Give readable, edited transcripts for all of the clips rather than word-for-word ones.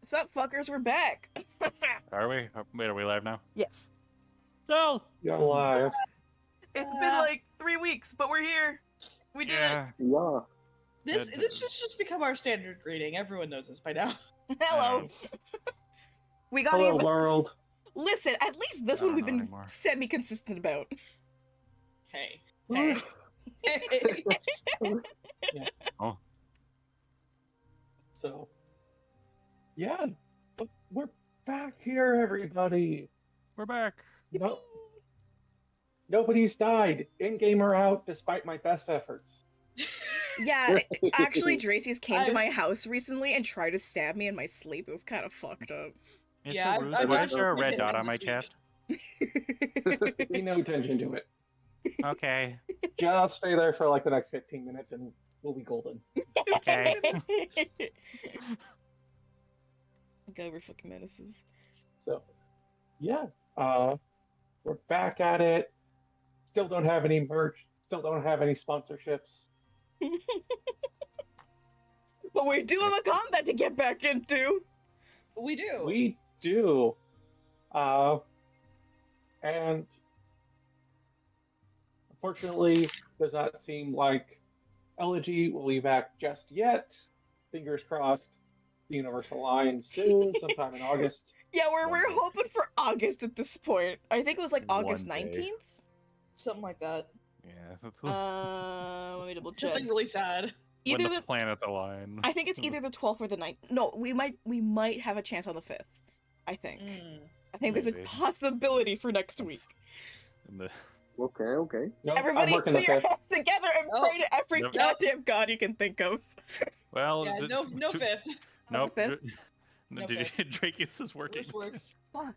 What's up, fuckers? We're back. Are we? Wait, are we live now? Yes. No! You're alive. It's been like 3 weeks, but we're here. We did Yeah. Yeah. This Good. this has just become our standard greeting. Everyone knows this by now. it. Hello. We got Hello, even. world. Listen, at least this I one don't we've know been anymore. semi-consistent about. Hey. Hey. Hey. Oh. So, yeah, but we're back here, everybody. We're back. No, nobody's died, in-game or out, despite my best efforts. Yeah, actually, Dracy's came to I- my house recently and tried to stab me in my sleep. It was kind of fucked up. Mr. Yeah, Rude, I've why dodged is there a a red hit dot him on my this week. chest? Pay no attention to it. Okay. Just stay there for like the next 15 minutes and we'll be golden. Okay. Go over fucking menaces. So, yeah, we're back at it. Still don't have any merch. Still don't have any sponsorships. But we do have a combat to get back into. We do. We do. And unfortunately, does not seem like Elegy will be back just yet. Fingers crossed. The Universal Alliance soon, sometime in August. Yeah, we're One day. hoping for August at this point. I think it was like August One day. 19th. Something like that. Yeah. Let me double check. Something really sad. When Either the the planets align. I think it's either the 12th or the 9th. No, we might have a chance on the 5th. I think. I think there's a Maybe. possibility for next week. In the... Okay. No, Everybody I'm working put the your fifth. hands together and Oh. pray to every Nope. goddamn god you can think of. Well, Yeah, no fifth. Nope. fifth? No Did fifth. Drakus is working. This works. Fuck.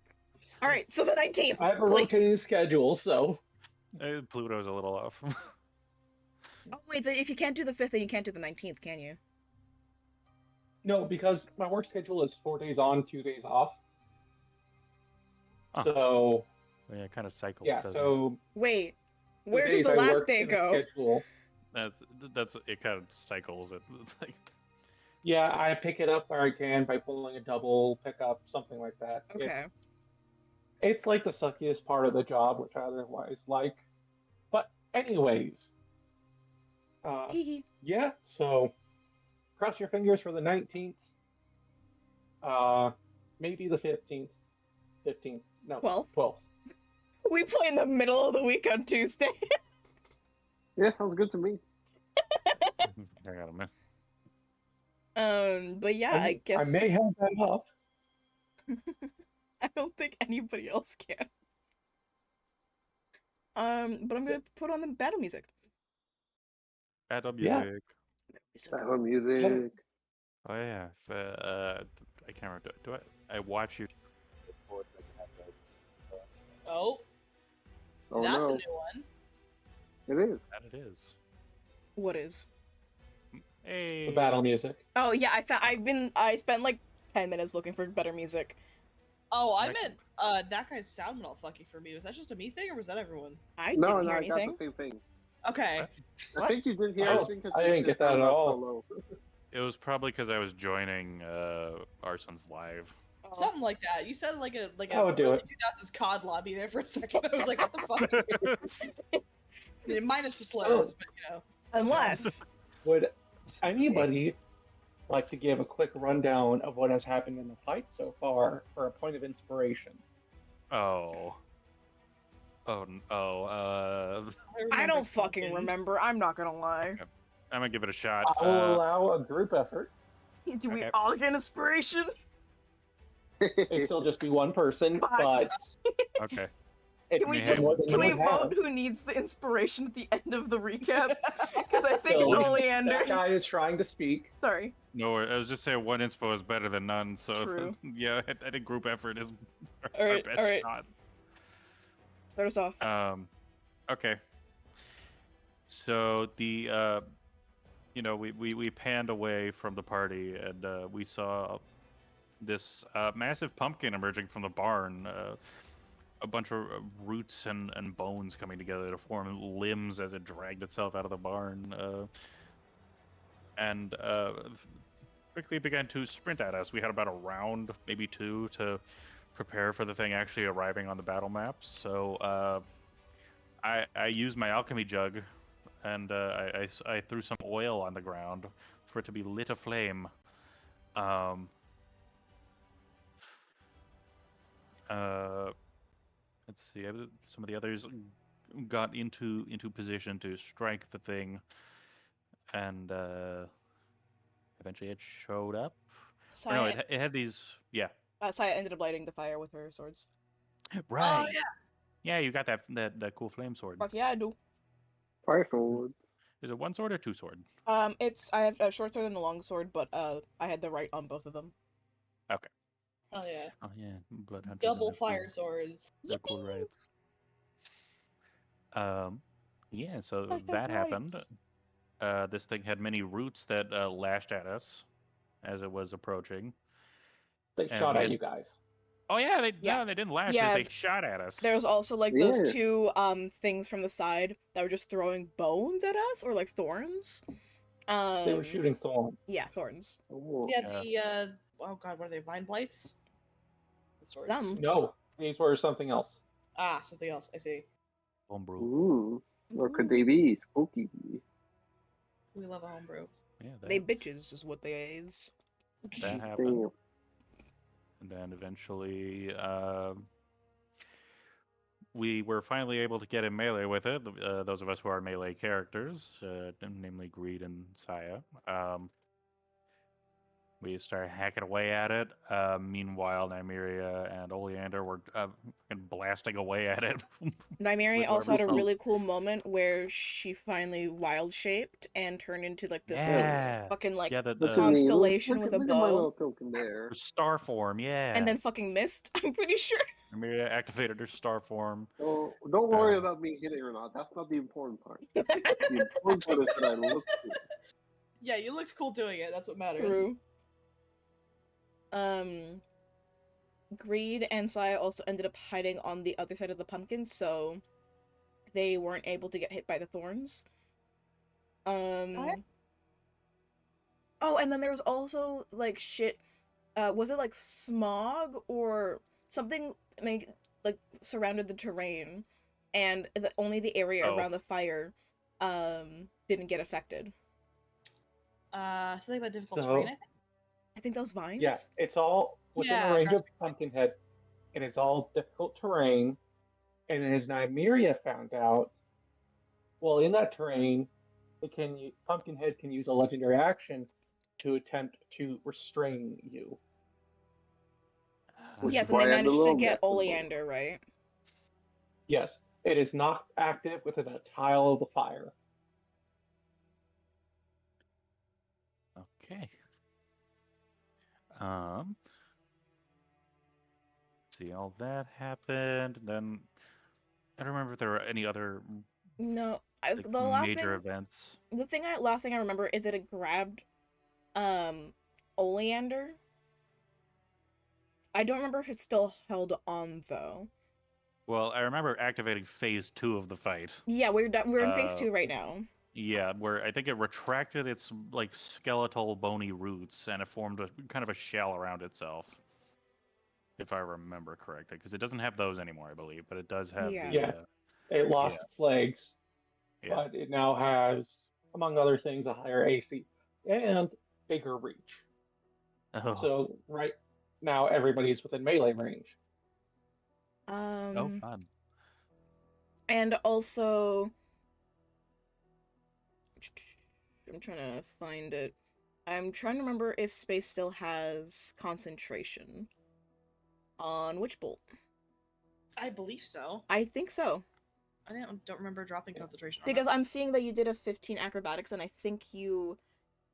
Alright, so the 19th. I have a please. rotating schedule, so Pluto's a little off. Oh, wait, then if you can't do the 5th, then you can't do the 19th, can you? no, because my work schedule is 4 days on, 2 days off. Huh. So Yeah, it kind of cycles. yeah, doesn't so Wait, the where does days the I last work day in a go? schedule- it? That's it. Kind of cycles. It's like Yeah, I pick it up where I can by pulling a double pickup, something like that. Okay. It's like the suckiest part of the job, which I otherwise like. But anyways, Hee hee. yeah. So cross your fingers for the 19th. Maybe the 15th. 15th. No. 12th? 12th. We play in the middle of the week on Tuesday. Yeah, sounds good to me. I got a minute. But yeah, I guess I may have that off. I don't think anybody else can. But I'm gonna put on the battle music. Battle Yeah. music. Background music. Oh yeah. I can't remember. Do I watch you? Oh, Oh that's no, a new one. it is. That it is. What is? Hey. The battle music. Oh yeah, I spent like 10 minutes looking for better music. Oh, I That- meant that guy's sound went all fucky for me. Was that just a me thing or was that everyone? I No, didn't no, hear I got anything. the same thing. Okay. What? I think you didn't hear Oh, anything because I didn't get that at all. low. It was probably because I was joining Arson's live. Oh. Something like that. You said like a I would do early it. 2000s COD lobby there for a second. I was like, what the fuck? Yeah, minus the slurs, but you know. Unless Would anybody like to give a quick rundown of what has happened in the fight so far for a point of inspiration? Oh. I don't fucking remember. I'm not gonna lie. I'm gonna give it a shot. I will allow a group effort. Do we Okay. all get inspiration? It'd still just be one person, Fuck. but Okay. it Can we may just have more than can we you have. vote who needs the inspiration at the end of the recap? Because I think So, it's Oleander. that guy is trying to speak. Sorry. No, I was just saying one inspo is better than none. So True. yeah, I think group effort is All our right, best all right. shot. Start us off. Okay. So the we panned away from the party and we saw this massive pumpkin emerging from the barn. A bunch of roots and bones coming together to form limbs as it dragged itself out of the barn. And quickly began to sprint at us. We had about a round, maybe two, to prepare for the thing actually arriving on the battle map. So I used my alchemy jug, and I threw some oil on the ground for it to be lit aflame. Let's see. Some of the others got into position to strike the thing, and eventually it showed up. Or no, Saya, it had these. Yeah, Saya ended up lighting the fire with her swords. right. Oh yeah. Yeah, you got that cool flame sword. Fuck yeah, I do. Fire swords. Is it one sword or two sword? I have a short sword and a long sword, but I had the right on both of them. Oh yeah. Oh yeah, blood hunters. and Double their cool- fire swords. their cool rights. Yeah. So I have that happened. rights. This thing had many roots that lashed at us as it was approaching. They And shot we at had- you guys. Oh yeah, Yeah. no, they didn't lash Yeah, us. They shot at us. There's also like Yeah. those two things from the side that were just throwing bones at us, or like thorns. They were shooting thorns. Yeah, thorns. Oh. Yeah, the oh god, what are they? Vine blights? The sword. Some. No, these were something else. Ah, something else. I see. Homebrew. Ooh. What could they be? Spooky. We love a homebrew. Yeah, They bitches is what they is. that happened. Damn. And then eventually, we were finally able to get in melee with it. Those of us who are melee characters, namely Greed and Saya. We started hacking away at it. Meanwhile, Nymeria and Oleander were fucking blasting away at it. Nymeria With also had a whatever really cool moment where she finally wild shaped and turned into like this Yeah. fucking like Yeah, Look at me. constellation Look with at- a look at my bow, little token there. star form, yeah. and then fucking missed. I'm pretty sure. Nymeria activated her star form. So don't worry Uh. about me hitting or not. That's not the important part. The important part is that I look cool. Yeah, you looked cool doing it. That's what matters. True. Greed and Saya also ended up hiding on the other side of the pumpkin, so they weren't able to get hit by the thorns. Oh, and then there was also like shit. Was it like smog or something like surrounded the terrain, and only the area Oh. around the fire didn't get affected. Something about difficult So- terrain, I think. I think those vines. Yeah, it's all within Yeah, the range of grasping Pumpkinhead. It is all difficult terrain, and as Nymeria found out, well, in that terrain, Pumpkinhead can use a legendary action to attempt to restrain you. Which Yes, is and they why I'm managed to alone, get that's the point. Oleander, right? Yes, it is not active within a tile of the fire. Okay. Let's see, all that happened. Then I don't remember if there were any other No, like, the last major thing, events. last thing I remember is that it grabbed, Oleander. I don't remember if it's still held on though. Well, I remember activating phase 2 of the fight. Yeah, we're in phase 2 Uh, right now. Yeah, where I think it retracted its like skeletal bony roots and it formed a kind of a shell around itself. If I remember correctly, because it doesn't have those anymore, I believe, but it does have Yeah. the Yeah. It lost Yeah. its legs, Yeah. but it now has, among other things, a higher AC and bigger reach. Oh, So right now everybody's within melee range. fun. And also, I'm trying to find it. I'm trying to remember if space still has concentration on Witchbolt. I believe so. I think so, I don't remember dropping concentration on because I'm seeing that you did a 15 acrobatics, and I think you,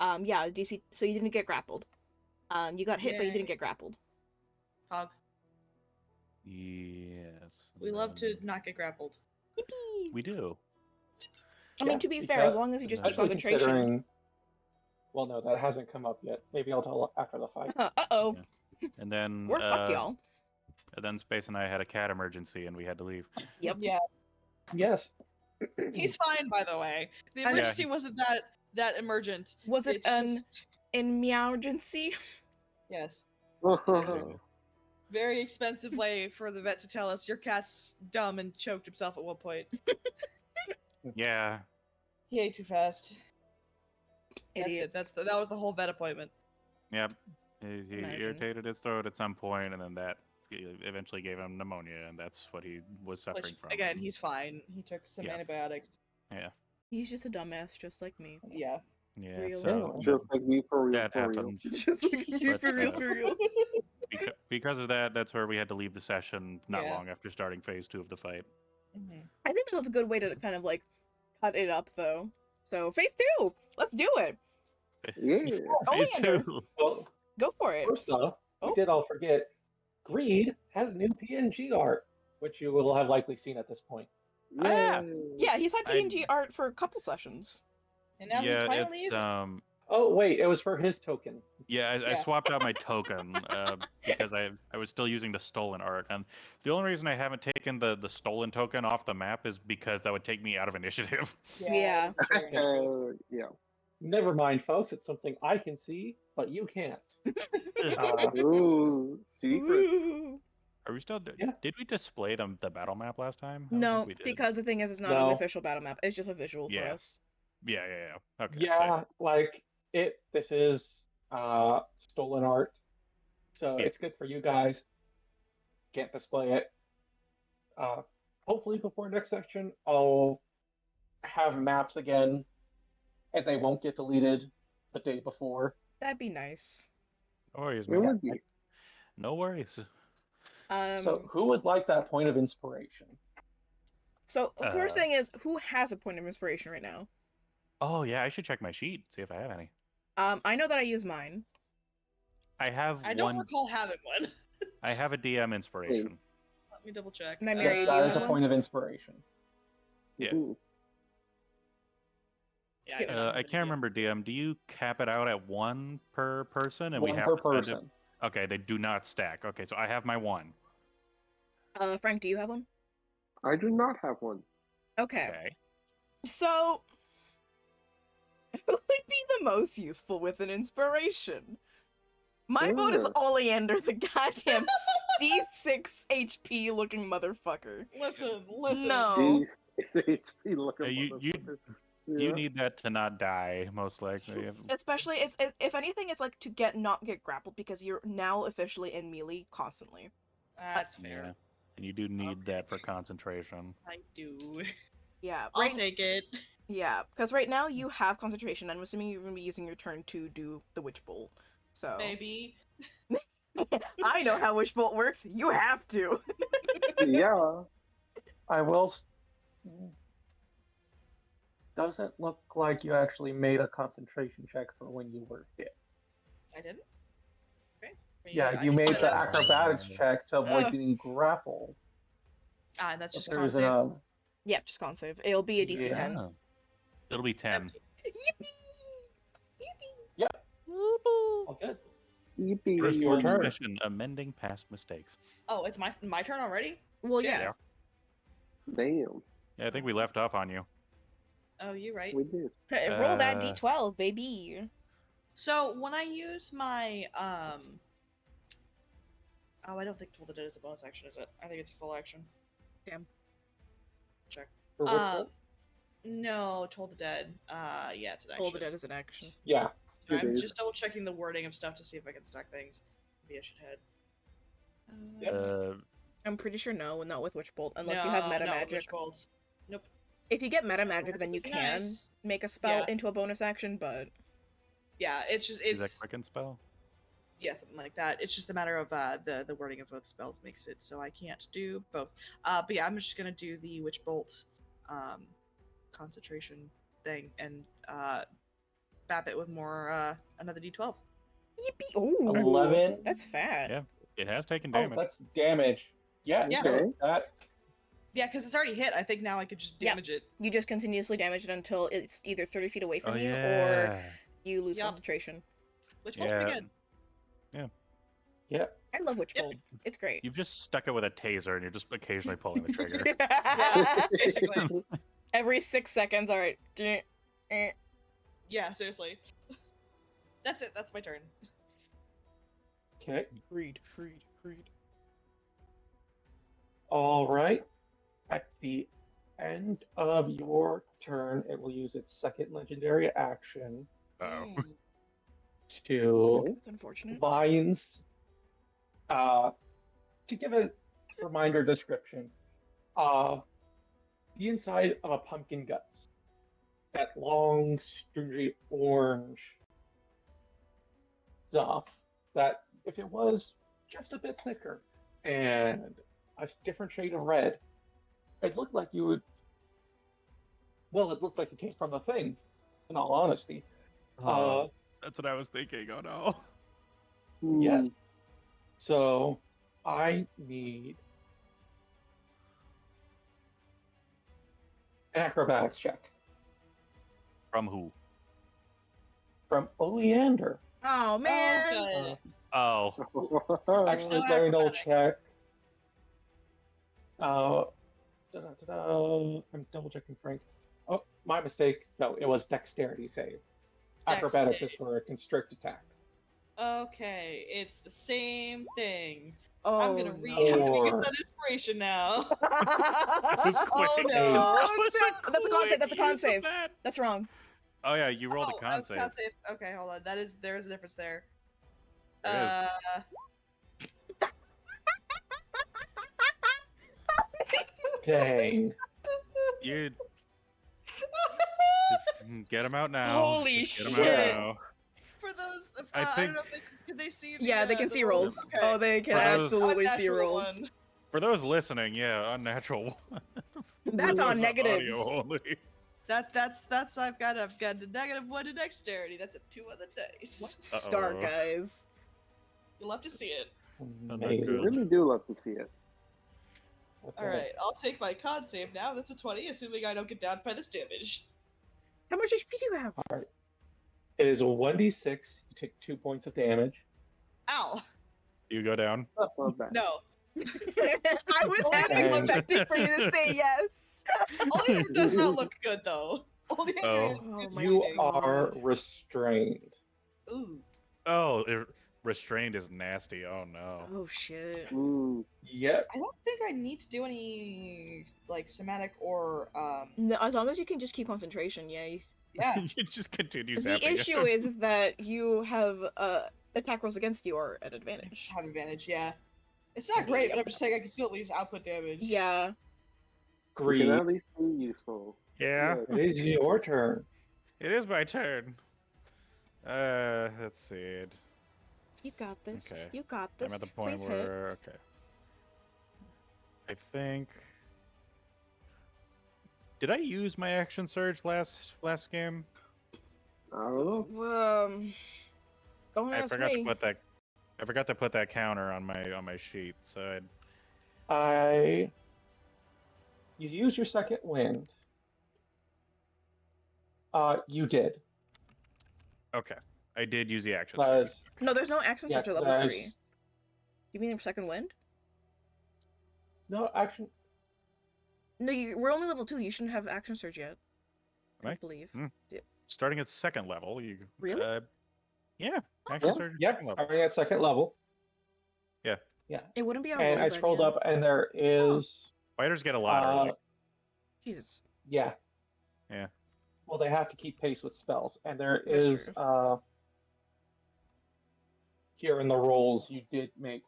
yeah, DC. So you didn't get grappled. You got hit, but you didn't Yay. get grappled. it. Hog. Yes. We love to then not get grappled. Yippee! We do. I mean, Yeah, to be fair, as because- long as you just keep Especially concentration. considering. Well, no, that hasn't come up yet. Maybe I'll tell after the fight. Uh-oh. And then We're fucked, y'all. And then Space and I had a cat emergency and we had to leave. Yep. Yeah. Yes. He's fine, by the way. The I know. emergency wasn't that emergent. Was it It's an just- in Meowgency. Yes. Oh, Very expensive way for the vet to tell us your cat's dumb and choked himself at one point. Yeah. He ate too fast. That's Idiot. it. That was the whole vet appointment. Yep. He Imagine. irritated his throat at some point, and then that eventually gave him pneumonia, and that's what he was suffering Which from. again, he's fine. He took some Yeah. antibiotics. Yeah. He's just a dumbass, just like me. Yeah. Yeah. Real. So just like me for real. that For real. happened. Just like you, But, for real, uh, for real. Because of that, that's where we had to leave the session not Yeah. long after starting phase 2 of the fight. Mhm. I think that was a good way to kind of like cut it up, though. So phase 2, let's do it. Yeah. Phase Oleander. 2. Well, Go for it. first off, Oh. we did all forget Greed has new PNG art, which you will have likely seen at this point. Ah, Yeah, he's had I- PNG art for a couple sessions. And now he's Yeah, finally it's using. Oh wait, it was for his token. yeah. I Yeah. swapped out my token because I was still using the stolen art, and the only reason I haven't taken the stolen token off the map is because that would take me out of initiative. Yeah. that's fair enough. Yeah. Never mind, folks. It's something I can see, but you can't. Uh, Ooh, secrets. Ooh. Are we still? Yeah. Did we display the battle map last time? I don't No, think we did. because the thing is, it's not No. an official battle map. It's just a visual for Yeah. us. Yeah. Okay. yeah, like it. This is stolen art, so Yeah. it's good for you guys. Can't display it. Hopefully, before next section, I'll have maps again, and they won't get deleted the day before. That'd be nice. No worries, It man. would be. No worries. So, who would like that point of inspiration? So first Uh, thing is, who has a point of inspiration right now? Oh yeah, I should check my sheet, see if I have any. I know that I use mine. I have I don't one. recall having one. I have a DM inspiration. Let me double check. Nymeria, Yes, do you that is have a one? point of inspiration. Yeah. Ooh. Yeah, I don't have I any can't remember, DM. Do you cap it out at 1 per person, and One we have per to spend it- person. Okay, they do not stack. Okay, so I have my 1. Frank, do you have one? I do not have one. Okay. Okay. So, who would be the most useful with an inspiration? My vote is Sure. Oleander, the goddamn D6 HP looking motherfucker. Listen. No. It's HP looking. You motherfucker. You Yeah. need that to not die, most likely. Especially, if anything, it's like to not get grappled because you're now officially in melee constantly. That's Yeah. fair. And you do need Okay. that for concentration. I do. Yeah, I'll right. take it. Yeah, because right now you have concentration. I'm assuming you're gonna be using your turn to do the witch bolt. So Maybe. I know how witch bolt works. You have to. Yeah. I will. Doesn't look like you actually made a concentration check for when you were hit. I didn't. Okay. Yeah, I you can made do the that. acrobatics check to avoid Ugh. getting grappled. Ah, that's But just there's concept. Yeah, just con save. It'll be a DC 10. Oh. It'll be 10. all good. Yippee. First your turn. Mission, amending past mistakes. Oh, it's my turn already? Well, Shit. yeah. Damn, Yeah, I think we left off on you. Oh, you're right. we did. Hey, roll that Uh, D12, baby. So when I use my oh, I don't think Toll the Dead is a bonus action, is it? I think it's a full action. Damn. Check. For which one? No, Toll the Dead. Yeah, it's an action. Roll the dead as an action. Yeah. It I'm is. just double checking the wording of stuff to see if I can stack things. Maybe I should head. Yep. I'm pretty sure no, not with witch bolt, unless you have meta magic. Witch Bolt. Nope. If you get meta magic, then you Be can nice. make a spell Yeah. into a bonus action, but Yeah, it's just Is that it's quicken spell? yeah, something like that. It's just a matter of the wording of both spells makes it so I can't do both. But yeah, I'm just gonna do the Witch Bolt concentration thing and bap it with more another D12. yippee! Oh, 11. that's fat. Yeah. It has taken Oh, damage. that's damage. Yeah. Yeah. sure. That. Yeah, because it's already hit. I think now I could just Yeah. damage it. You just continuously damage it until it's either 30 feet away Oh, from you or yeah. you lose Yup. concentration. Which was pretty Yeah. good. Yeah. I love witch Yep. bolt. It's great. You've just stuck it with a taser and you're just occasionally pulling the trigger. Yeah, basically. Every 6 seconds, alright. Yeah, seriously. That's it. That's my turn. Okay. Read. All right. At the end of your turn, it will use its second legendary action Oh. to Okay. That's unfortunate. vines. To give a reminder description, the inside of a pumpkin guts, that long, stringy orange stuff that if it was just a bit thicker and a different shade of red, it looked like you would. Well, it looked like it came from the thing, in all honesty. Oh, that's what I was thinking. Oh no. Yes. So I need an acrobatics check From who? from Oleander. Oh man. good. Oh. Actually, No let me double acrobatics. check. I'm double checking, Frank. Oh, my mistake. No, it was dexterity save. Acrobatics is for a constrict attack. Okay, it's the same thing. Oh, I'm gonna no. I'm gonna use Or- that inspiration now. was quick. Oh, no. That was no. That's a con save, that's a quick con use of save. that. That's wrong. Oh yeah, you rolled Oh, a con that was save. con save. Okay, hold on. There is a difference there. There is. Dang. You just get them out now. Holy Just get 'em shit. out now. For those, I I think- don't know if can they see. The, Yeah, they can the see rolls. Okay. Oh, they can For those- absolutely see Unnatural rolls. one. For those listening, yeah, unnatural. That's For on those negatives. audio only. That's I've got a -1 to dexterity. That's a 2 on the dice. Start, Uh-oh. guys. You'll have to see it. not You Amazing. good. really do love to see it. Okay. All right, I'll take my con save now. That's a 20, assuming I don't get downed by this damage. How much HP do you have? All right. It is a 1d6. You take 2 points of damage. Ow! You go down. That's not bad. No. I was half Okay. expecting for you to say yes. Oleander does not look good though. Oleander Oh. is Oh it's my You bleeding. are restrained. Ooh. Oh, restrained is nasty. Oh no. Oh shit. Yep. I don't think I need to do any like somatic or No, as long as you can just keep concentration, yeah. yeah. You just continue The zapping. issue is that you have attack rolls against you are at advantage. Have advantage, yeah. It's not great, but I'm just saying I can still at least output damage. Yeah. You Greed. can at least be useful. Yeah, It is your turn. it is my turn. Let's see. You got this. Okay. You got this. I'm at the point Please hit. where okay. I think. Did I use my action surge last game? I don't know. Don't I ask forgot me. to put that. I forgot to put that counter on my sheet. So You use your second wind. You did. okay, I did use the action surge. Because No, there's no action Yeah, surge at level there's- 3. You mean your second wind? no action. No, we're only level 2. You shouldn't have action surge yet. Am I I? don't believe. Hmm. Starting at second level, you Really? Yeah, action Yeah. surge. at Yep, second level. starting at second level. Yeah. Yeah. It wouldn't be on And I roll then, scrolled yeah. up, and there is. Fighters get a lot early. Jesus. Yeah. Yeah. Well, they have to keep pace with spells, and there That's is. true. Here in the rolls, you did make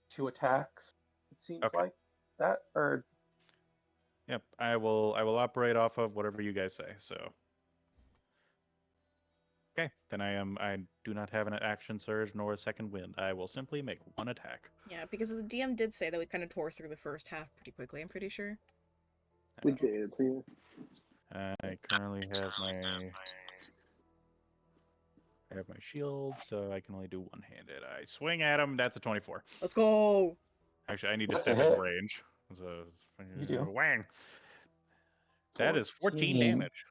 2 attacks. It seems Okay. like that, or Yep, I will operate off of whatever you guys say. So. Okay, then I do not have an action surge nor a second wind. I will simply make 1 attack. Yeah, because the DM did say that we kind of tore through the first half pretty quickly, I'm pretty sure. We did. Yeah. I currently have my shield, so I can only do one-handed. I swing at him. That's a 24. Let's go! Actually, I need to That's a step in hit. range. So, You do. whang. That is 14 14. damage.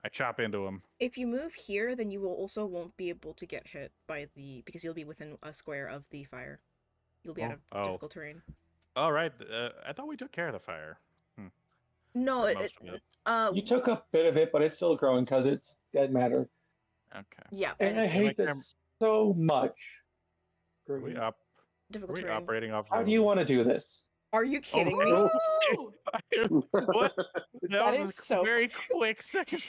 I chop into him. If you move here, then you will also won't be able to get hit by because you'll be within a square of the fire. You'll be out of Oh. difficult terrain. All right. I thought we took care of the fire. No, Or it, most of it. You took a bit of it, but it's still growing because it's dead matter. Okay. Yeah, And I and hate Like, this so much. Are we Green. up? Are difficult we terrain. operating off? How do you want to do this? Are you kidding me? Woo! What? That That was is a so very quick second.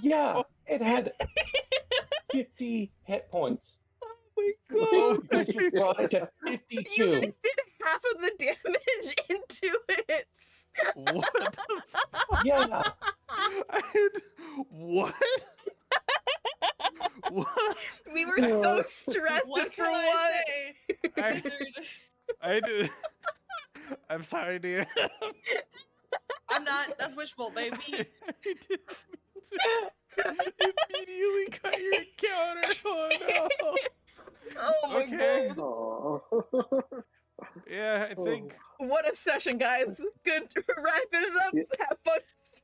Yeah, it had 50 hit points. Oh my Oh god. You guys just brought it to You 52. guys did half of the damage into it. What the fuck? Yeah. What? What? We were so Uh, stressed What for can what? I say? I, Wizard? I did. I'm sorry, dear. I'm not. That's wishful, baby. I didn't mean to immediately cut your encounter. Oh no. Oh my Okay. god. Aw. Yeah, I think. What a session, guys. Good. Wrapping it up. Yeah. Have fun.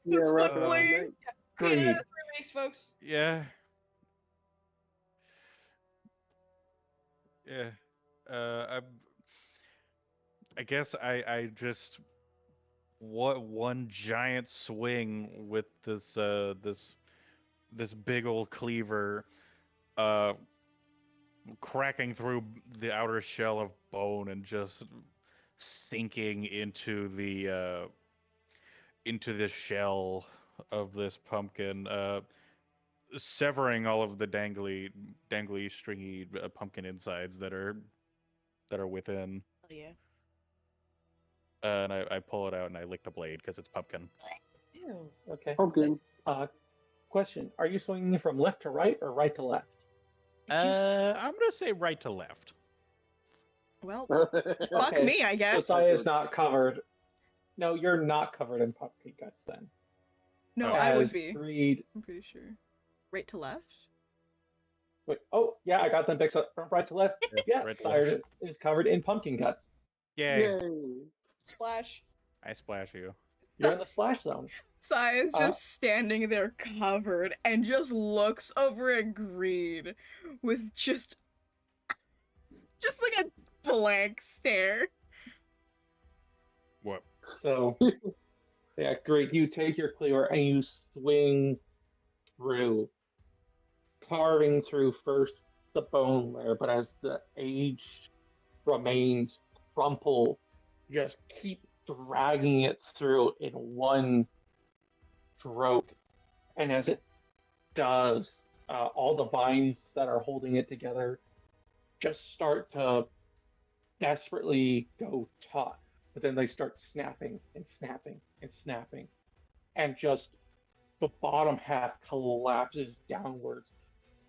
Yeah, wrap it up, swiftly. mate. See you in Agreed. another 3 weeks, folks. Yeah. Yeah. I guess I just one giant swing with this big old cleaver cracking through the outer shell of bone and just sinking into the shell of this pumpkin, severing all of the dangly, stringy pumpkin insides that are within. Oh, yeah. And I pull it out and I lick the blade because it's pumpkin. Ew. Okay. Pumpkin. Question. Are you swinging from left to right or right to left? I'm gonna say right to left. Well, fuck Okay. me, I guess. Josiah is not covered. No, you're not covered in pumpkin guts then. No, Oh. I would As be. Greed. I'm pretty sure. Right to left? Wait, oh, yeah, I got them mixed up from right to left. Yeah, right to Sire left. is covered in pumpkin guts. Yay! Yay. Splash. I splash you. You're in the splash zone. Sai is just standing there covered and just looks over at Greed with just like a blank stare. What? So, yeah, great. You take your cleaver and you swing through, carving through first the bone layer, but as the aged remains crumple, you just keep dragging it through in one stroke. And as it does, all the vines that are holding it together just start to desperately go taut. But then they start snapping and snapping and snapping. And just the bottom half collapses downwards.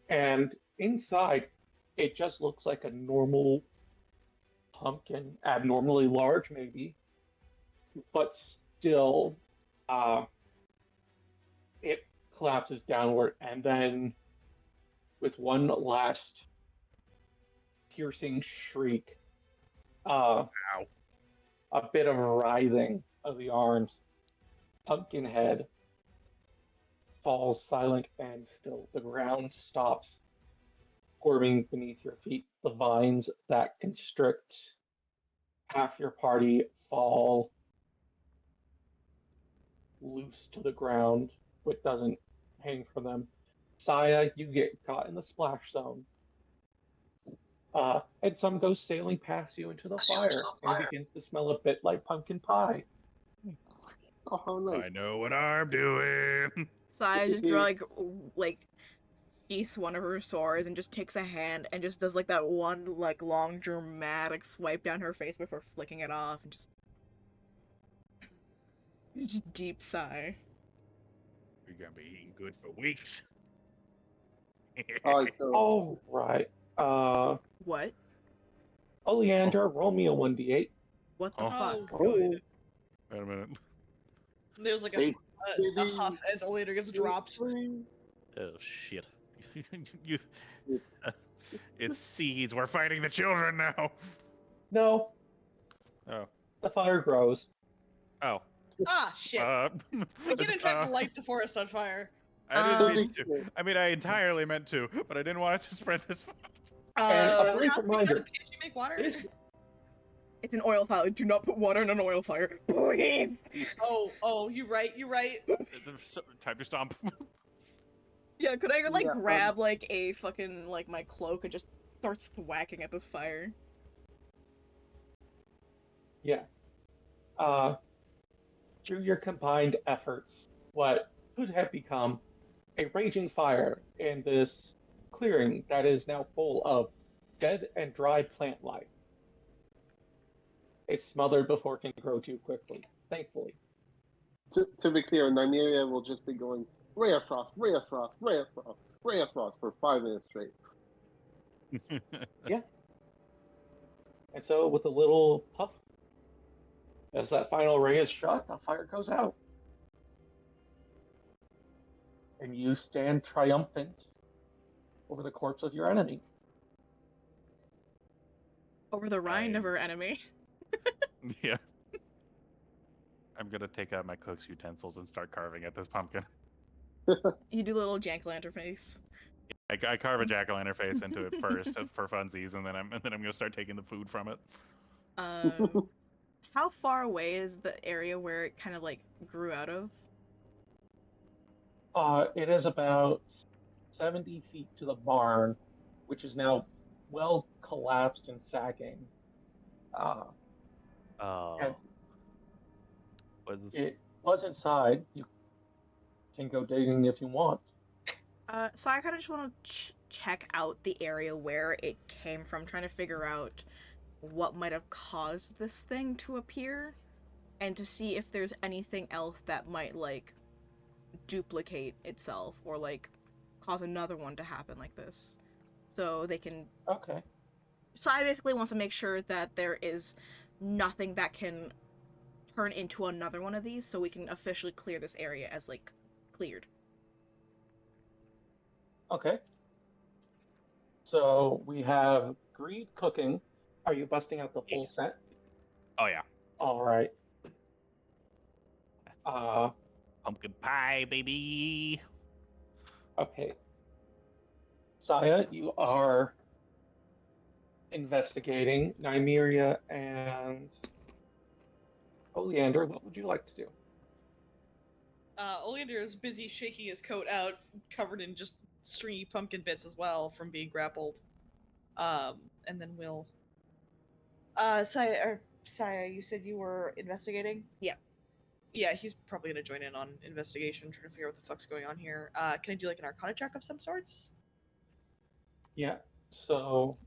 And inside, it just looks like a normal pumpkin, abnormally large maybe, but still it collapses downward. And then with one last piercing shriek, a bit of writhing of the arms, Pumpkinhead falls silent and still. The ground stops forming beneath your feet. The vines that constrict half your party fall loose to the ground, but doesn't hang from them. Saya, you get caught in the splash zone. And some goes sailing past you into the fire and begins to smell a bit like pumpkin pie. Oh, how nice. I know what I'm doing. Sai just like sheaths one of her swords and just takes a hand and just does like that one like long dramatic swipe down her face before flicking it off and just deep sigh. We're gonna be eating good for weeks. All right, so All right. What? Oleander, roll me a 1d8. What the Oh. fuck? oh, Wait a minute. There's like Hey, a baby. huff as Oleander gets dropped. Oh shit. you. It's seeds. We're fighting the children now. No, Oh. the fire grows. Oh. Ah, shit. Uh, I didn't try to light the forest on fire. I didn't mean Um, to. I mean, I entirely meant to, but I didn't want it to spread this far. And a brief Can't reminder, you make water? this It's an oil fire. Do not put water in an oil fire. Please. Oh, you're right. It's time to stomp. Yeah, could I like Yeah, grab like a fucking like my cloak and just start thwacking at this fire? Yeah. Through your combined efforts, what could have become a raging fire in this clearing that is now full of dead and dried plant life is smothered before it can grow too quickly, thankfully. to be clear, Nymeria will just be going Ray of Frost, Ray of Frost, Ray of Frost, Ray of Frost for 5 minutes straight. And so, with a little puff, as that final ray is shot, the fire goes out. And you stand triumphant over the corpse of your enemy. Over the rind of I- her enemy. Yeah. I'm gonna take out my cook's utensils and start carving at this pumpkin. You do little jack-o'-lantern face. I carve a jack-o'-lantern face into it first for funsies, and then I'm gonna start taking the food from it. How far away is the area where it kind of like grew out of? It is about 70 feet to the barn, which is now well collapsed and sagging. Oh. And Was it was inside. You can go digging if you want. So I kind of just want to check out the area where it came from, trying to figure out what might have caused this thing to appear, and to see if there's anything else that might like duplicate itself or like cause another one to happen like this. So they can. Okay. So I basically want to make sure that there is nothing that can turn into another one of these, so we can officially clear this area as like cleared. Okay. So we have Greed cooking. Are you busting out the full set? Oh yeah. All right. Pumpkin pie, baby. Okay. Saya, you are investigating Nymeria and Oleander. What would you like to do? Oleander is busy shaking his coat out, covered in just stringy pumpkin bits as well from being grappled. And then we'll. Saya, you said you were investigating? Yeah. Yeah, he's probably gonna join in on investigation, trying to figure out what the fuck's going on here. Can I do like an Arcana check of some sorts? Yeah. So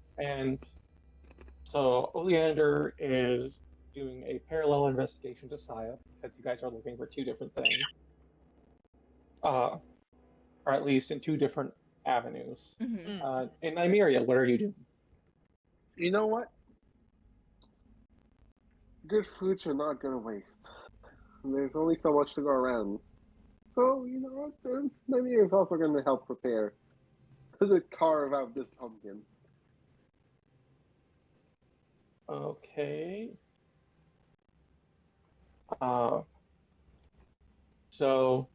Oleander is doing a parallel investigation to Saya because you guys are looking for two different things. Or at least in two different avenues. Mm-hmm. And Nymeria, what are you doing? You know what? Good foods are not gonna waste. There's only so much to go around. So, you know what? Nymeria is also gonna help prepare to carve out this pumpkin. Okay. So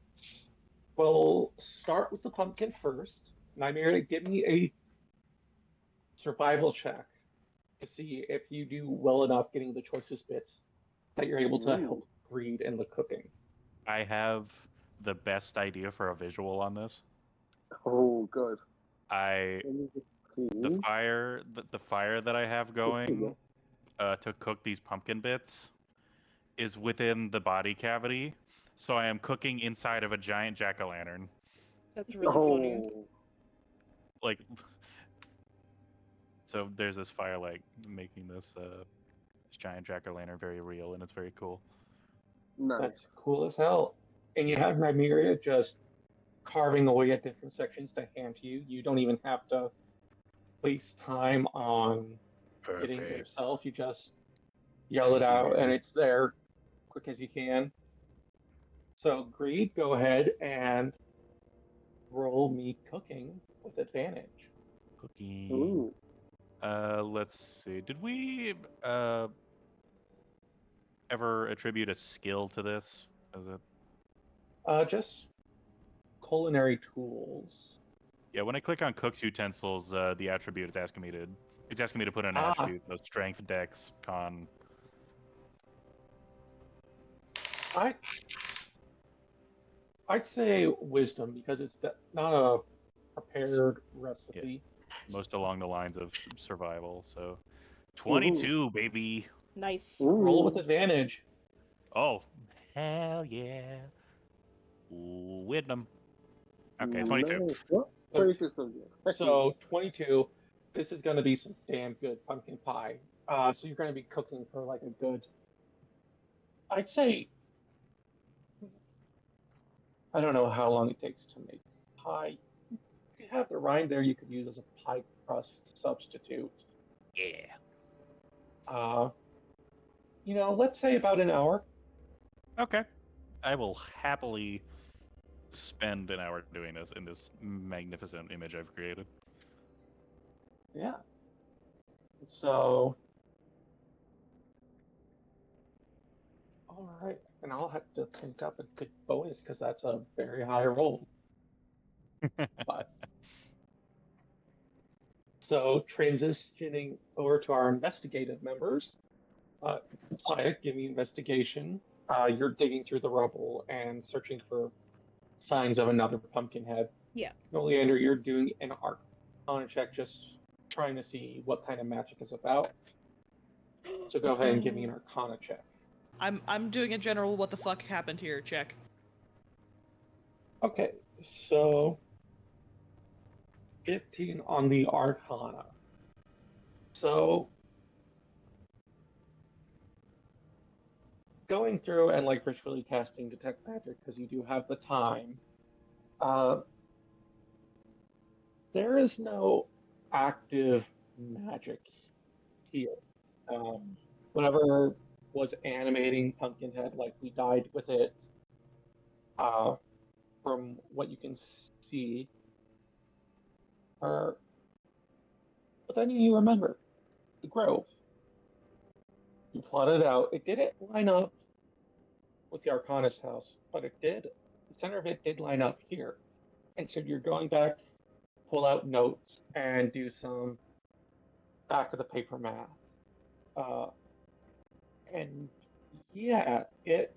we'll start with the pumpkin first. Nymeria, give me a survival check to see if you do well enough getting the choicest bits that you're able to Ooh. help Greed in the cooking. I have the best idea for a visual on this. Oh, good. I Let me just the see. fire that I have going to cook these pumpkin bits is within the body cavity, so I am cooking inside of a giant jack-o'-lantern. That's really funny. Oh, Like, so there's this fire like making this giant jack-o'-lantern very real, and it's very cool. nice. That's cool as hell. And you have Nymeria just carving away at different sections to hand to you. You don't even have to waste time on getting it yourself. You just yell it out, and it's there quick as you can. So, Greed, go ahead and roll me cooking with advantage. Cooking. Ooh. Let's see. Did we ever attribute a skill to this? Is it? Just culinary tools. Yeah, when I click on cook's utensils, the attribute is asking me to. It's asking me to put in an Ah. attribute. So strength, dex, con. Alright. I'd say wisdom because it's not a prepared recipe. Most along the lines of survival. So, Woohoo. 22, baby. Nice. Roll Ooh. with advantage. Oh, hell yeah. Ooh, wisdom. Okay, Nice. 22. Well, So- 30% yeah. So 22. This is going to be some damn good pumpkin pie. So you're going to be cooking for like a good. I'd say. I don't know how long it takes to make pie. If you have the rind there, you could use as a pie crust substitute. Yeah. Let's say about an hour. Okay. I will happily spend an hour doing this in this magnificent image I've created. Yeah. So. All right. And I'll have to think up a good bonus because that's a very high roll. But. So transitioning over to our investigative members. Saya, give me investigation. You're digging through the rubble and searching for signs of another pumpkin head. Yeah. Oleander, you're doing an arcana check, just trying to see what kind of magic is about. So go Let's ahead and give me go. an arcana check. I'm doing a general what the fuck happened here check. Okay, so 15 on the arcana. So going through and like ritually casting detect magic because you do have the time. There is no active magic here. Whatever was animating Pumpkinhead likely died with it. From what you can see. But then you remember the grove. You plotted out. It didn't line up with the Arcanist house, but it did. The center of it did line up here. And so you're going back, pull out notes, and do some back of the paper math. And yeah, it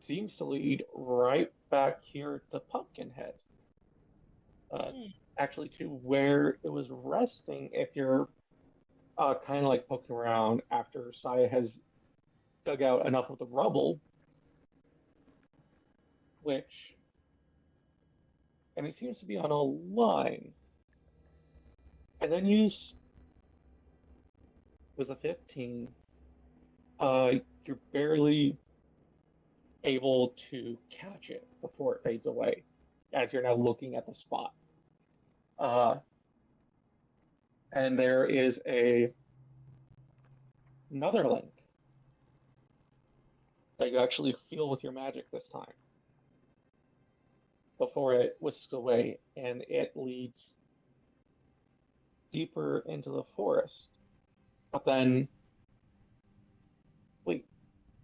seems to lead right back here to Pumpkinhead. Actually, to where it was resting. If you're kind of like poking around after Saya has dug out enough of the rubble, and it seems to be on a line. And then with a 15, you're barely able to catch it before it fades away, as you're now looking at the spot. And there is another link that you actually feel with your magic this time before it whisks away, and it leads deeper into the forest. But then, wait,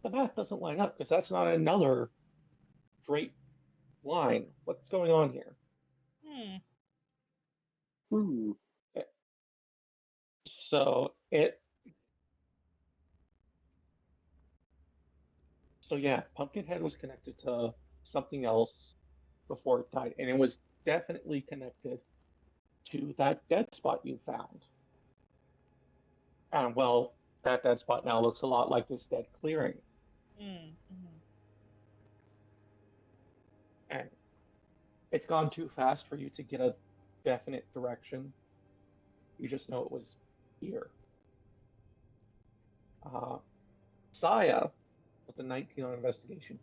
the math doesn't line up because that's not another straight line. What's going on here? Hmm. So yeah, Pumpkinhead was connected to something else before it died, and it was definitely connected to that dead spot you found. And well, that dead spot now looks a lot like this dead clearing. And it's gone too fast for you to get a definite direction. You just know it was here. Saya, with the 19 on investigation,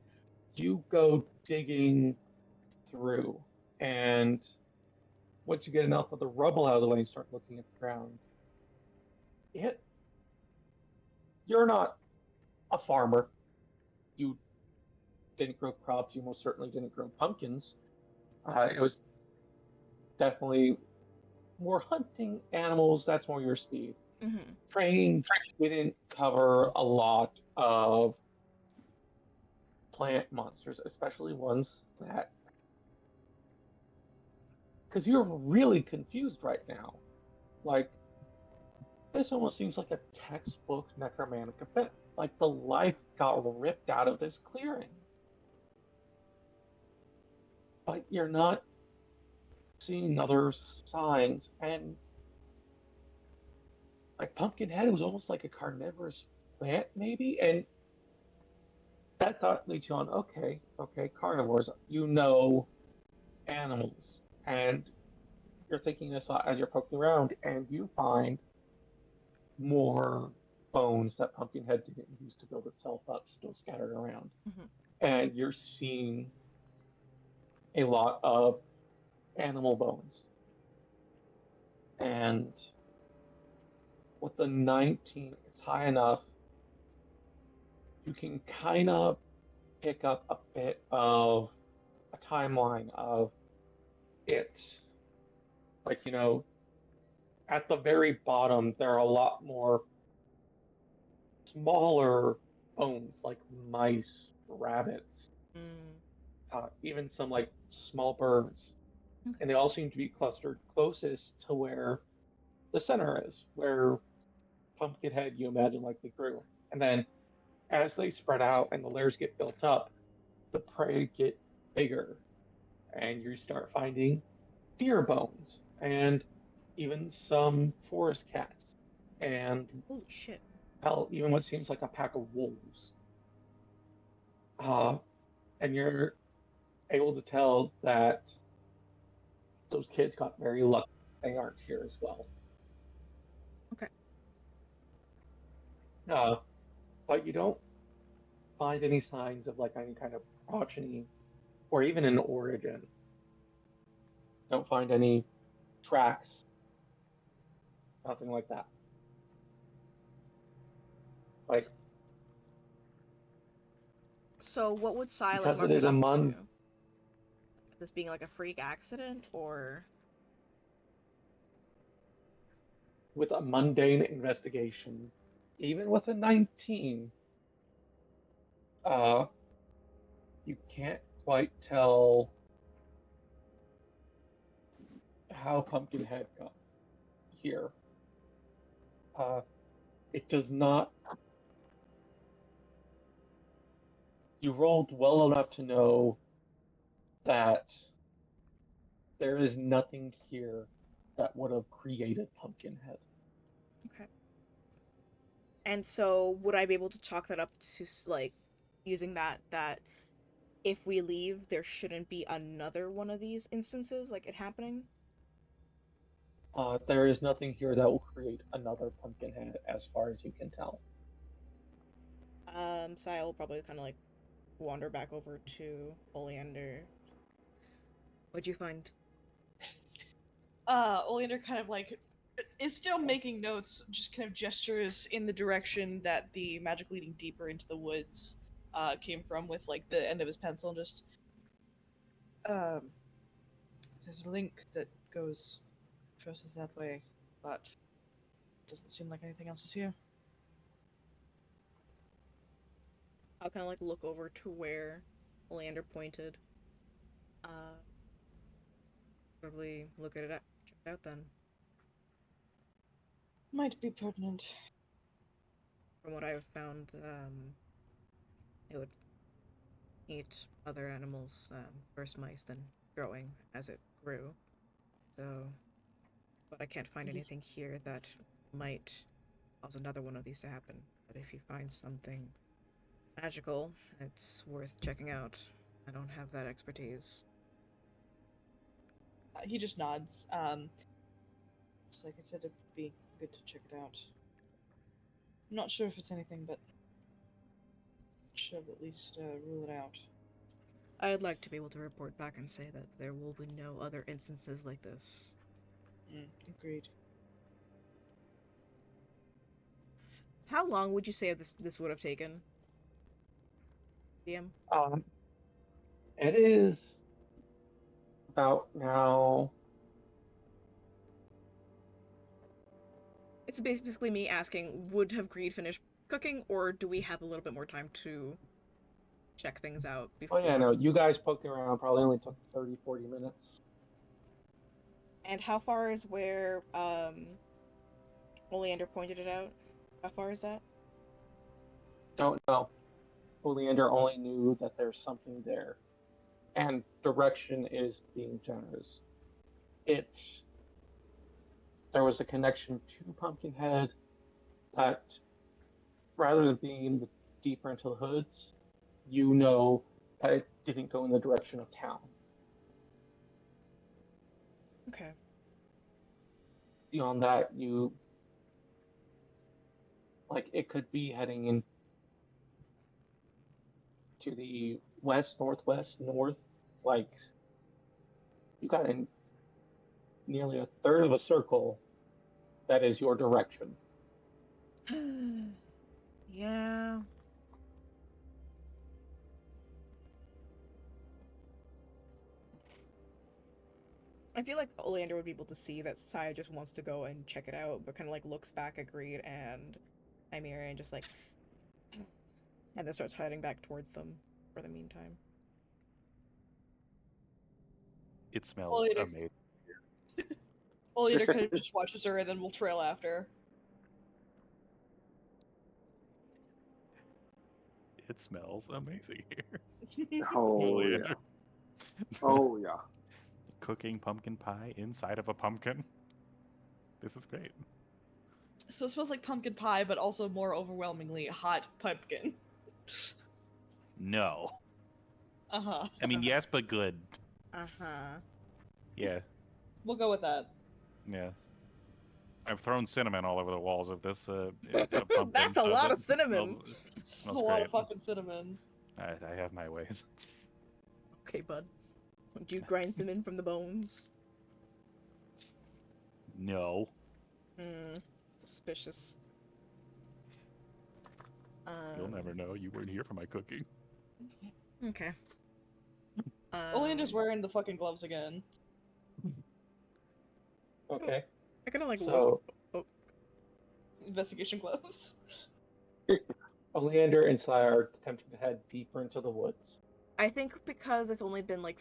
you go digging through, and once you get enough of the rubble out of the way and start looking at the ground, you're not a farmer. You didn't grow crops. You most certainly didn't grow pumpkins. It was definitely more hunting animals. That's more your speed. Mm-hmm. Training didn't cover a lot of plant monsters, especially ones that. Because you're really confused right now. Like, this almost seems like a textbook necromantic event. Like, the life got ripped out of this clearing. but you're not seeing other signs. And like Pumpkinhead was almost like a carnivorous plant, maybe. And that thought leads you on. Okay, carnivores. You know animals, and you're thinking this as you're poking around, and you find more bones that Pumpkinhead didn't use to build itself up, still scattered around. Mhm. And you're seeing a lot of animal bones. And with the 19, it's high enough, you can kind of pick up a bit of a timeline of it. Like, at the very bottom, there are a lot more smaller bones, like mice, rabbits, even some like small birds. Okay. And they all seem to be clustered closest to where the center is, where Pumpkinhead, you imagine, likely grew. And then as they spread out and the layers get built up, the prey get bigger. And you start finding deer bones and even some forest cats and Holy shit. hell, even what seems like a pack of wolves. And you're able to tell that those kids got very lucky. They aren't here as well. Okay. But you don't find any signs of like any kind of progeny or even an origin. Don't find any tracks. Nothing like that. Like, So what would Silent because mark it is it a up to? This being like a freak accident, or with a mundane investigation, even with a 19, you can't quite tell how Pumpkinhead got here. It does not. You rolled well enough to know that there is nothing here that would have created Pumpkinhead. okay. And so would I be able to chalk that up to like using that if we leave, there shouldn't be another one of these instances like it happening? There is nothing here that will create another Pumpkinhead, as far as you can tell. So I will probably kind of like wander back over to Oleander. What'd you find? Oleander kind of like is still making notes, just kind of gestures in the direction that the magic leading deeper into the woods came from with like the end of his pencil, and just there's a link that goes us that way, but doesn't seem like anything else is here. I'll kind of like look over to where Oleander pointed. Probably look at it out, check it out then. Might be pertinent. From what I've found, it would eat other animals, first mice, then growing as it grew. So, but I can't find anything here that might cause another one of these to happen. But if you find something magical, it's worth checking out. I don't have that expertise. He just nods. It's like I said, it'd be good to check it out. I'm not sure if it's anything, but should at least rule it out. I'd like to be able to report back and say that there will be no other instances like this. Agreed. How long would you say this would have taken? DM? It is about now. It's basically me asking, would have Greed finished cooking, or do we have a little bit more time to check things out before? Oh yeah, no, you guys poking around probably only took 30, 40 minutes. And how far is where Oleander pointed it out? How far is that? Don't know. Oleander only knew that there's something there. and direction is being generous. There was a connection to Pumpkinhead that, rather than being deeper into the hoods, you know that it didn't go in the direction of town. Okay. Beyond that, it could be heading in to the west, northwest, north. Like, you got in nearly a third of a circle that is your direction. Yeah. I feel like Oleander would be able to see that Saya just wants to go and check it out, but kind of like looks back at Greed and Nymeria and just like, and then starts heading back towards them for the meantime. It smells Later. amazing. Oleander kind of just watches her and then we'll trail after. It smells amazing here. Oh yeah. Oleander. Oh yeah. Cooking pumpkin pie inside of a pumpkin. This is great. So it smells like pumpkin pie, but also more overwhelmingly hot pumpkin. No. Uh-huh. I mean, yes, but good. Uh-huh. Yeah, We'll go with that. yeah. I've thrown cinnamon all over the walls of this pumpkin. That's a so lot that of cinnamon. It's a smells lot great. of fucking cinnamon. I have my ways. Okay, bud. Do you grind cinnamon from the bones? No. Suspicious. You'll never know. You weren't here for my cooking. Okay. Oleander's wearing the fucking gloves again. Okay. I kind of like So Investigation gloves. Oleander and Saya are attempting to head deeper into the woods. I think because it's only been like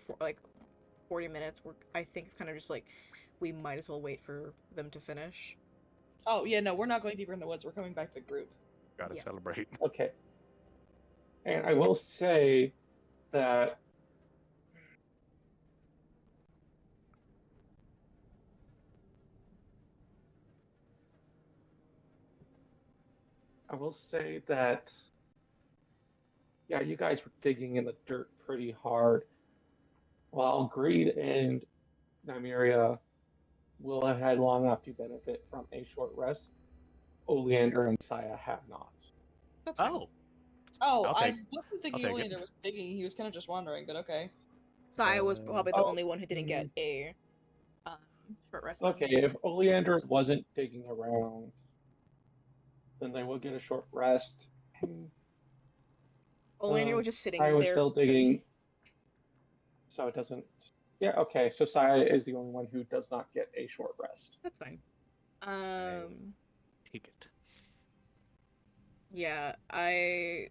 40 minutes, I think it's kind of just like we might as well wait for them to finish. Oh, yeah, no, we're not going deeper in the woods. We're coming back to the group. Gotta Yeah. celebrate. Okay. And I will say that yeah, you guys were digging in the dirt pretty hard. While Greed and Nymeria will have had long enough to benefit from a short rest, Oleander and Saya have not. That's fine. Oh, Oh, I'll I take- wasn't thinking take it. Oleander was digging. He was kind of just wandering, but okay. Saya was probably the Oh, only one who didn't get a short rest. then. Okay, if Oleander wasn't digging around, then they will get a short rest. Oleander was just sitting I was there. still digging, so it doesn't. Yeah, okay. So Saya is the only one who does not get a short rest. That's fine. take it. Yeah, I'm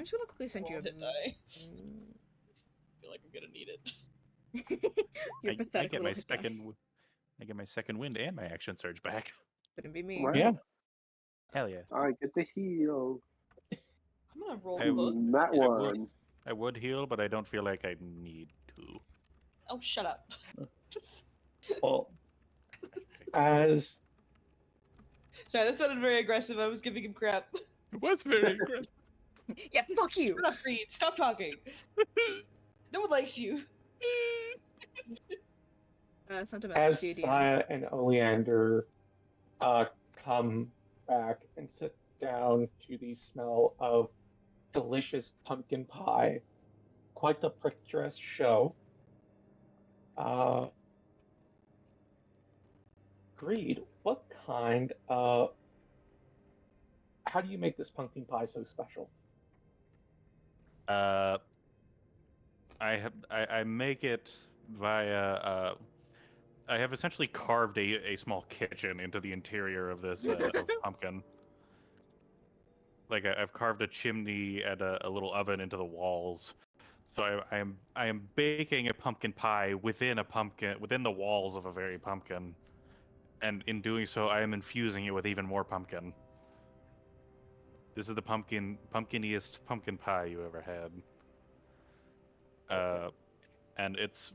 just gonna quickly send you Roll a. hit die. Mm. I feel like I'm gonna need it. You're I pathetic. get my little hit die. I get my second wind and my action surge back. Couldn't be me. Wow. Yeah. Hell yeah. I get to heal. I'm gonna roll I- both. That I would. one. I would heal, but I don't feel like I need to. Oh, shut up. Well, as Sorry, that sounded very aggressive. I was giving him crap. It was very aggressive. Yeah, fuck you. Shut up, Greed. Stop talking. No one likes you. Sent a as message to you, DM. Saya and Oleander come back and sit down to the smell of delicious pumpkin pie. Quite the picturesque show. Greed, what kind of... How do you make this pumpkin pie so special? I make it via I have essentially carved a small kitchen into the interior of this of pumpkin. Like I've carved a chimney and a little oven into the walls. So I am baking a pumpkin pie within the walls of a very pumpkin, and in doing so, I am infusing it with even more pumpkin. This is the pumpkiniest pumpkin pie you ever had. and it's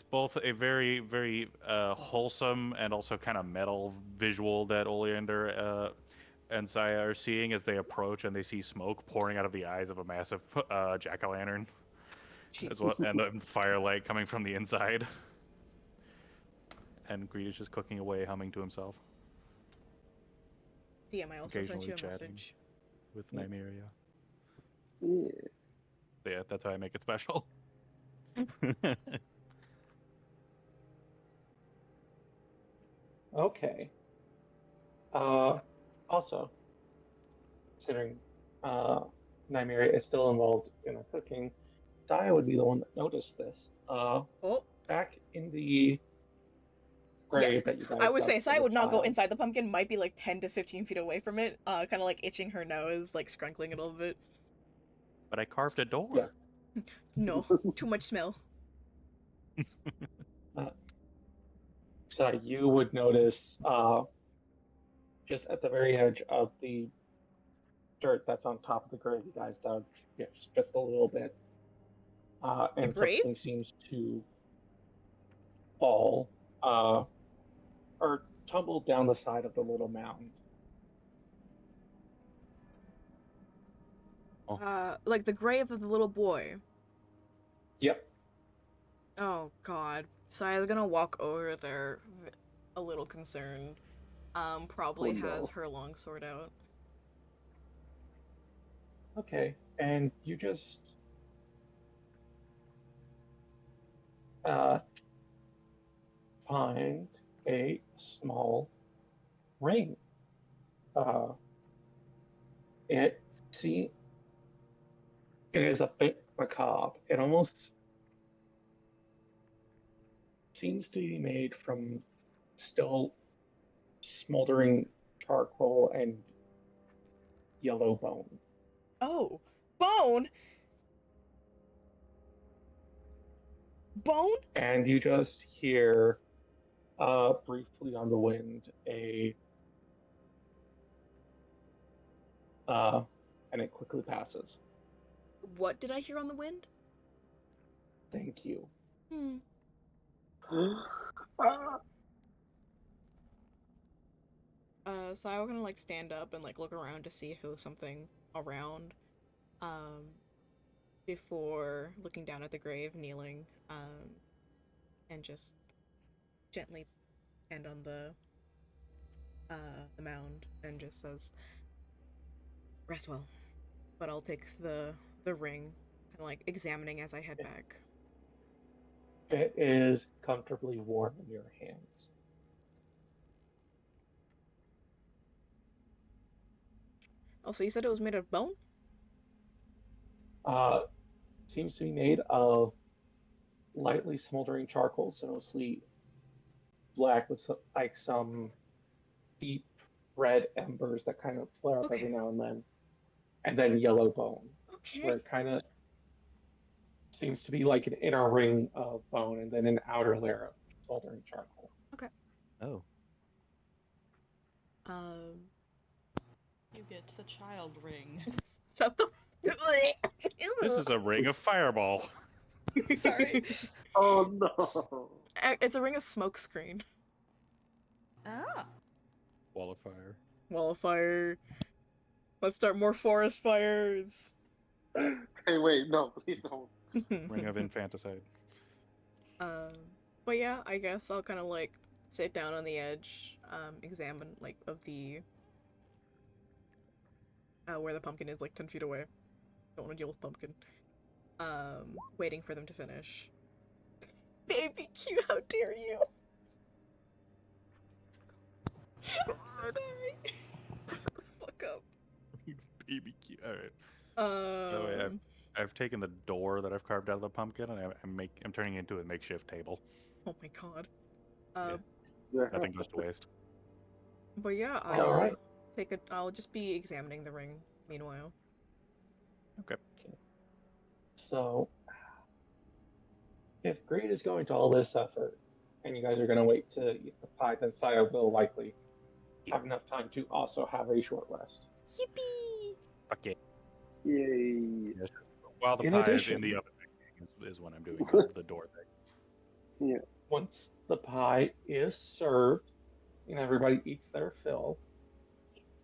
both a very very wholesome and also kind of metal visual that Oleander and Saya are seeing as they approach, and they see smoke pouring out of the eyes of a massive jack-o'-lantern, as well, and then firelight coming from the inside. And Greed is just cooking away, humming to himself, DM, I also sent occasionally you a chatting message. with Yeah. Nymeria. Yeah. So yeah, that's how I make it special. Okay. Also, considering Nymeria is still involved in the cooking, Saya would be the one that noticed this. Oh, Back in the grave yes. that you guys I would dug say for Sai the would not go child. inside the pumpkin, might be like 10 to 15 feet away from it, kind of like itching her nose, like scrunkling it a little bit. But I carved a door. Yeah. No, too much smell. So you would notice just at the very edge of the dirt that's on top of the grave you guys dug, yes, just a little bit. And grave? something seems to fall or tumble down the side of the little mound. Like the grave of the little boy. Yep. Oh god. Saya's gonna walk over there, a little concerned. Probably Oh, no. has her longsword out. Okay. And you just find a small ring. It is a bit macabre. It almost seems to be made from still smoldering charcoal and yellow bone. Oh, bone. Bone? And you just hear briefly on the wind and it quickly passes. What did I hear on the wind? Thank you. Ah, Saya gonna like stand up and like look around to see if it was something around. Before looking down at the grave, kneeling, and just gently hand on the mound and just says, "Rest well." But I'll take the ring, kind of like examining as I head back. It is comfortably warm in your hands. Also, you said it was made of bone? Seems to be made of lightly smoldering charcoal, so mostly black with like some deep red embers that kind of flare up every Okay. now and then yellow bone, where Okay. it kind of seems to be like an inner ring of bone and then an outer layer of smoldering charcoal. Oh. You get the child ring. Shut the. This is a ring of fireball. Sorry. oh no. It's a ring of smokescreen. Ah. Wall of fire. Wall of fire. Let's start more forest fires. Hey, wait, no, please don't. Ring of infanticide. But yeah, I guess I'll kind of like sit down on the edge, examine like of the where the pumpkin is, like 10 feet away. Don't want to deal with pumpkin. Waiting for them to finish. Baby Q, how dare you? I'm so sorry. Shut the fuck up. Baby cute. All right. I've taken the door that I've carved out of the pumpkin, and I'm turning it into a makeshift table. Oh my god. Yeah. Nothing goes to waste. But yeah, Alright. I'll just be examining the ring meanwhile. Okay. So, if Greed is going to all this effort, and you guys are going to wait to eat the pie, then Saya will likely have enough time to also have a short rest. Yippee! Okay. Yay. While the In pie is in addition- the oven, is when I'm doing the door thing. Yeah. Once the pie is served and everybody eats their fill,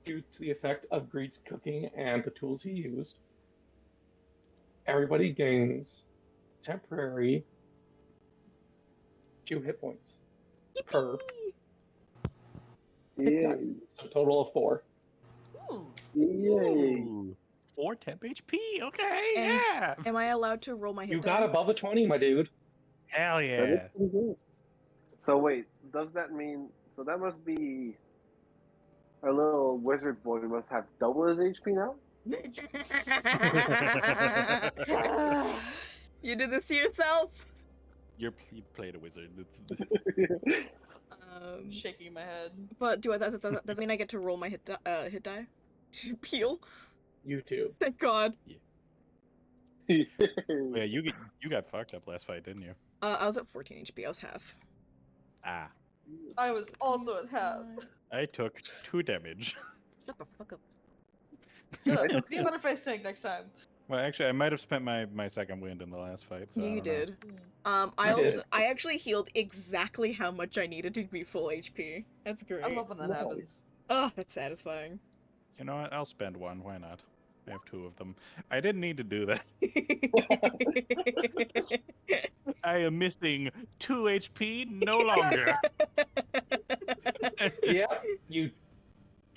due to the effect of Greed's cooking and the tools he used, everybody gains temporary 2 hit points per hit Yay. dice. So a total of 4. Ooh. Yay. Ooh, 4 temp HP. Okay, And- yeah. Am I allowed to roll my hit You die? got above a 20, my dude. Hell That is yeah. pretty good. So wait, does that mean? So that must be our little wizard boy must have double his HP now. You did this to yourself. You played a wizard. It's- Shaking my head. But does that mean I get to roll my hit die? Peel. You too. Thank God. yeah, you got fucked up last fight, didn't you? I was at 14 HP. I was half. Ah, I was also at half. I took 2 damage. Shut the fuck up. Shut up. Be a better face tank next time. Well, actually, I might have spent my second wind in the last fight. So I You don't know. did. Mm. I actually healed exactly how much I needed to be full HP. That's great. I love when that Nice. happens. Oh, that's satisfying. You know what? I'll spend 1. Why not? I have 2 of them. I didn't need to do that. I am missing 2 HP no longer. Yeah, you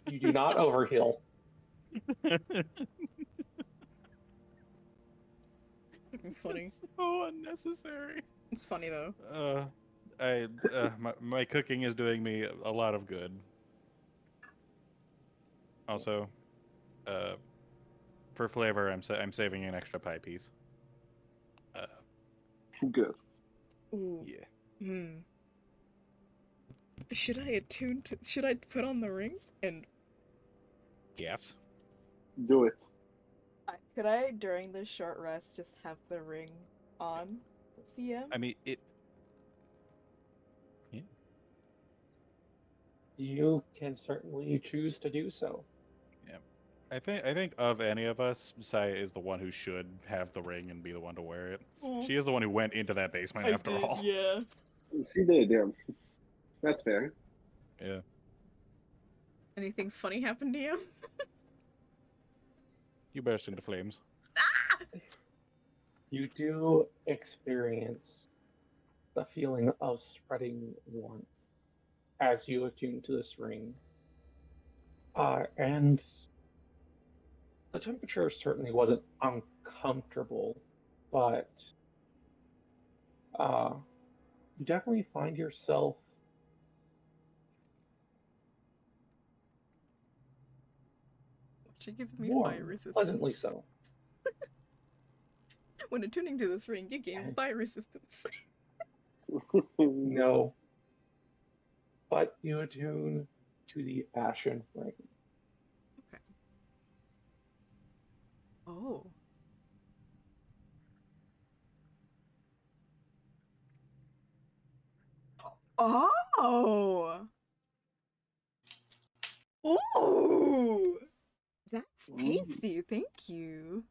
do not overheal. Funny. So unnecessary. It's funny though. My cooking is doing me a lot of good. Also, for flavor, I'm saving an extra pie piece. Good. Ooh. Yeah. Hmm. Should I attune to? Should I put on the ring and? Yes. Do it. Could I during this short rest just have the ring on? DM. I mean it. You can certainly choose to do so. I think of any of us, Saya is the one who should have the ring and be the one to wear it. Aw. She is the one who went into that basement after all. Yeah. She did, yeah. That's fair. Yeah. Anything funny happened to you? You burst into flames. You do experience the feeling of spreading warmth as you attune to this ring. And the temperature certainly wasn't uncomfortable, but you definitely find yourself She gives me warm, fire resistance. pleasantly so. When attuning to this ring, you gain fire resistance. No. But you attune to the Ashen Ring. Oh. Oh. Ooh. That's Ooh. tasty. Thank you.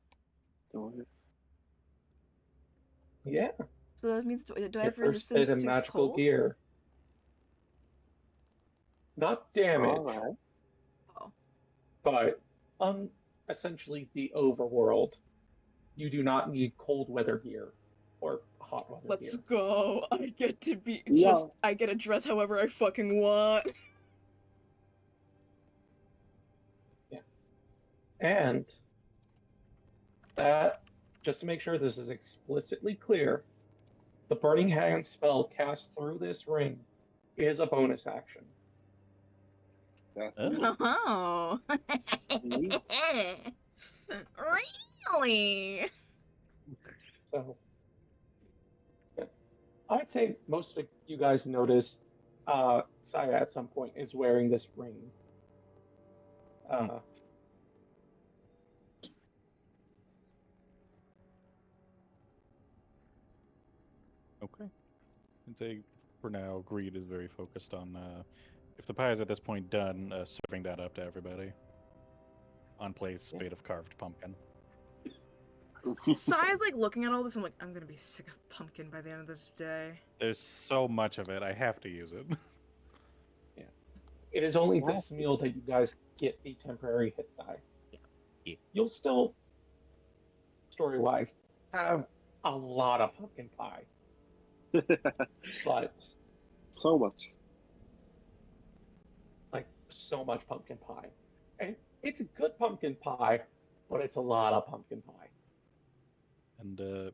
Yeah. So that means do I Your have first resistance bit of to magical cold? gear. Not damage, Alright. Oh. but essentially the overworld. You do not need cold weather gear or hot weather Let's gear. go. I get to be Yeah. just. I get to dress however I fucking want. And that, just to make sure this is explicitly clear, the Burning Hand spell cast through this ring is a bonus action. That's Oh. Oh. Neat. Really? So, yeah. I'd say most of you guys notice Saya at some point is wearing this ring. Okay. I'd say for now, Greed is very focused on if the pie is at this point done, serving that up to everybody. On plates Yeah. made of carved pumpkin. Sai's like looking at all this. I'm like, I'm gonna be sick of pumpkin by the end of this day. There's so much of it. I have to use it. It is only Wow. this meal that you guys get the temporary hit die. Yeah. You'll still, story-wise, have a lot of pumpkin pie, but So much. like so much pumpkin pie, and it's a good pumpkin pie, but it's a lot of pumpkin pie. And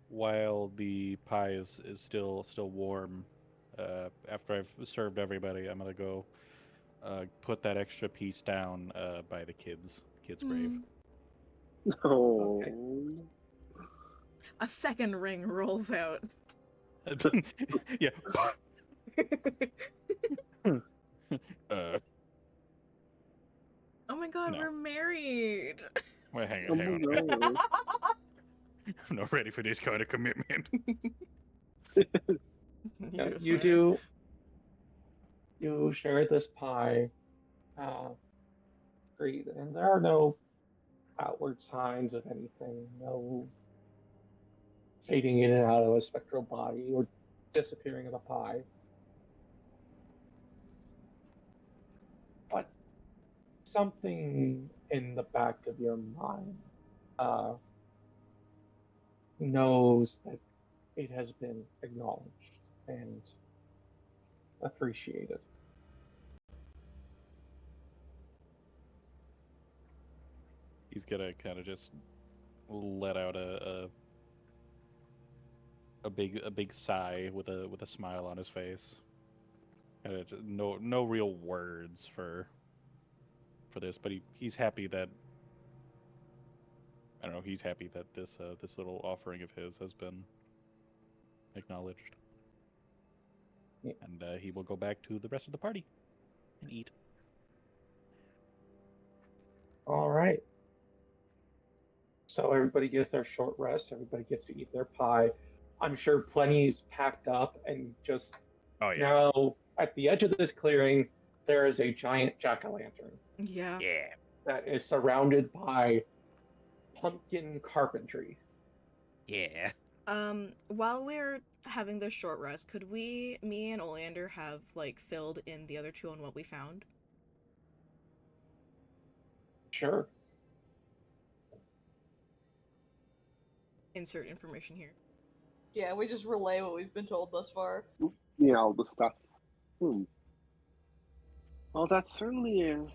while the pie is still warm, after I've served everybody, I'm gonna go put that extra piece down by the kid's grave. Oh. Okay. A second ring rolls out. Yeah. uh, Oh my god, No. we're married. wait, hang Oh on, my hang on. God. I'm not ready for this kind of commitment. You do. You share this pie, breathe, and there are no outward signs of anything. No fading in and out of a spectral body or disappearing of the pie. But something in the back of your mind knows that it has been acknowledged and appreciated. He's gonna kind of just let out a big sigh with a smile on his face. And no real words for this, but he's happy that, I don't know, he's happy that this little offering of his has been acknowledged. Yeah. And he will go back to the rest of the party and eat. All right. So everybody gets their short rest. Everybody gets to eat their pie. I'm sure plenty's packed up and just Oh yeah. now at the edge of this clearing, there is a giant jack-o'-lantern Yeah. Yeah. that is surrounded by pumpkin carpentry. Yeah. While we're having this short rest, could me and Oleander have like filled in the other two on what we found? Sure. Insert information here. Yeah, we just relay what we've been told thus far. Yeah, all the stuff. Well, that's certainly a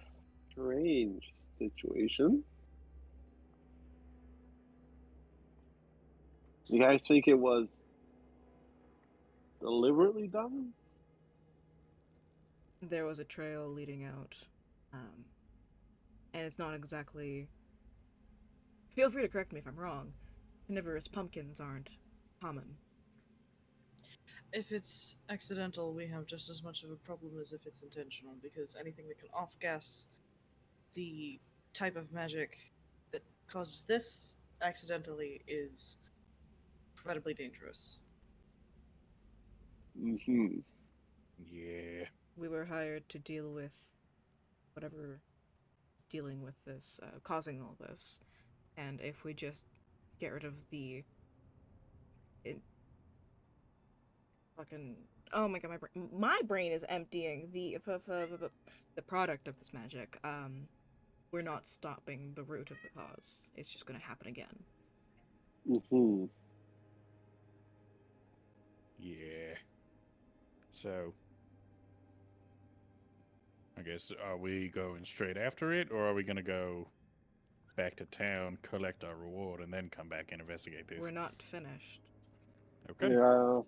strange situation. You guys think it was deliberately done? There was a trail leading out, and it's not exactly. Feel free to correct me if I'm wrong. Carnivorous pumpkins aren't common. If it's accidental, we have just as much of a problem as if it's intentional, because anything that can off-gas the type of magic that causes this accidentally is incredibly dangerous. Mm-hmm. Yeah. We were hired to deal with whatever is dealing with this, causing all this. And if we just get rid of the fucking, oh my god, my brain is emptying the product of this magic. We're not stopping the root of the cause. It's just gonna happen again. Mm-hmm. Yeah. So, I guess, are we going straight after it, or are we gonna go back to town, collect our reward, and then come back and investigate this? We're not finished. Okay. Yeah,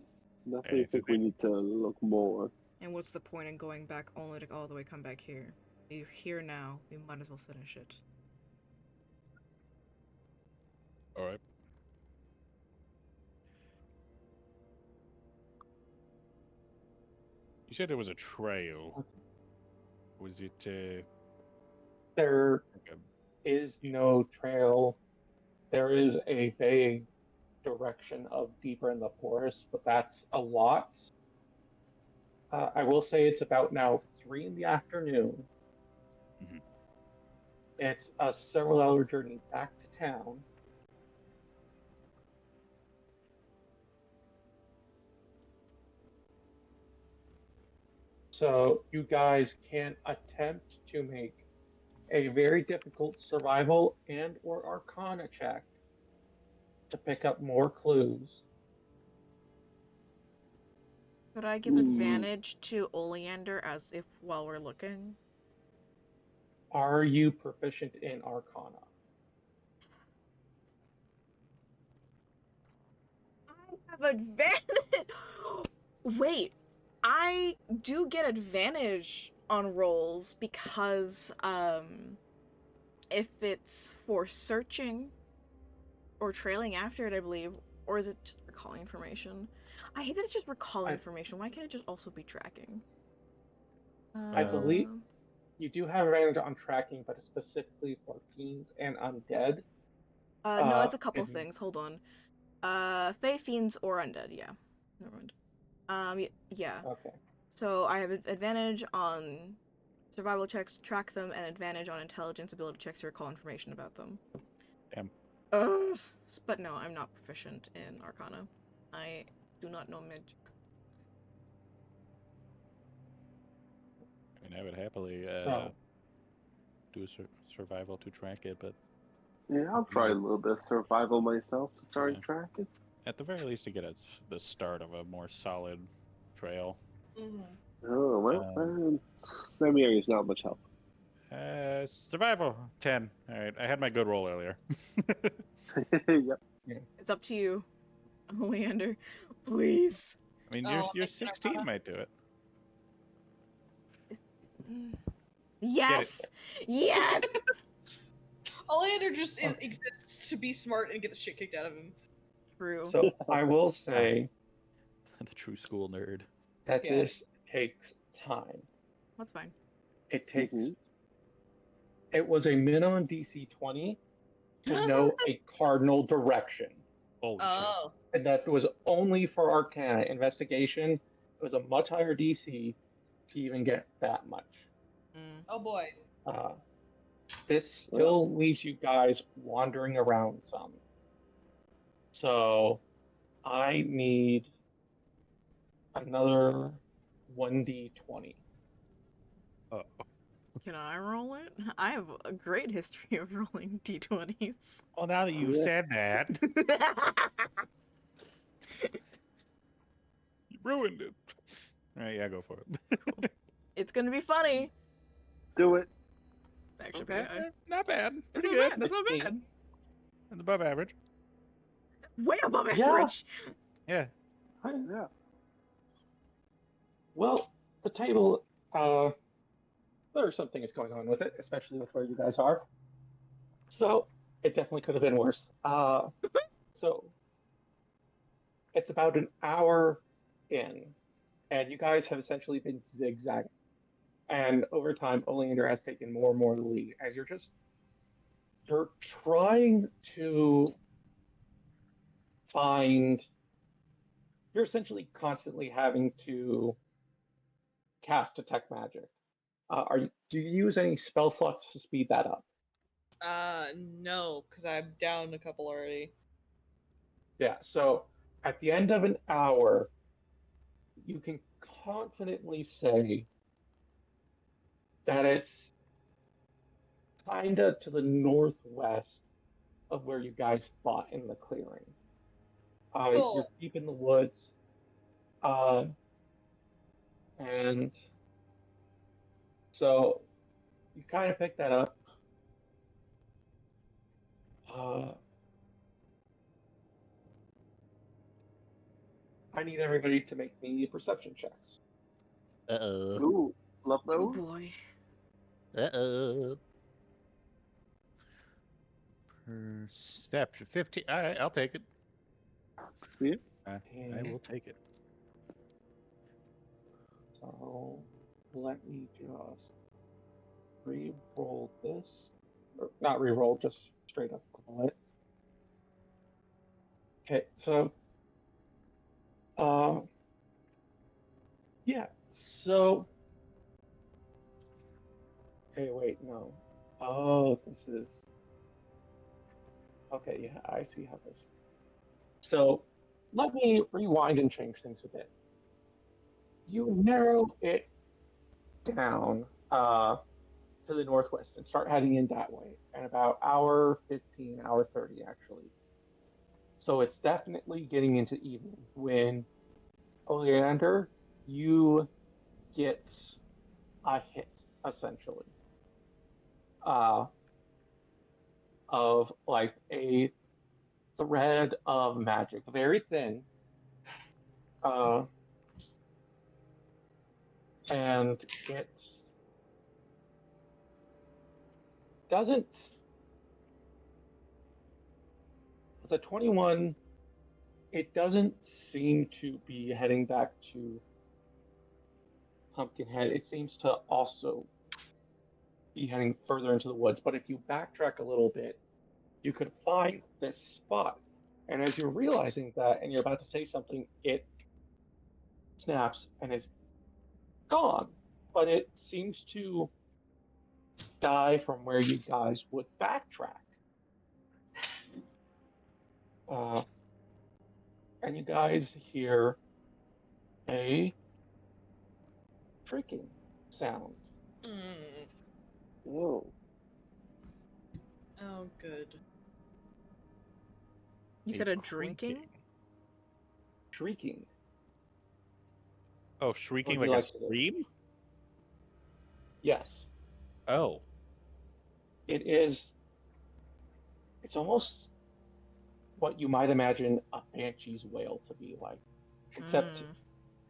definitely It's a think we thing. need to look more. And what's the point in going back only to all the way come back here? We're here now. We might as well finish it. All right. You said there was a trail. Was it There like is no trail. There is a vague direction of deeper in the forest, but that's a lot. I will say it's about now 3 in the afternoon. Mhm. It's a several-hour journey back to town. So you guys can attempt to make a very difficult survival and or arcana check to pick up more clues. Could I give Ooh. advantage to Oleander as if while we're looking? Are you proficient in arcana? I have advantage. Wait, I do get advantage on rolls because if it's for searching or trailing after it, I believe, or is it just recalling information? I hate that it's just recalling information. Why can't it just also be tracking? I believe you do have advantage on tracking, but specifically for fiends and undead. No, it's a couple and- things. Hold on. Fey, fiends, or undead. Yeah, never mind. Yeah. Okay. So I have advantage on survival checks to track them, and advantage on intelligence ability checks to recall information about them. Damn. Ugh. But no, I'm not proficient in Arcana. I do not know magic. I mean, I would happily So do a survival to track it, but Yeah, I'll try a little bit of survival myself to try and Yeah. track it. at the very least to get the start of a more solid trail. Oh, well, Nymeria is not much help. Survival 10. All right, I had my good roll earlier. Yep. It's up to you, Oleander. Please. I mean, Oh, your thank you, 16 Arcana. might do it. Yes. Yes. Oleander just exists to be smart and get the shit kicked out of him. True. So I will say The true school nerd. that Yeah. this takes time. That's fine. It takes. Mhm. It was a minimum DC 20 to know a cardinal direction, Holy Oh. and that was only for Arcana. Investigation, it was a much higher DC to even get that much. Mm. Oh boy. This still leaves you guys wandering around some. So I need another 1d20. shit. Can I roll it? I have a great history of rolling d20s. Well, now that you've Yeah. said that, you ruined it. All right, yeah, go for it. It's gonna be funny. Do it. Actually, Okay. pretty good. Not bad. That's Pretty not good. bad. That's not bad. That's above average. Way above Yeah. average. Yeah. Yeah. Well, the table, there's some things going on with it, especially with where you guys are. So it definitely could have been worse. So it's about an hour in, and you guys have essentially been zigzagging. And over time, Oleander has taken more and more of the lead as you're trying to find. You're essentially constantly having to cast detect magic. Do you use any spell slots to speed that up? No, because I'm down a couple already. Yeah, so at the end of an hour, you can confidently say that it's kinda to the northwest of where you guys fought in the clearing. You're Cool. deep in the woods, and so you kind of pick that up. I need everybody to make me perception checks. Uh-oh. Ooh, love Oh those. boy. Uh-oh. Perception 15. All right, I'll take it. Yeah. I will take it. So let me just re-roll this. Or not re-roll, just straight up call it. Okay, so yeah, so okay, wait, no. Oh, this is Okay, yeah, I see how this. So let me rewind and change things a bit. You narrow it down to the northwest and start heading in that way, and about hour 15, hour 30 actually. So it's definitely getting into evening when Oleander, you get a hit essentially uh, of like a thread of magic, very thin, uh, and it doesn't. The 21, it doesn't seem to be heading back to Pumpkinhead. It seems to also be heading further into the woods. But if you backtrack a little bit, you could find this spot. And as you're realizing that and you're about to say something, it snaps and is gone. But it seems to die from where you guys would backtrack. Uh, and you guys hear a shrieking sound. Mm. Oh, Oh, good. You said a drinking? creaking. Shrieking. Oh, What shrieking would you like a like to do? scream? Yes. Oh. It is. It's almost what you might imagine a banshee's wail to be like, except Mm.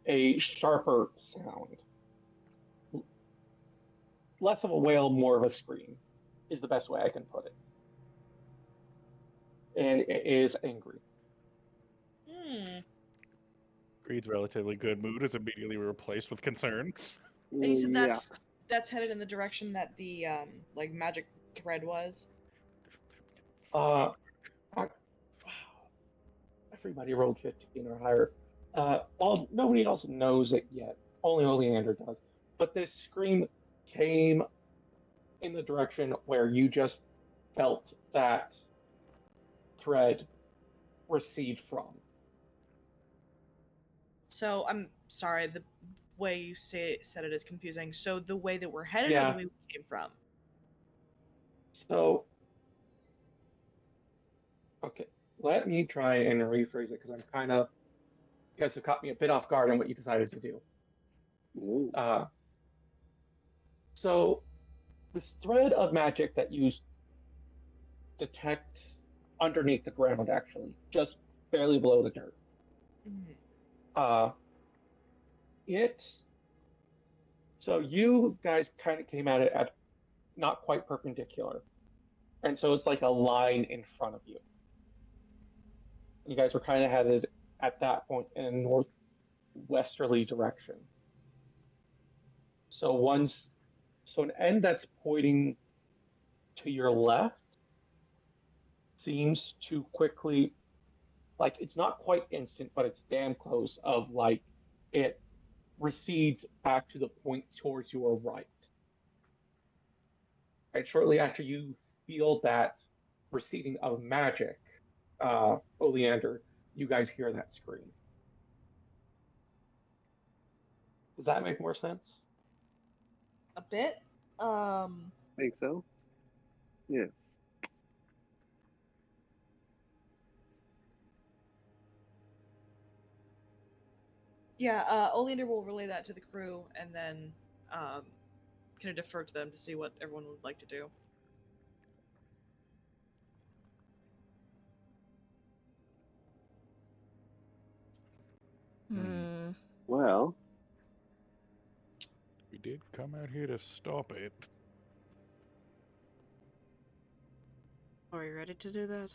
a sharper sound. Less of a wail, more of a scream, is the best way I can put it. And it is angry. Hmm. Creed's relatively good mood is immediately replaced with concern. And you said yeah. that's headed in the direction that the like magic thread was. Wow. Everybody rolled 15 or higher. Nobody else knows it yet. Only Oleander does. But this scream came in the direction where you just felt that thread recede from. So I'm sorry, the way you said it is confusing. So the way that we're headed or the Yeah. way we came from? So, okay, let me try and rephrase it because I'm kind of, you guys have caught me a bit off guard on what you decided to do. Ooh. So, this thread of magic that you detect underneath the ground, actually, just barely below the dirt, Mhm. uh, it, so you guys kind of came at it at not quite perpendicular. And so it's like a line in front of you. You guys were kind of headed at that point in a northwesterly direction. So an end that's pointing to your left seems to quickly, like it's not quite instant, but it's damn close of like it recedes back to the point towards your right. And shortly after you feel that receding of magic, Oleander, you guys hear that scream. Does that make more sense? A bit. Think so? Yeah. Yeah, Oleander will relay that to the crew and then um, kind of defer to them to see what everyone would like to do. Hmm. Well, We did come out here to stop it. Are you ready to do that?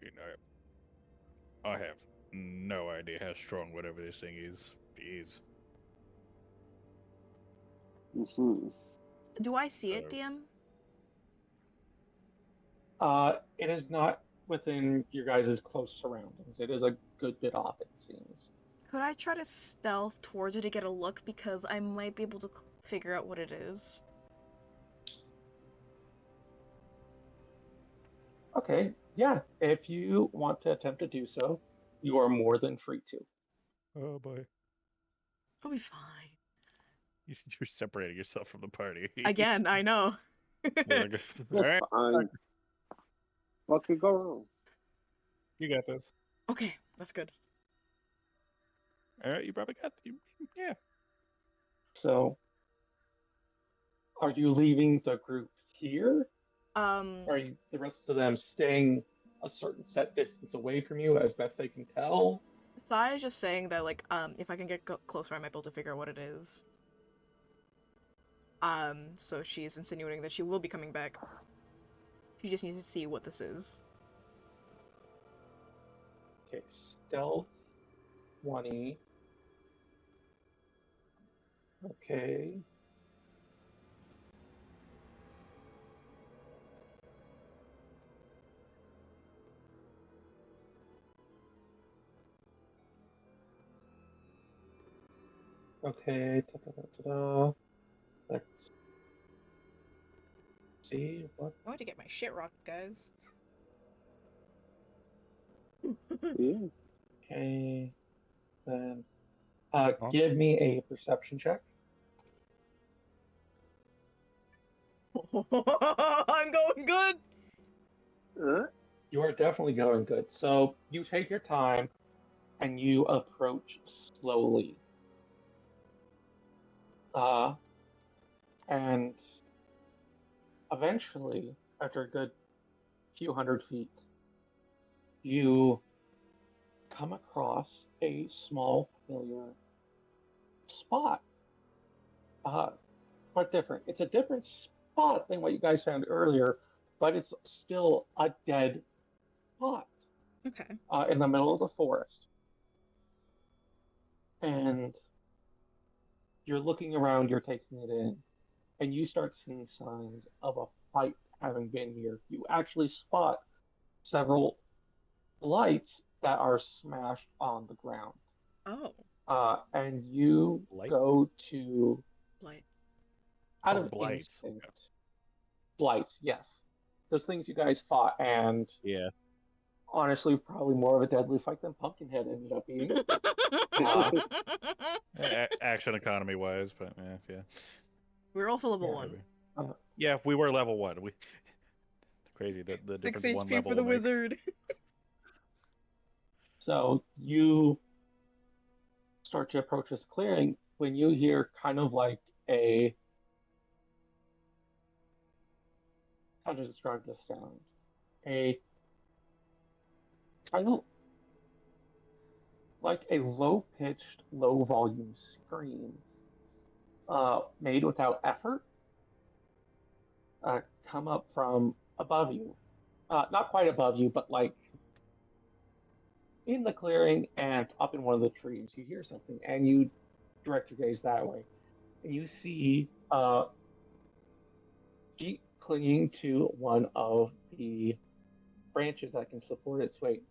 You know, I have no idea how strong whatever this thing is. hmm Do I see it, DM? It is not within your guys' close surroundings. It is a good bit off, it seems. Could I try to stealth towards it to get a look because I might be able to figure out what it is? Okay, yeah. If you want to attempt to do so, you are more than free to. Oh boy. I'll be fine. You're separating yourself from the party. Again, I know. You're like, all That's right, fine. What could go wrong? you got this. Okay, that's good. All right, you probably got you. Yeah. So, are you leaving the group here? Um, Are you, the rest of them staying a certain set distance away from you as best they can tell? Sai is just saying that, like, if I can get closer, I might be able to figure out what it is. So she's insinuating that she will be coming back. She just needs to see what this is. Okay, stealth 20. Okay. Okay. Ta-ta-ta-ta-ta. Let's see what. I want to get my shit rocked, guys. Yeah. Okay. Then, Oh. give me a perception check. I'm going good. You are definitely going good. So you take your time and you approach slowly. And eventually, after a good few hundred feet, you come across a small familiar spot. But different. It's a different spot than what you guys found earlier, but it's still a dead spot Okay. in the middle of the forest. And you're looking around, you're taking it in, and you start seeing signs of a fight having been here. You actually spot several lights that are smashed on the ground. Oh, And you Light? go to, light. out Oh, of blights. instinct, blights, yes. Those things you guys fought, and Yeah. honestly, probably more of a deadly fight than Pumpkinhead ended up being. Uh, Action economy wise, but yeah. We're also level Yeah, 1. uh, Yeah, we were level 1. We crazy the 6 difference one HP level for the will make. wizard. so you start to approach this clearing when you hear kind of like a, how to describe this sound? A kind of like a low pitched, low volume scream made without effort come up from above you. Not quite above you, but like in the clearing and up in one of the trees. You hear something and you direct your gaze that way. And you see Jeep clinging to one of the branches that can support its weight.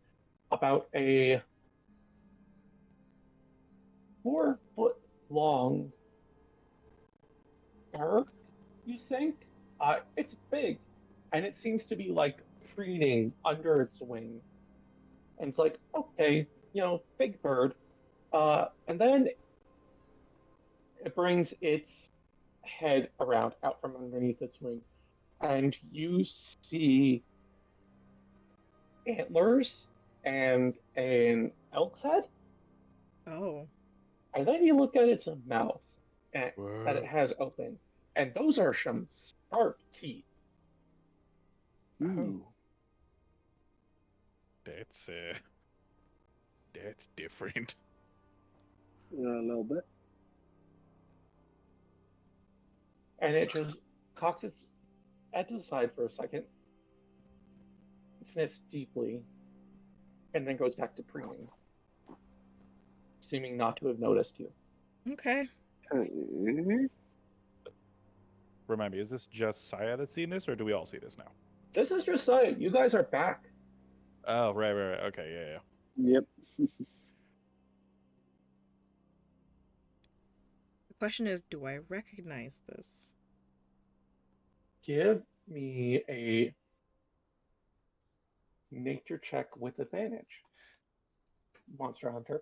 About a 4 foot long bird, you think? It's big, and it seems to be like preening under its wing. And it's like, okay, big bird. And then it brings its head around out from underneath its wing, and you see antlers and an elk's head. Oh. And then you look at its mouth that Whoa. it has open, and those are some sharp teeth. Ooh. That's different. Yeah, a little bit. And it just cocks its head to the side for a second, sniffs deeply, and then goes back to preening, seeming not to have noticed you. Okay. Okay. Remind me, is this just Saya that's seeing this, or do we all see this now? This is just sight. You guys are back. Oh, right. Okay, yeah. Yep. The question is, do I recognize this? Give me a nature check with advantage, Monster Hunter.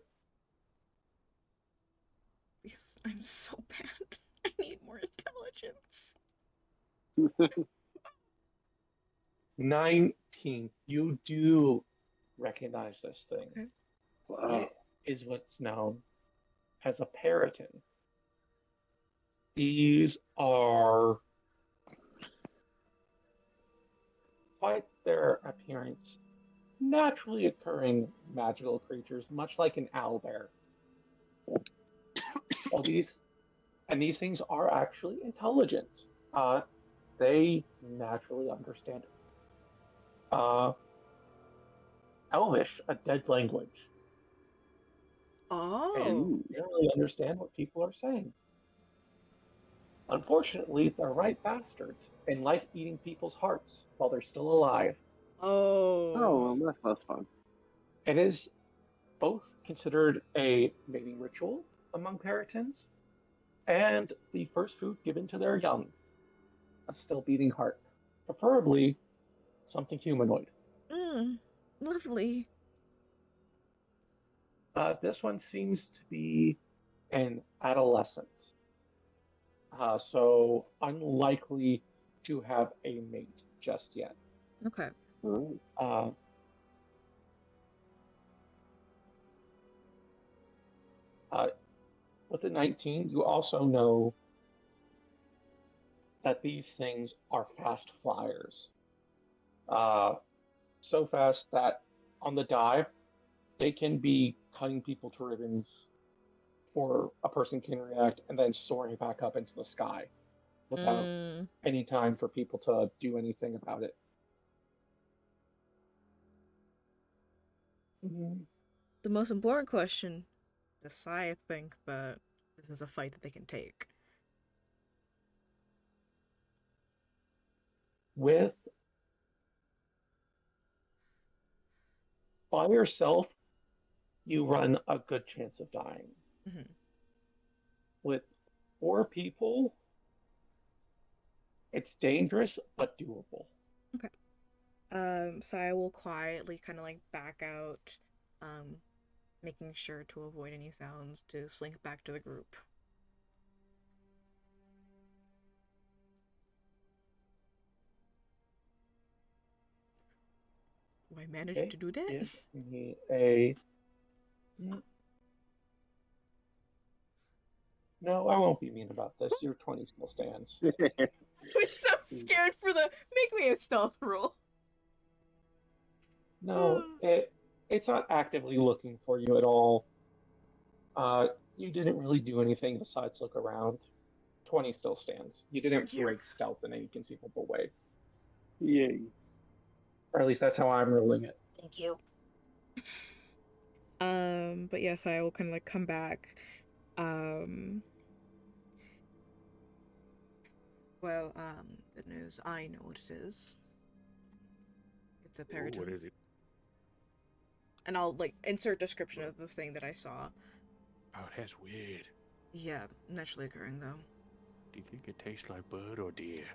Please, I'm so bad. I need more intelligence. 19. You do recognize this thing. Okay. Wow. It is what's known as a periton. These are, despite their appearance, naturally occurring magical creatures, much like an owlbear. Well, these things are actually intelligent. They naturally understand Elvish, a dead language, Oh. and generally understand what people are saying. Unfortunately, they're right bastards and like eating people's hearts while they're still alive. Oh, Oh. well, that's less fun. It is both considered a mating ritual among peritons and the first food given to their young, a still beating heart, preferably something humanoid. Lovely. This one seems to be an adolescent, so unlikely to have a mate just yet. Okay. Oh. With the 19, you also know that these things are fast flyers. So fast that on the dive, they can be cutting people to ribbons before a person can react and then soaring back up into the sky without any time for people to do anything about it. The most important question, does Saya think that this is a fight that they can take? With by yourself, you run a good chance of dying. Mhm. With 4 people, it's dangerous but doable. Saya will quietly kind of like back out, making sure to avoid any sounds to slink back to the group. Do I manage Okay, to do that? give me a. No, I won't be mean about this. Your 20 still stands. I'm so scared for the make me a stealth roll. No, it's not actively looking for you at all. You didn't really do anything besides look around. 20 still stands. You didn't break stealth in any conceivable way. Yay. Or at least that's how I'm ruling it. Thank you. But yes, I will kind of like come back. Well, good news. I know what it is. It's a Ooh, periton. what is it? And I'll like insert description of the thing that I saw. Oh, that's weird. Yeah, naturally occurring though. Do you think it tastes like bird or deer?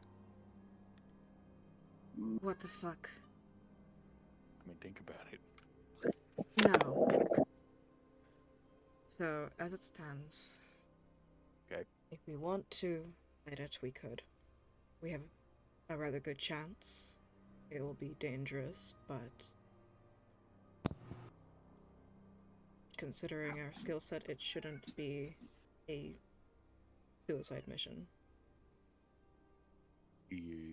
What the fuck? I mean, think about it. No. So, as it stands, Okay. if we want to fight it, we could. We have a rather good chance. It will be dangerous, but considering our skill set, it shouldn't be a suicide mission.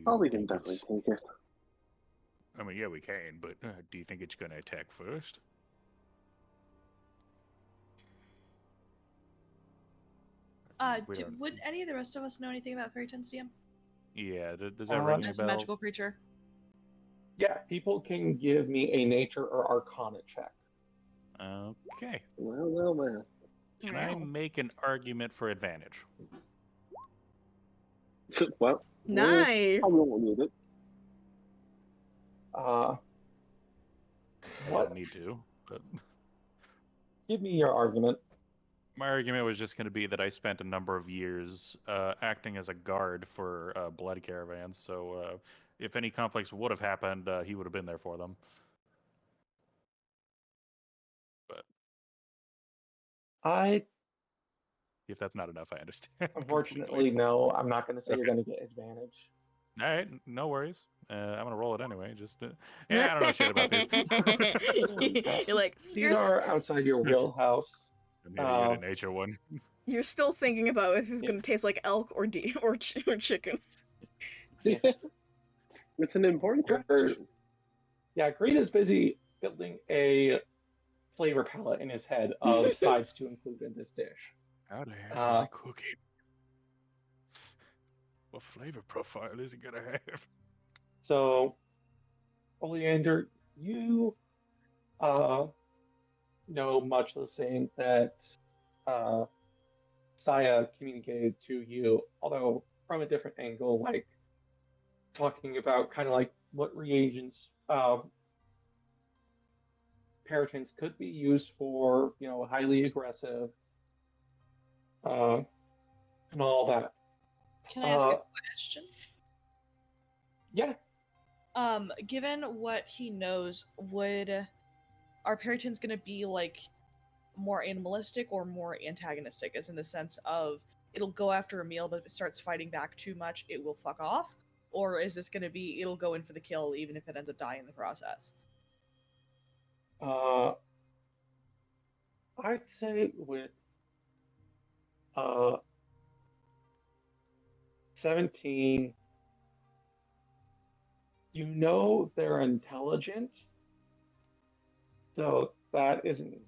Oh, we can definitely take it. I mean, yeah, we can, but do you think it's going to attack first? Would any of the rest of us know anything about Peritons, DM? Yeah, does that ring a As a bell? magical creature? Yeah, people can give me a nature or arcana check. Okay. Well. Can I make an argument for advantage? Well. Nice! I won't need it. What? I don't need to, but Give me your argument. my argument was just going to be that I spent a number of years acting as a guard for blood caravans, so if any conflicts would have happened, he would have been there for them. I If that's not enough, I understand. unfortunately no. I'm not going to say you're Okay. going to get advantage. All right, no worries. I'm gonna roll it anyway. Just yeah, I don't know shit about this. You're like These are outside your wheelhouse. I'm hitting you to nature one. you're still thinking about if it's Yeah. gonna taste like elk or or chicken. Yeah. It's an important Sure. question. Yeah, Green is busy building a flavor palette in his head of sides to include in this dish. How the hell do Uh, I cook it? What flavor profile is it gonna have? So, Oleander, you know much the same that uh, Saya communicated to you, although from a different angle, like talking about kind of like what reagents Peritons could be used for, highly aggressive and all that. Can I ask a Uh, question? yeah, Given what he knows, are Peritons gonna be like more animalistic or more antagonistic, as in the sense of it'll go after a meal, but if it starts fighting back too much, it will fuck off? Or is this gonna be it'll go in for the kill even if it ends up dying in the process? uh, I'd say with uh, 17, you know they're intelligent, so that is an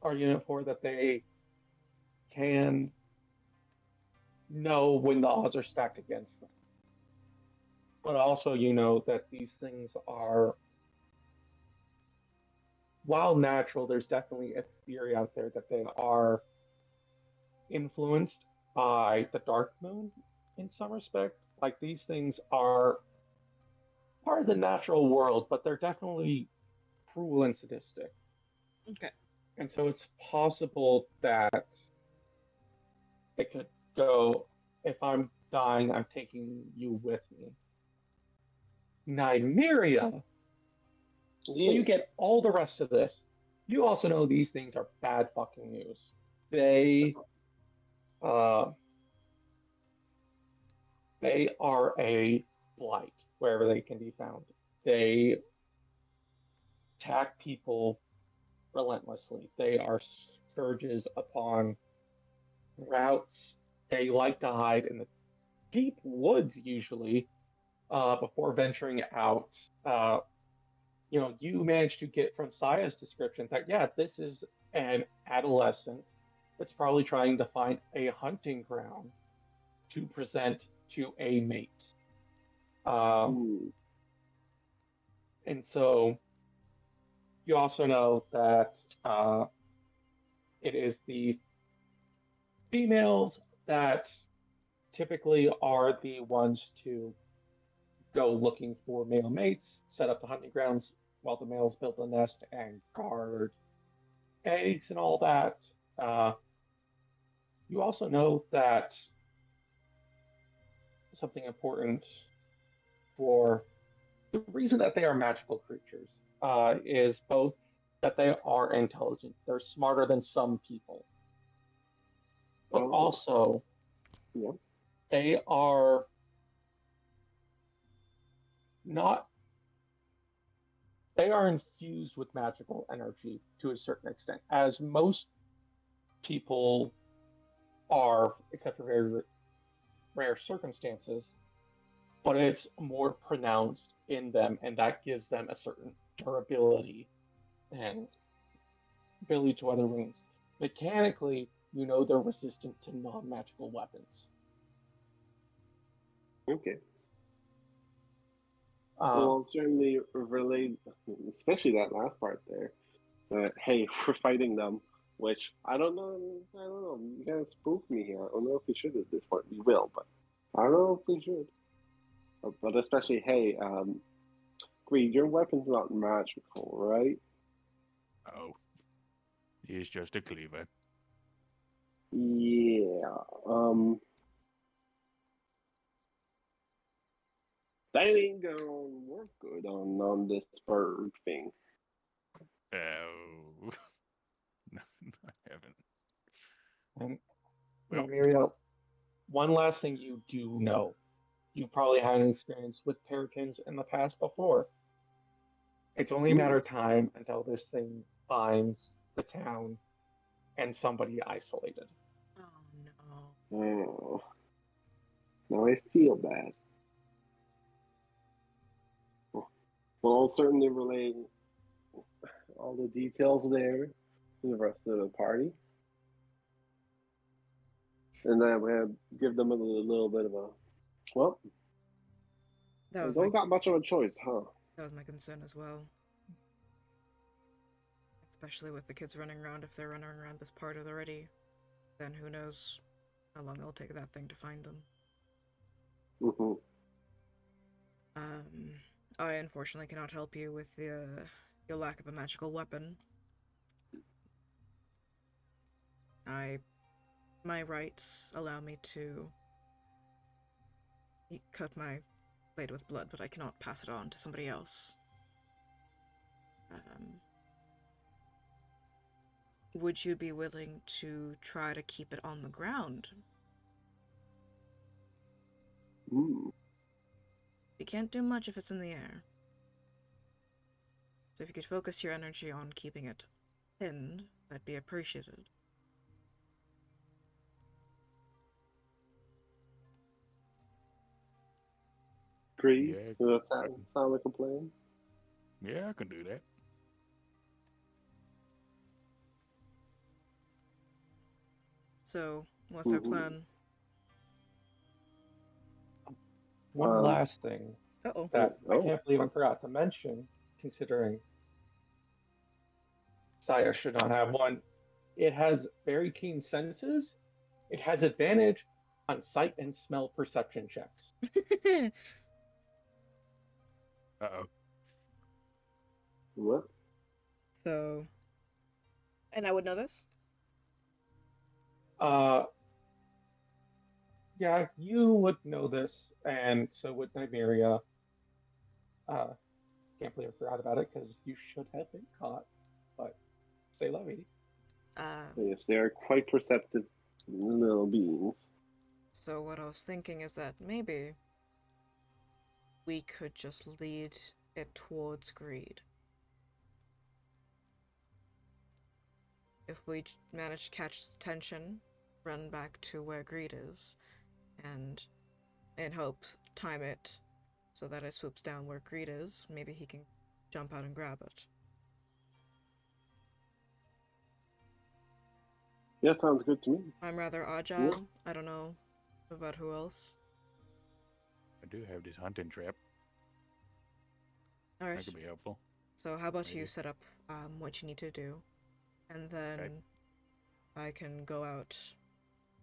argument for that they can know when the odds are stacked against them. But also, you know that these things are, while natural, there's definitely a theory out there that they are influenced by the dark moon in some respect. Like these things are part of the natural world, but they're definitely cruel and sadistic. Okay. And so it's possible that it could go, if I'm dying, I'm taking you with me. Nymeria, so you get all the rest of this. You also know these things are bad fucking news. They are a blight wherever they can be found. They attack people relentlessly. They are scourges upon routes. They like to hide in the deep woods usually before venturing out. You managed to get from Saya's description that, yeah, this is an adolescent that's probably trying to find a hunting ground to present to a mate. And so you also know that it is the females that typically are the ones to go looking for male mates, set up the hunting grounds while the males build the nest and guard eggs and all that. You also know that something important for the reason that they are magical creatures is both that they are intelligent, they're smarter than some people, but also they are not. They are infused with magical energy to a certain extent, as most people are, except for very rare circumstances, but it's more pronounced in them, and that gives them a certain durability and ability to weather wounds. Mechanically, you know they're resistant to non-magical weapons. Okay. Well, certainly relate, especially that last part there. Hey, we're fighting them, which I don't know. You gotta spook me here. I don't know if we should at this point. We will, but I don't know if we should. But especially, hey, Greed, your weapon's not magical, right? Oh, he's just a cleaver. Yeah. That ain't gonna work good on this bird thing. Oh. And Well, Nymeria, one last thing you do know. You probably had an experience with terrapins in the past before. It's only a matter of time until this thing finds the town and somebody isolated. Oh no. Oh, now I feel bad. Well, I'll certainly relay all the details there to the rest of the party. And then I'm going to give them a little bit of a, well, That they was don't my got much of a choice, huh? that was my concern as well. Especially with the kids running around. If they're running around this part already, then who knows how long it'll take that thing to find them. Mm-hmm. I unfortunately cannot help you with your lack of a magical weapon. My rights allow me to cut my blade with blood, but I cannot pass it on to somebody else. Would you be willing to try to keep it on the ground? Mm. You can't do much if it's in the air. So if you could focus your energy on keeping it pinned, that'd be appreciated. Agree? Yeah, Does that sound like a plan? yeah, I can do that. So, what's our Mhm. plan? One last thing Uh-oh. that I Oh. can't believe I forgot to mention, considering Saya should not have one. It has very keen senses. It has advantage on sight and smell perception checks. Uh-oh. What? So, and I would know this? Yeah, you would know this, and so would Nymeria. Can't believe I forgot about it because you should have been caught, but say la vie. Yes, they are quite perceptive little beings. So what I was thinking is that maybe we could just lead it towards greed. If we manage to catch its attention, run back to where greed is, and in hopes time it so that it swoops down where greed is, maybe he can jump out and grab it. Yeah, sounds good to me. I'm rather agile. I don't know about who else. I do have this hunting trap. Alright. That could be helpful. So how about you Maybe. set up what you need to do, and then Okay. I can go out,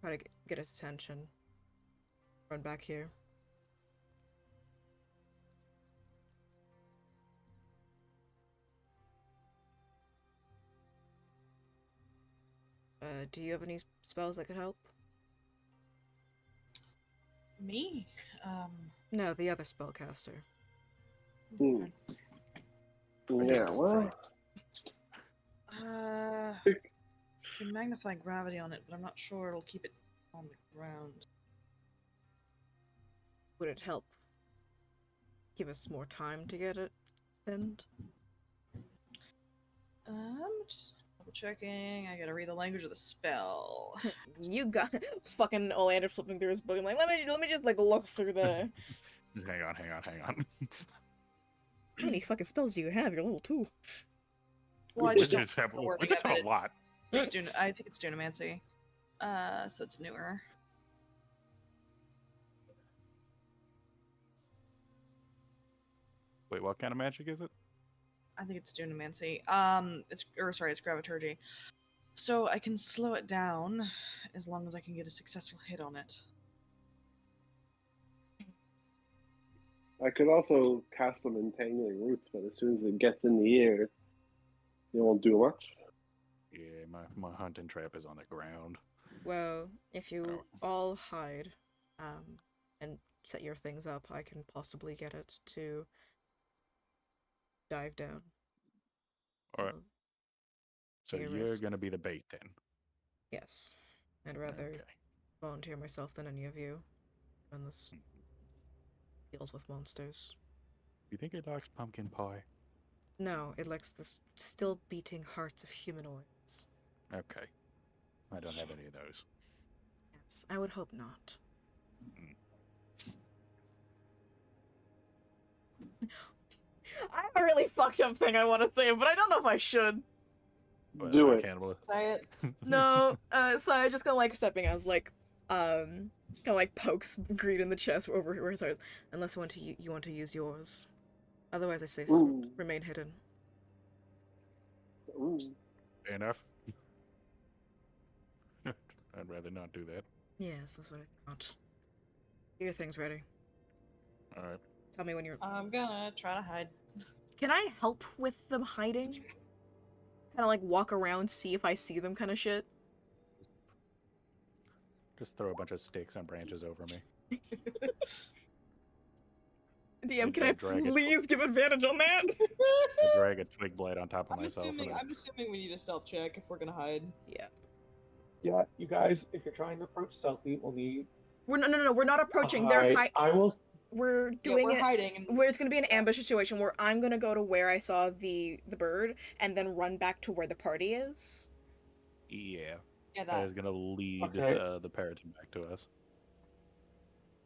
try to get his attention, run back here. Do you have any spells that could help? Me? No, the other spellcaster. Hmm. Yeah, Yes. well, Can magnify gravity on it, but I'm not sure it'll keep it on the ground. Would it help give us more time to get it pinned? Just double checking. I gotta read the language of the spell. You got fucking Olander flipping through his book. I'm like, let me just like look through the. Just hang on. How many fucking spells do you have? You're level 2. Well, I just don't Wizards have, remember wording wizards it, have but a lot. I think it's Dunamancy. So it's newer. Wait, what kind of magic is it? I think it's Dunamancy. It's Graviturgy. So I can slow it down as long as I can get a successful hit on it. I could also cast some entangling roots, but as soon as it gets in the air, it won't do much. Yeah, my hunting trap is on the ground. Well, if you all hide, and set your things up, I can possibly get it to dive down. All right. So Take a you're risk. gonna be the bait then. Yes. I'd rather Okay. volunteer myself than any of you when this deals with monsters. You think it likes pumpkin pie? No, it likes the still beating hearts of humanoids. Okay. I don't have any of those. Yes, I would hope not. I have a really fucked up thing I want to say, but I don't know if I should. Do it. Cannibal. Say it. No, so I just kind of like stepping as like, kind of like pokes Greed in the chest over where his heart is. Unless you want to use yours. Otherwise, I say Ooh. remain hidden. Ooh. Fair enough. I'd rather not do that. Yes, that's what I thought. Get your things ready. Alright. Tell me when you're. I'm gonna try to hide. Can I help with them hiding? Kind of like walk around, see if I see them, kind of shit. Just throw a bunch of sticks and branches over me. DM, can I Drag it. please give advantage on that? I drag a twig blade on top of I'm myself. assuming we need a stealth check if we're gonna hide. Yeah. Yeah, you guys, if you're trying to approach stealthy, we'll need. No, we're not approaching. They're Alright, I will. We're Yeah, doing we're it hiding. And where it's gonna be an ambush situation where I'm gonna go to where I saw the bird and then run back to where the party is. Yeah. yeah, That that. is gonna lead Okay. the Periton back to us.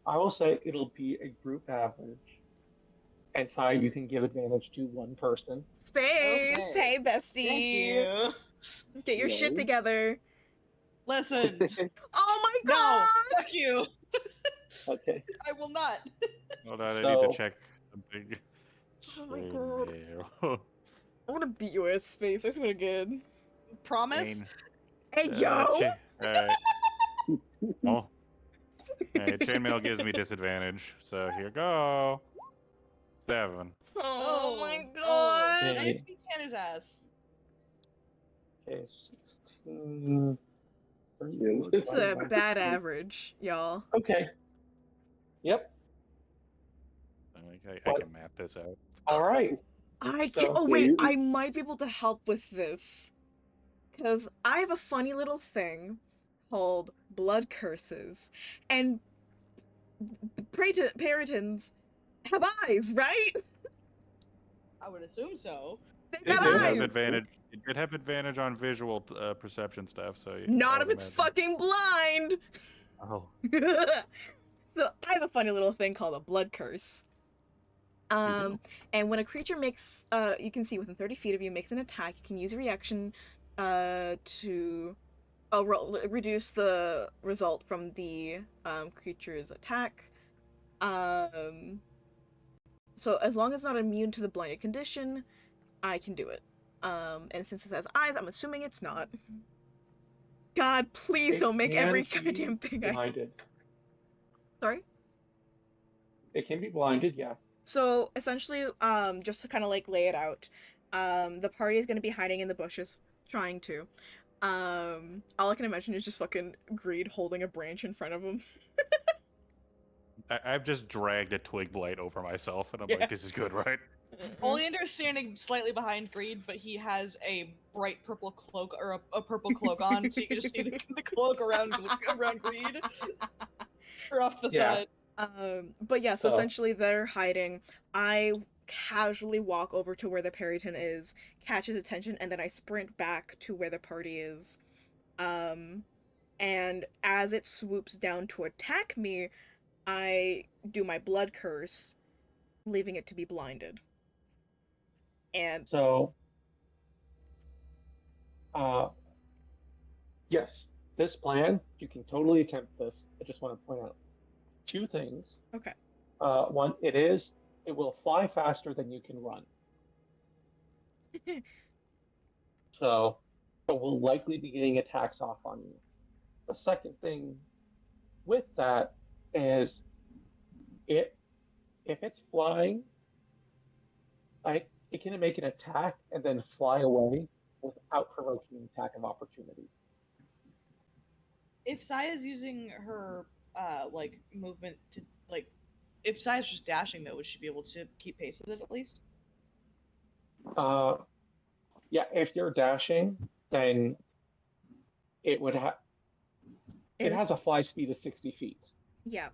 I will say it'll be a group average. And so you can give advantage to one person. Space, Okay. hey bestie. Thank you. Get your shit No. together. Listen. Oh my No. god! Fuck you. Okay. I will not. Hold on, I need to So- check the big. Oh my god. Chainmail. I wanna beat your ass, Space. I swear to God. Promise. Hey yo! Alright. Oh. Alright, chainmail gives me disadvantage, so here go. 7. Oh my Oh. god! Yeah. I need to beat Tanner's ass. Okay, 16. Yeah. It's a bad average, y'all. Okay. Yep. I can map this out. All right. I So, can't. Oh yeah, wait, you- I might be able to help with this, cause I have a funny little thing called blood curses, and Peritons have eyes, right? I would assume so. They've They got do It eyes. have advantage. It did have advantage on visual perception stuff. So Not I if would it's imagine- fucking blind. Oh, So I have a funny little thing called a blood curse. And when a creature makes, you can see within 30 feet of you makes an attack, you can use a reaction, to, reduce the result from the creature's attack. So as long as it's not immune to the blinded condition, I can do it. And since it has eyes, I'm assuming it's not. God, please It don't make can every be goddamn thing I. blinded. Sorry. It can be blinded, yeah. So essentially, just to kind of like lay it out, the party is gonna be hiding in the bushes, trying to. All I can imagine is just fucking Greed holding a branch in front of him. I've just dragged a twig blade over myself, and I'm Yeah. like, this is good, right? Oleander is standing slightly behind Greed, but he has a bright purple cloak or a purple cloak on, so you can just see the cloak around Greed or off to the Yeah. side. But yeah, so So- essentially they're hiding. I casually walk over to where the Periton is, catch his attention, and then I sprint back to where the party is. And as it swoops down to attack me, I do my blood curse, leaving it to be blinded. And So, yes, this plan, you can totally attempt this. I just want to point out two things. okay. One, it will fly faster than you can run. So, it will likely be getting attacks off on you. The second thing with that is if it's flying, it can make an attack and then fly away without provoking an attack of opportunity. If Saya's using her like movement to like, if Saya's just dashing though, would she be able to keep pace with it at least? Yeah, if you're dashing, then it would have. it has a fly speed of 60 feet. Yeah,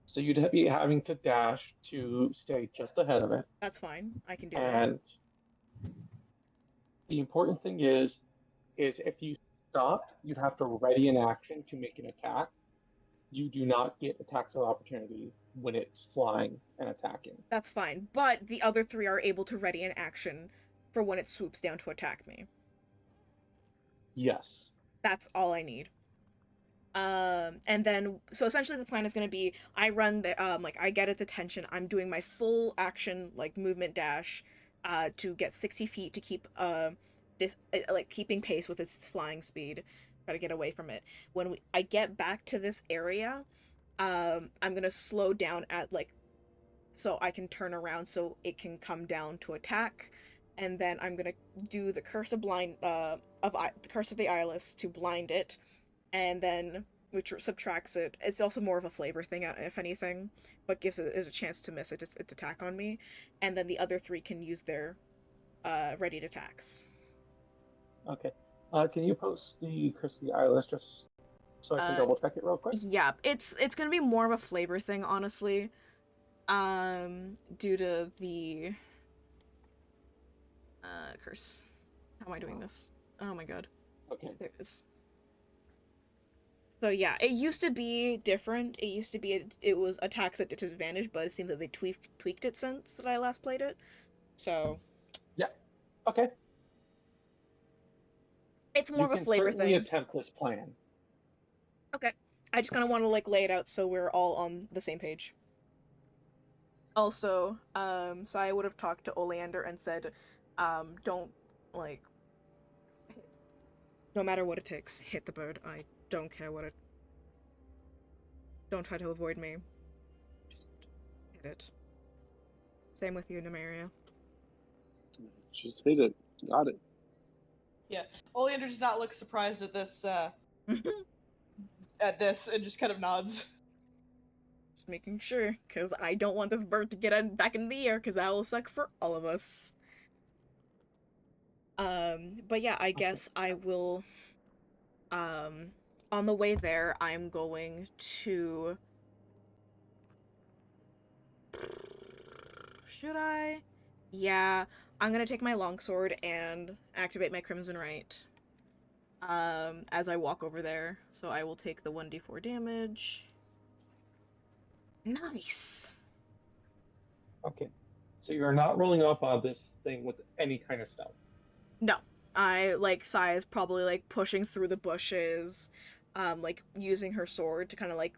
So you'd be having to dash to stay just ahead of it. that's fine. I can do that. And the important thing is if you stop, you'd have to ready an action to make an attack. You do not get attacks of opportunity when it's flying and attacking. That's fine. But the other three are able to ready an action for when it swoops down to attack me. Yes. That's all I need. And then so essentially the plan is gonna be I run the like I get its attention. I'm doing my full action like movement dash, to get 60 feet to keep like keeping pace with its flying speed. Try to get away from it. When I get back to this area, I'm gonna slow down at like so I can turn around so it can come down to attack, and then I'm gonna do the curse of the curse of the eyeless to blind it, and then which subtracts it. It's also more of a flavor thing, if anything, but gives it a chance to miss its attack on me, and then the other three can use their readied attacks. Okay. Can you post the Christy Eyeless just so I can double check it real quick? Yeah, it's gonna be more of a flavor thing, honestly. Due to the curse. How am I doing this? Oh my god. Okay. There it is. So yeah, it used to be different. It used to be it was attacks at disadvantage, but it seems that they tweaked it since that I last played it. So Yeah. Okay. it's more of a flavor You can certainly thing. attempt this plan. Okay. I just kind of want to like lay it out so we're all on the same page. Also, so I would have talked to Oleander and said, don't like no matter what it takes, hit the bird. I don't care what it. Don't try to avoid me. Just hit it. Same with you, Nymeria. Just hit it. Got it. Yeah, Oleander does not look surprised at this. At this, and just kind of nods. Just making sure, because I don't want this bird to get back in the air, because that will suck for all of us. But yeah, I guess I will. On the way there, I'm going to. Should I? Yeah, I'm gonna take my longsword and activate my Crimson Right. As I walk over there, so I will take the 1d4 damage. Nice. Okay. So you're not rolling up on this thing with any kind of stealth. No, I like Sai is probably like pushing through the bushes, like using her sword to kind of like.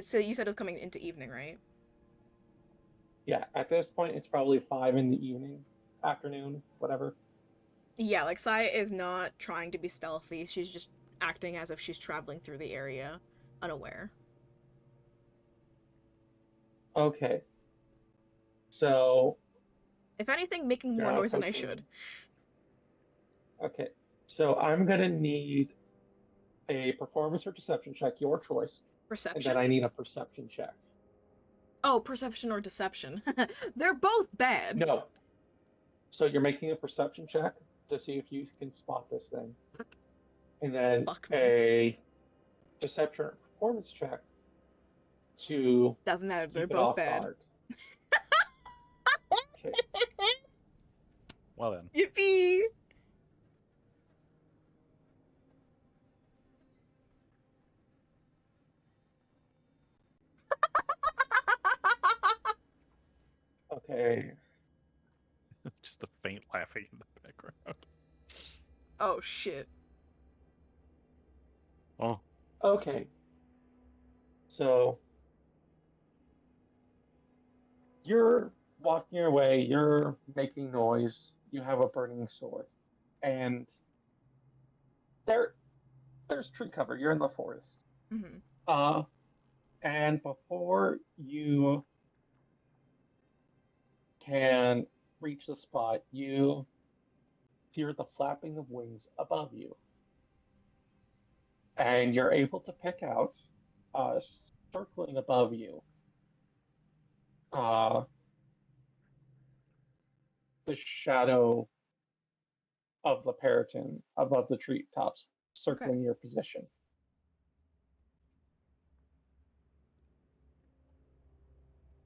So you said it was coming into evening, right? Yeah. At this point, it's probably 5 in the evening, afternoon, whatever. Yeah, like Sai is not trying to be stealthy. She's just acting as if she's traveling through the area, unaware. Okay. So. If anything, making more Yeah, noise than I okay. should. Okay. So I'm gonna need a performance or deception check, your choice, and Perception? then I need a perception check. Oh, perception or deception. They're both bad. No. So you're making a perception check to see if you can spot this thing. And then Fuck me. a deception or performance check to Doesn't matter, they're keep it both off bad. guard. Okay. Well then. Yippee! Okay. Just the faint laughing in the background. Oh shit. Oh, Okay. So you're walking your way, you're making noise, you have a burning sword. And there's tree cover, you're in the forest. Mm-hmm. And before you can reach the spot, you hear the flapping of wings above you. And you're able to pick out, circling above you, the shadow of the Periton above the treetops, circling your position.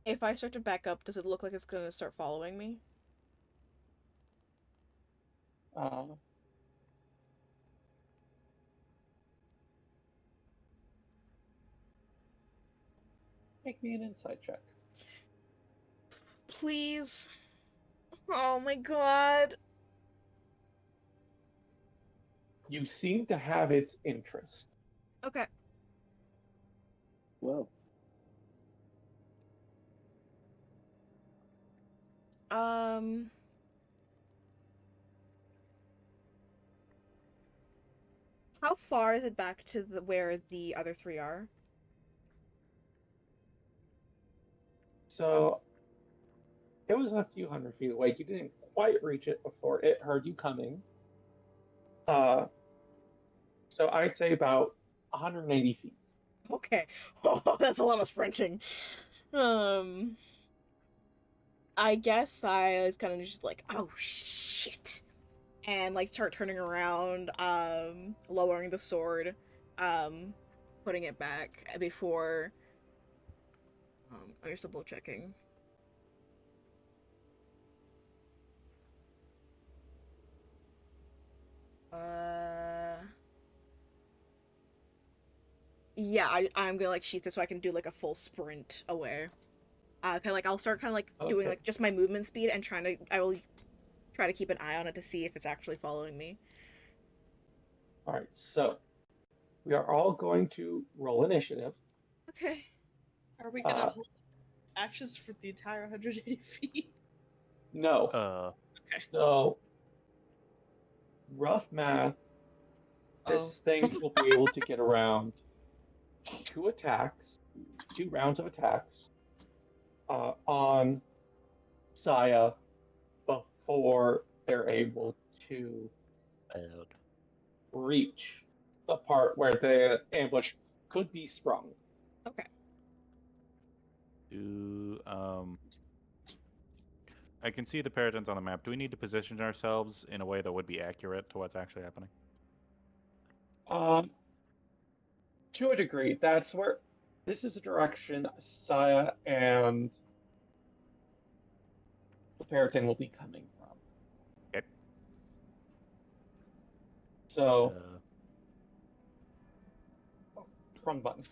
If I start to back up, does it look like it's gonna start following me? Uh, make me an insight check. Please. Oh my god. You seem to have its interest. Okay. Well, Um. How far is it back to where the other three are? So it was a few hundred feet away. You didn't quite reach it before it heard you coming. So I'd say about 180 feet. Okay. Oh, that's a lot of sprinting. I guess I was kind of just like, oh shit, and like start turning around, lowering the sword, putting it back before. I'm just double checking. Yeah, I'm gonna like sheath it so I can do like a full sprint away. Kind of like I'll start kind of like doing Okay. like just my movement speed and I will try to keep an eye on it to see if it's actually following me. All right, so we are all going to roll initiative. Okay. Are we gonna Uh, hold actions for the entire 180 feet? No. So, rough math, this Oh. thing will be able to get around 2 rounds of attacks on Saya before they're able to reach the part where the ambush could be sprung. Okay. I can see the Paradins on the map. Do we need to position ourselves in a way that would be accurate to what's actually happening? To a degree, that's where this is the direction Saya and the Paradin will be coming from. Okay. So, wrong button.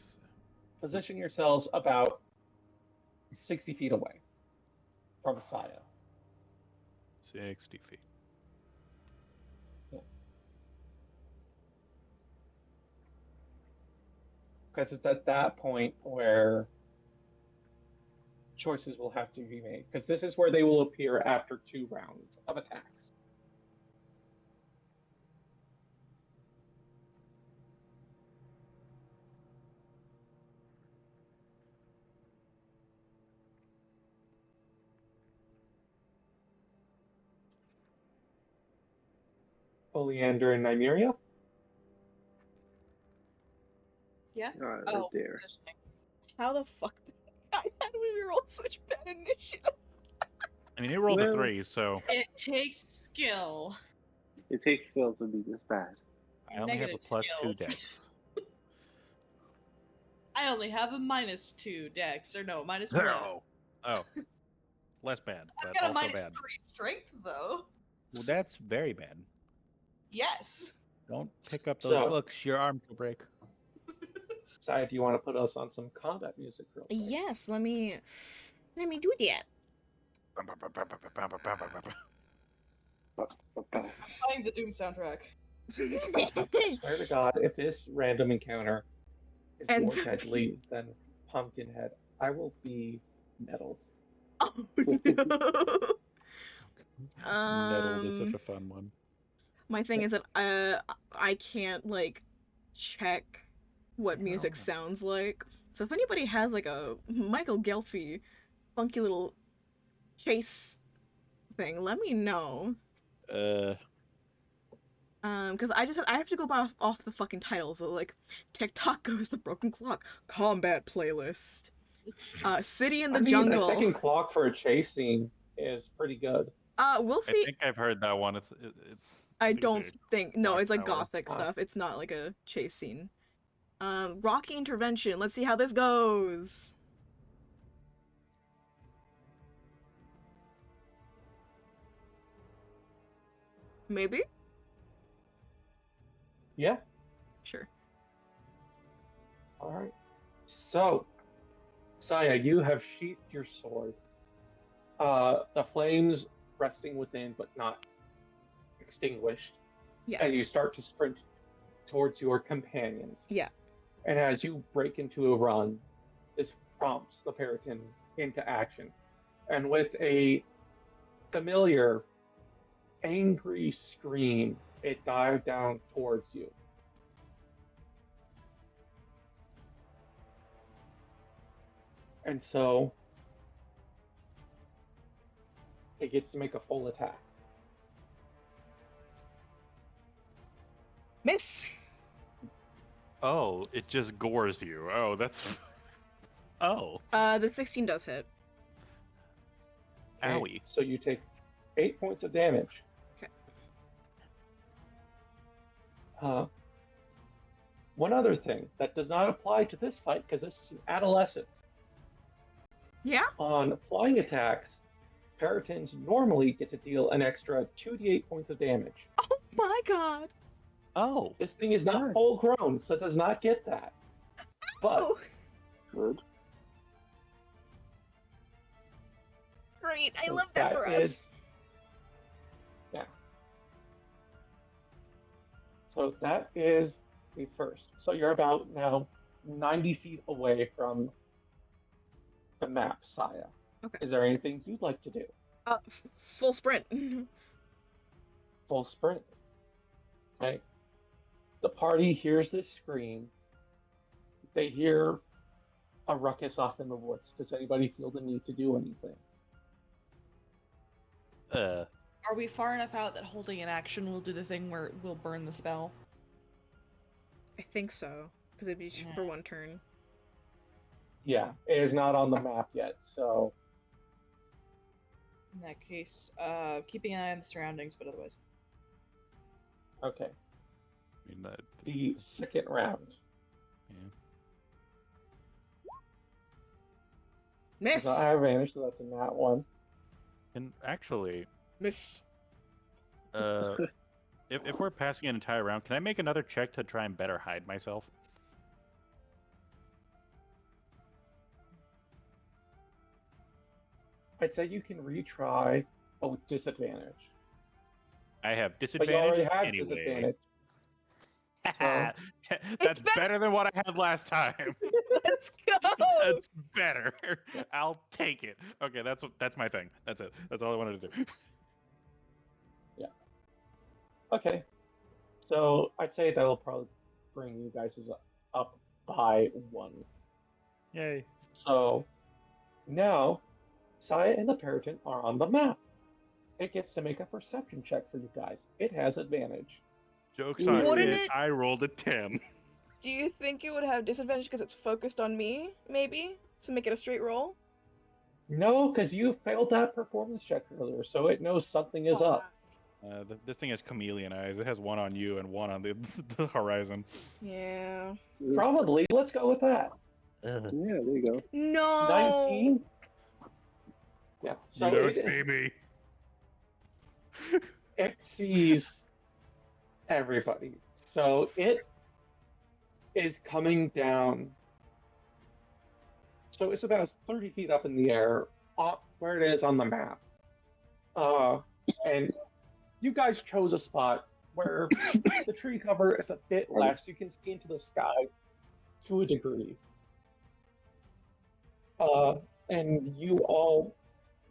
Position yourselves about 60 feet away from Saya. 60 feet. Because it's at that point where choices will have to be made. Because this is where they will appear after 2 rounds of attacks. Oleander and Nymeria? Yeah? right Oh, there. positioning. How the fuck guys, how do we roll such bad initiative? I mean, it rolled a Well- 3, so It takes skill. It takes skill to be this bad. I only have a Negative +2 skill. dex. I only have a -2 dex, or no, -1. Oh. Less bad, I've but got a also -3 bad. strength, though. Well, that's very bad. Yes. Don't pick up those So- books. Your arms will break. Saya, do you want to put us on some combat music real quick? Yes, let me do that. Playing the Doom soundtrack. Swear to God, if this random encounter is And- more deadly than Pumpkinhead, I will be meddled. Oh no. Nettled is such a fun one. My thing is that I can't like check what music sounds like. So if anybody has like a Michael Gelfi funky little chase thing, let me know. Because I have to go off the fucking titles. So like TikTok goes the Broken Clock combat playlist. City in the I mean, Jungle. a ticking clock for a chase scene is pretty good. We'll I see. think I've heard that one. It's. I think it's don't think no, Black it's like Tower. gothic stuff. It's not like a chase scene. Rocky Intervention. Let's see how this goes. Maybe? Yeah. Sure. All right. So, Saya, you have sheathed your sword. The flames resting within, but not extinguished. Yeah. And you start to sprint towards your companions. Yeah. And as you break into a run, this prompts the Periton into action. And with a familiar, angry scream, it dives down towards you. And so it gets to make a full attack. Miss! Oh, it just gores you. Oh, that's. Oh, The 16 does hit. Okay, owie. so you take 8 points of damage. Okay. One other thing that does not apply to this fight because this is an adolescent. Yeah? On flying attacks, Peritons normally get to deal an extra 2d8 points of damage. Oh my god! Oh, This thing is not full grown, so it does not get that. But Oh, Good. great. I So love that that for is- us. so that is the first. So you're about now 90 feet away from the map, Saya. Okay. Is there anything you'd like to do? Full sprint. Full sprint. Okay. The party hears this scream. They hear a ruckus off in the woods. Does anybody feel the need to do anything? Are we far enough out that holding an action will do the thing where we'll burn the spell? I think so. Because it'd be for one turn. Yeah, it is not on the map yet, so In that case, keeping an eye on the surroundings, but otherwise. okay. I mean, The second round. yeah. Miss! So I have advantage, so that's a nat one. And actually, Miss. if we're passing an entire round, can I make another check to try and better hide myself? I'd say you can retry, but with disadvantage. I have But you disadvantage already have anyway. disadvantage. That's better- better than what I had last time. Let's go! That's better. I'll take it. Okay, that's my thing. That's it. That's all I wanted to do. Okay. So I'd say that'll probably bring you guys up by 1. Yay. So now Saya and the Periton are on the map. It gets to make a perception check for you guys. It has advantage. Joke's on Wouldn't it. it- I rolled a 10. Do you think it would have disadvantage because it's focused on me, maybe? To make it a straight roll? No, because you failed that performance check earlier, so it knows something is up. This thing has chameleon eyes. It has one on you and one on the horizon. Yeah. Probably. Let's go with that. Yeah, there you go. No! 19. Yeah. So you don't it, see me. it sees everybody. So it is coming down. So it's about 30 feet up in the air, where it is on the map. And you guys chose a spot where the tree cover is a bit less. You can see into the sky to a degree. And you all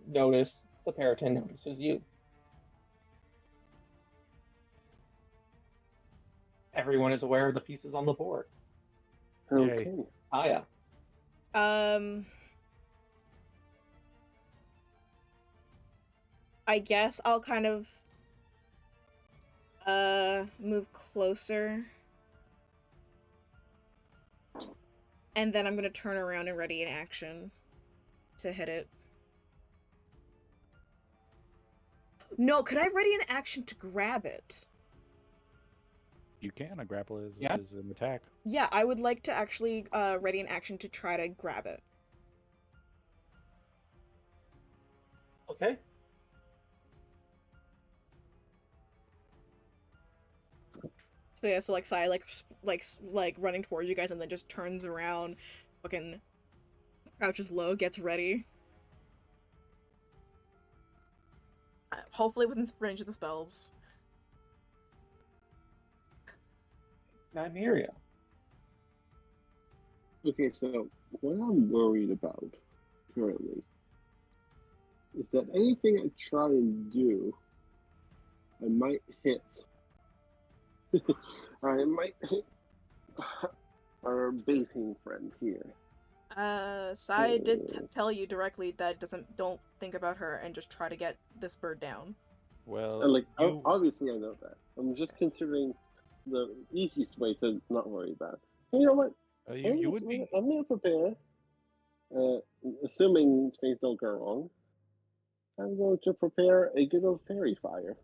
notice, the Periton notices you. Everyone is aware of the pieces on the board. Okay. Aya. I guess I'll kind of move closer. And then I'm gonna turn around and ready an action to hit it. No, could I ready an action to grab it? You can. A grapple is Yeah. is an attack. Yeah, I would like to actually ready an action to try to grab it. Okay. So yeah, so like Sai like running towards you guys and then just turns around, fucking crouches low, gets ready. Hopefully within range of the spells. Nymeria. Okay, so what I'm worried about currently is that anything I try and do, I might hit. I might hit our bathing friend here. Sai did tell you directly that don't think about her and just try to get this bird down. Well, And like, you, obviously, I know that. I'm just considering the easiest way to not worry about it. And you know what? you would be. I'm gonna prepare. Assuming things don't go wrong, I'm going to prepare a good old fairy fire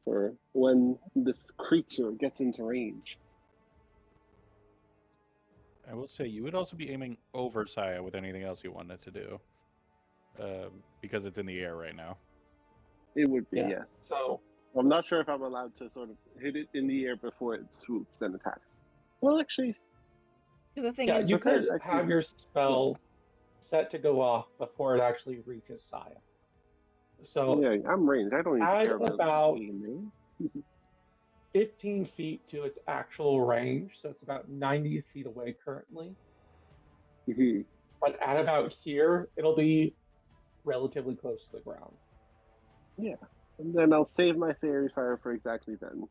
for when this creature gets into range. I will say you would also be aiming over Saya with anything else you wanted to do, because it's in the air right now. It would be, Yeah. yes. So I'm not sure if I'm allowed to sort of hit it in the air before it swoops and attacks. Well, actually, Because the thing yeah, is, you okay, could actually, have your spell set to go off before it actually reaches Saya. So yeah, I'm ranged. I don't need to add care about aiming. 15 feet to its actual range, so it's about 90 feet away currently. Mhm. But at about here, it'll be relatively close to the ground. Yeah, and then I'll save my fairy fire for exactly then.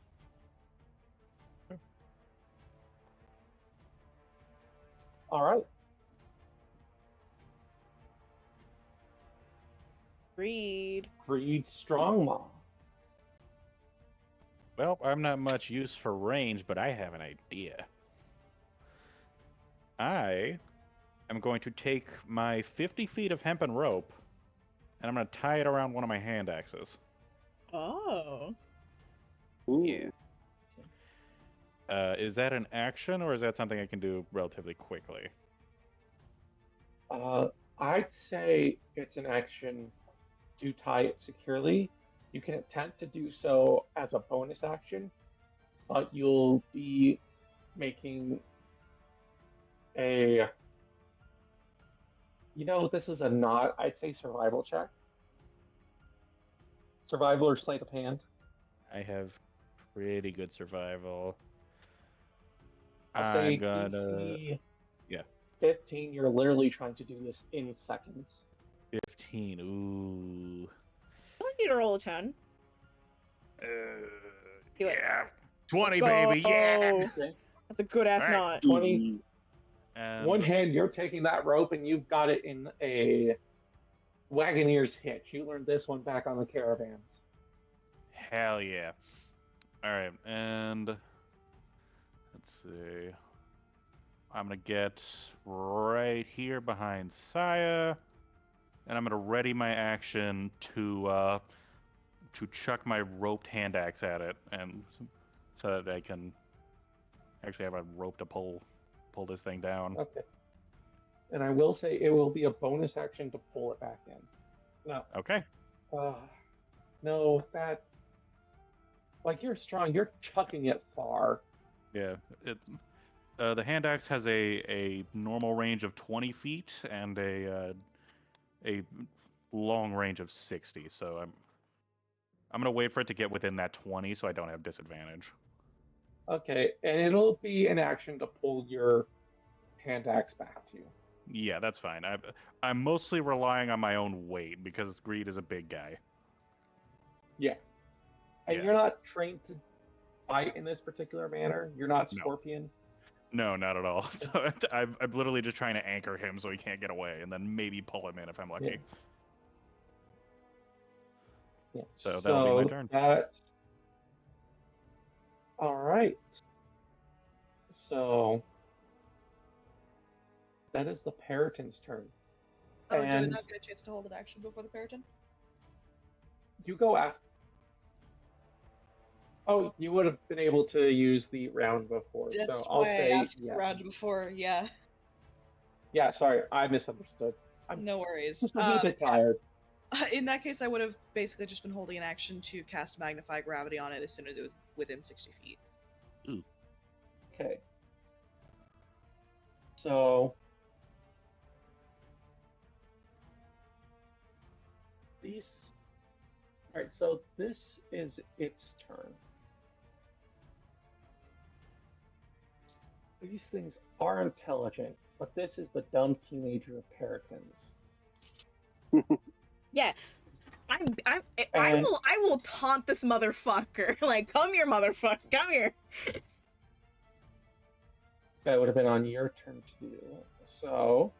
All right. Greed. Greed Strongmaw. Well, I'm not much use for range, but I have an idea. I am going to take my 50 feet of hempen rope, and I'm going to tie it around one of my hand axes. Oh. Ooh. Yeah. Is that an action, or is that something I can do relatively quickly? I'd say it's an action to tie it securely. You can attempt to do so as a bonus action, but you'll be making a. This is a not, I'd say, survival check. Survival or sleight of hand. I have pretty good survival. I'll say I'm gonna. DC Yeah. 15. You're literally trying to do this in seconds. 15. Ooh. I want you to roll a 10. Do it. Yeah. 20, Let's baby. Yeah. go. Okay. That's a good ass All right. knot. 20. And One hand, you're taking that rope and you've got it in a Wagoneer's hitch. You learned this one back on the caravans. hell yeah. All right. And let's see. I'm going to get right here behind Saya. And I'm going to ready my action to chuck my roped hand axe at it, and so that I can actually have a rope to pull this thing down. Okay. And I will say it will be a bonus action to pull it back in. No. Okay. No, that. Like, you're strong. You're chucking it far. Yeah. The hand axe has a normal range of 20 feet and a long range of 60. So I'm gonna wait for it to get within that 20, so I don't have disadvantage. Okay, and it'll be an action to pull your hand axe back to you. Yeah, that's fine. I'm mostly relying on my own weight because Greed is a big guy. Yeah. And Yeah. you're not trained to fight in this particular manner. You're not No. Scorpion. No, not at all. I'm literally just trying to anchor him so he can't get away, and then maybe pull him in if I'm lucky. Yeah. So that'll be my turn. All right. So that is the Periton's turn. Oh, do we And not get a chance to hold an action before the Periton? you go after. Oh, you would have been able to use the round before. That's so I'll why say I asked yes. round before, yeah. Yeah, sorry, I misunderstood. I'm No worries. just a little bit tired. In that case, I would have basically just been holding an action to cast Magnify Gravity on it as soon as it was within 60 feet. Ooh. Okay. So these. All right. So this is its turn. These things are intelligent, but this is the dumb teenager of Peritons. Yeah, I And will taunt this motherfucker. Like, come here, motherfucker, come here. that would have been on your turn to do. So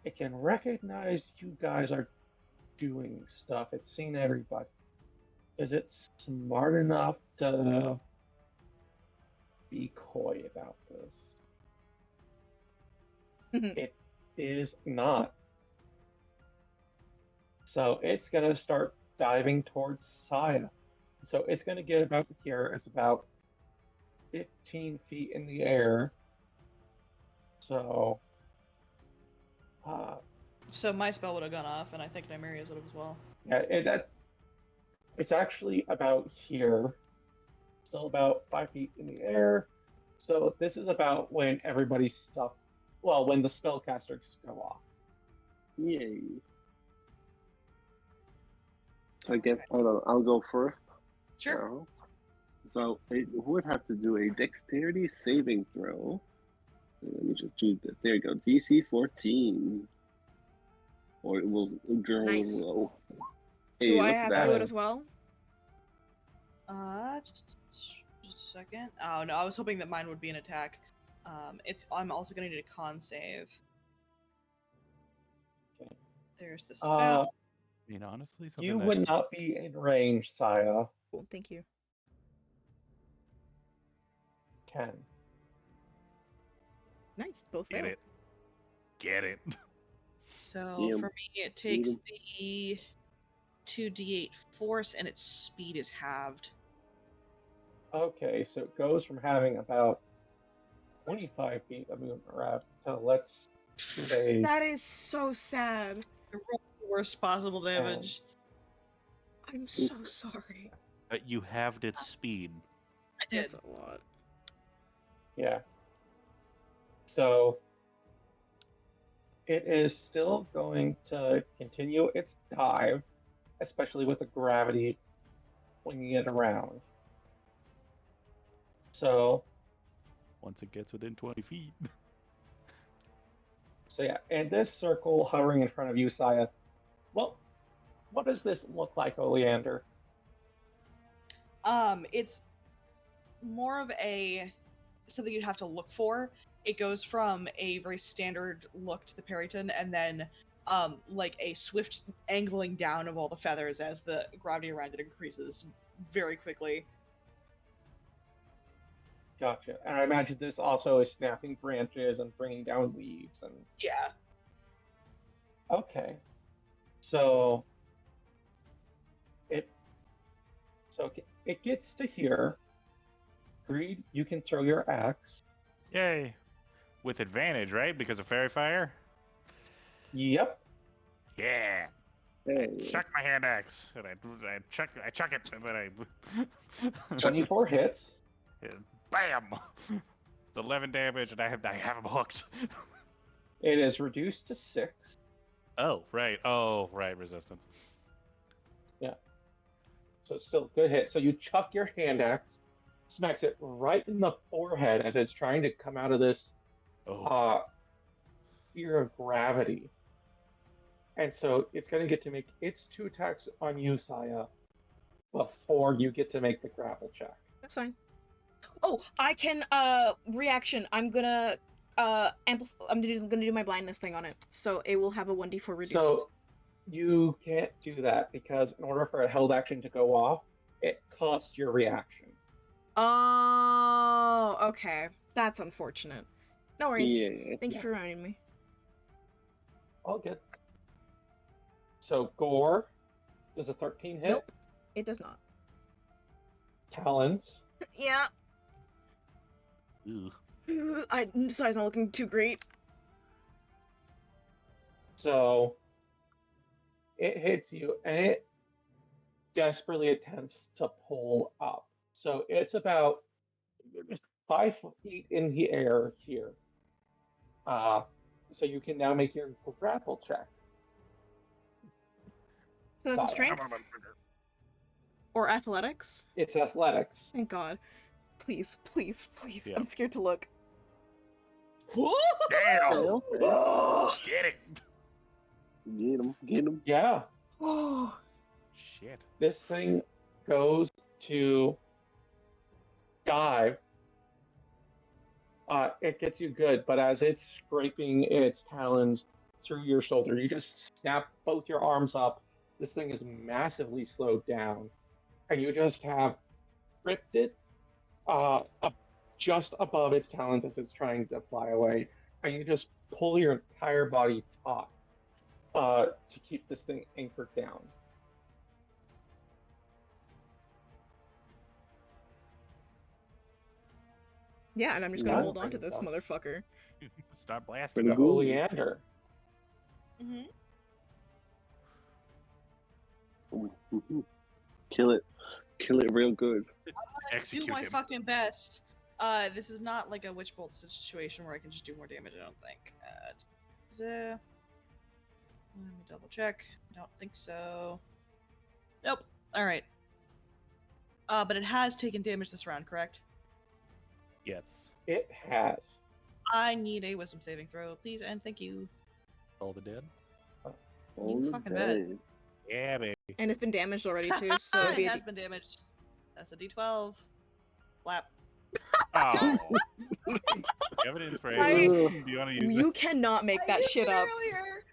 it can recognize you guys are doing stuff. It's seen everybody. Is it smart enough to be coy about this? It is not. So it's going to start diving towards Saya. So it's going to get about here. It's about 15 feet in the air. So, So my spell would have gone off, and I think Nymeria's would have as well. yeah, it's actually about here. Still about 5 feet in the air. So this is about when everybody's stuff. Well, when the spellcasters go off. Yay. So I guess I'll go first. Sure. Now. So it would have to do a dexterity saving throw. Let me just choose that. There you go. DC 14. Or it will go Nice. low. Hey, Do I look have at to do that. it as well? Just a second. Oh no, I was hoping that mine would be an attack. I'm also gonna need a con save. Okay. There's the spell. I mean, honestly, something You that would not be in range, Saya. Cool, thank you. 10. Nice, both Get fail. it. Get it. So Yeah, for me, it takes them. the 2d8 force, and its speed is halved. Okay, so it goes from having about 25 feet of movement around to let's say That is so sad. The worst possible damage. I'm so sorry. You halved its speed. I did. That's a lot. yeah. So it is still going to continue its dive, especially with the gravity swinging it around. So Once it gets within 20 feet. So yeah, and this circle hovering in front of you, Saya. Well, what does this look like, Oleander? It's more of a something you'd have to look for. It goes from a very standard look to the Periton, and then like a swift angling down of all the feathers as the gravity around it increases very quickly. Gotcha. And I imagine this also is snapping branches and bringing down leaves and. Yeah. Okay. So it gets to here. Greed, you can throw your axe. Yay. With advantage, right? Because of fairy fire? Yep. Yeah. Hey. Chuck my hand axe. And I chuck it, and then I 24 hits. Bam! It's 11 damage, and I have him hooked. It is reduced to 6. Oh, right. Oh, right. Resistance. So it's still a good hit. So you chuck your hand axe, smacks it right in the forehead as it's trying to come out of this Oh. fear of gravity. And so it's going to get to make its 2 attacks on you, Saya, before you get to make the grapple check. That's fine. Oh, I can reaction. I'm gonna I'm gonna do my blindness thing on it, so it will have a 1d4 reduced. So you can't do that because in order for a held action to go off, it costs your reaction. Oh, okay. That's unfortunate. No worries. Yeah. Thank you for reminding me. All good. So Gore, does a 13 hit? Nope, it does not. Talons. Yeah. Ooh. Sai's not looking too great. So it hits you and it desperately attempts to pull up. So it's about 5 feet in the air here. So you can now make your grapple check. So that's a Got it. strength or athletics. It's athletics. Thank God. Please, please, please. Yeah. I'm scared to look. Damn! Oh. Get it! Get him, get him. Yeah, Oh. Shit. this thing goes to dive. It gets you good, but as it's scraping its talons through your shoulder, you just snap both your arms up. This thing is massively slowed down, and you just have ripped it just above its talons as it's trying to fly away, and you just pull your entire body taut to keep this thing anchored down. Yeah, and I'm just gonna That hold on to brings this us- motherfucker. Stop blasting. To Pretty good. Oleander. Mm-hmm. Mhm. Kill it. Kill it real good. Execute Do my him. fucking best. This is not like a witch bolt situation where I can just do more damage. I don't think. Let me double check. I don't think so. Nope. All right. But it has taken damage this round, correct? Yes. It has. I need a wisdom saving throw, please, and thank you. All the dead? On the fucking bet. bed. Yeah, baby. And it's been damaged already too, so it'll it be a has been damaged. That's a D12. Flap. Oh. Evidence for I- action. Do you want to use You cannot make that I used shit it up. earlier.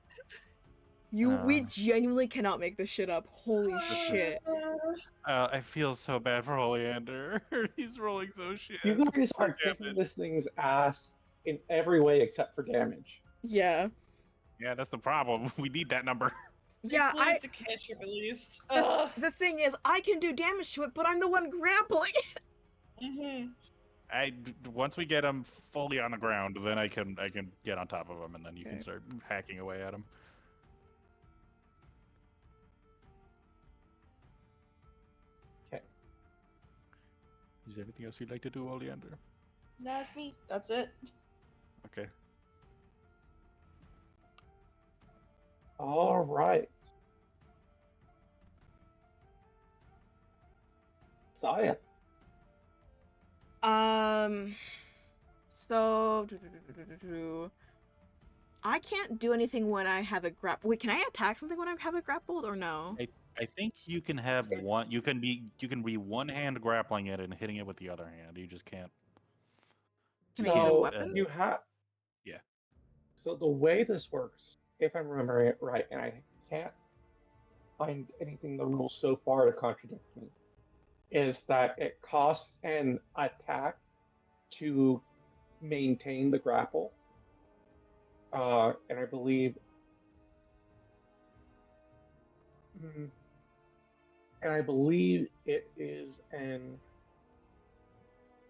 We Uh. genuinely cannot make this shit up. Holy shit. it? I feel so bad for Oleander. He's rolling so shit. You guys for are kicking damage. this thing's ass in every way except for damage. Yeah. Yeah, that's the problem. We need that number. Yeah, Includes a cantrip at least. the thing is, I can do damage to it, but I'm the one grappling. Mm-hmm. Once we get him fully on the ground, then I can get on top of him, and then you can Okay. start hacking away at him. Okay. Is there anything else you'd like to do, Oleander? That's me. That's it. Okay. All right. Saya. So I can't do anything when I have a grapple. Wait, can I attack something when I have it grappled or no? I think you can have one. You can be one hand grappling it and hitting it with the other hand. You just can't. Can I use a So weapon? you have. Yeah. So the way this works, if I'm remembering it right, and I can't find anything in the rules so far to contradict me, is that it costs an attack to maintain the grapple. And I believe. And I believe it is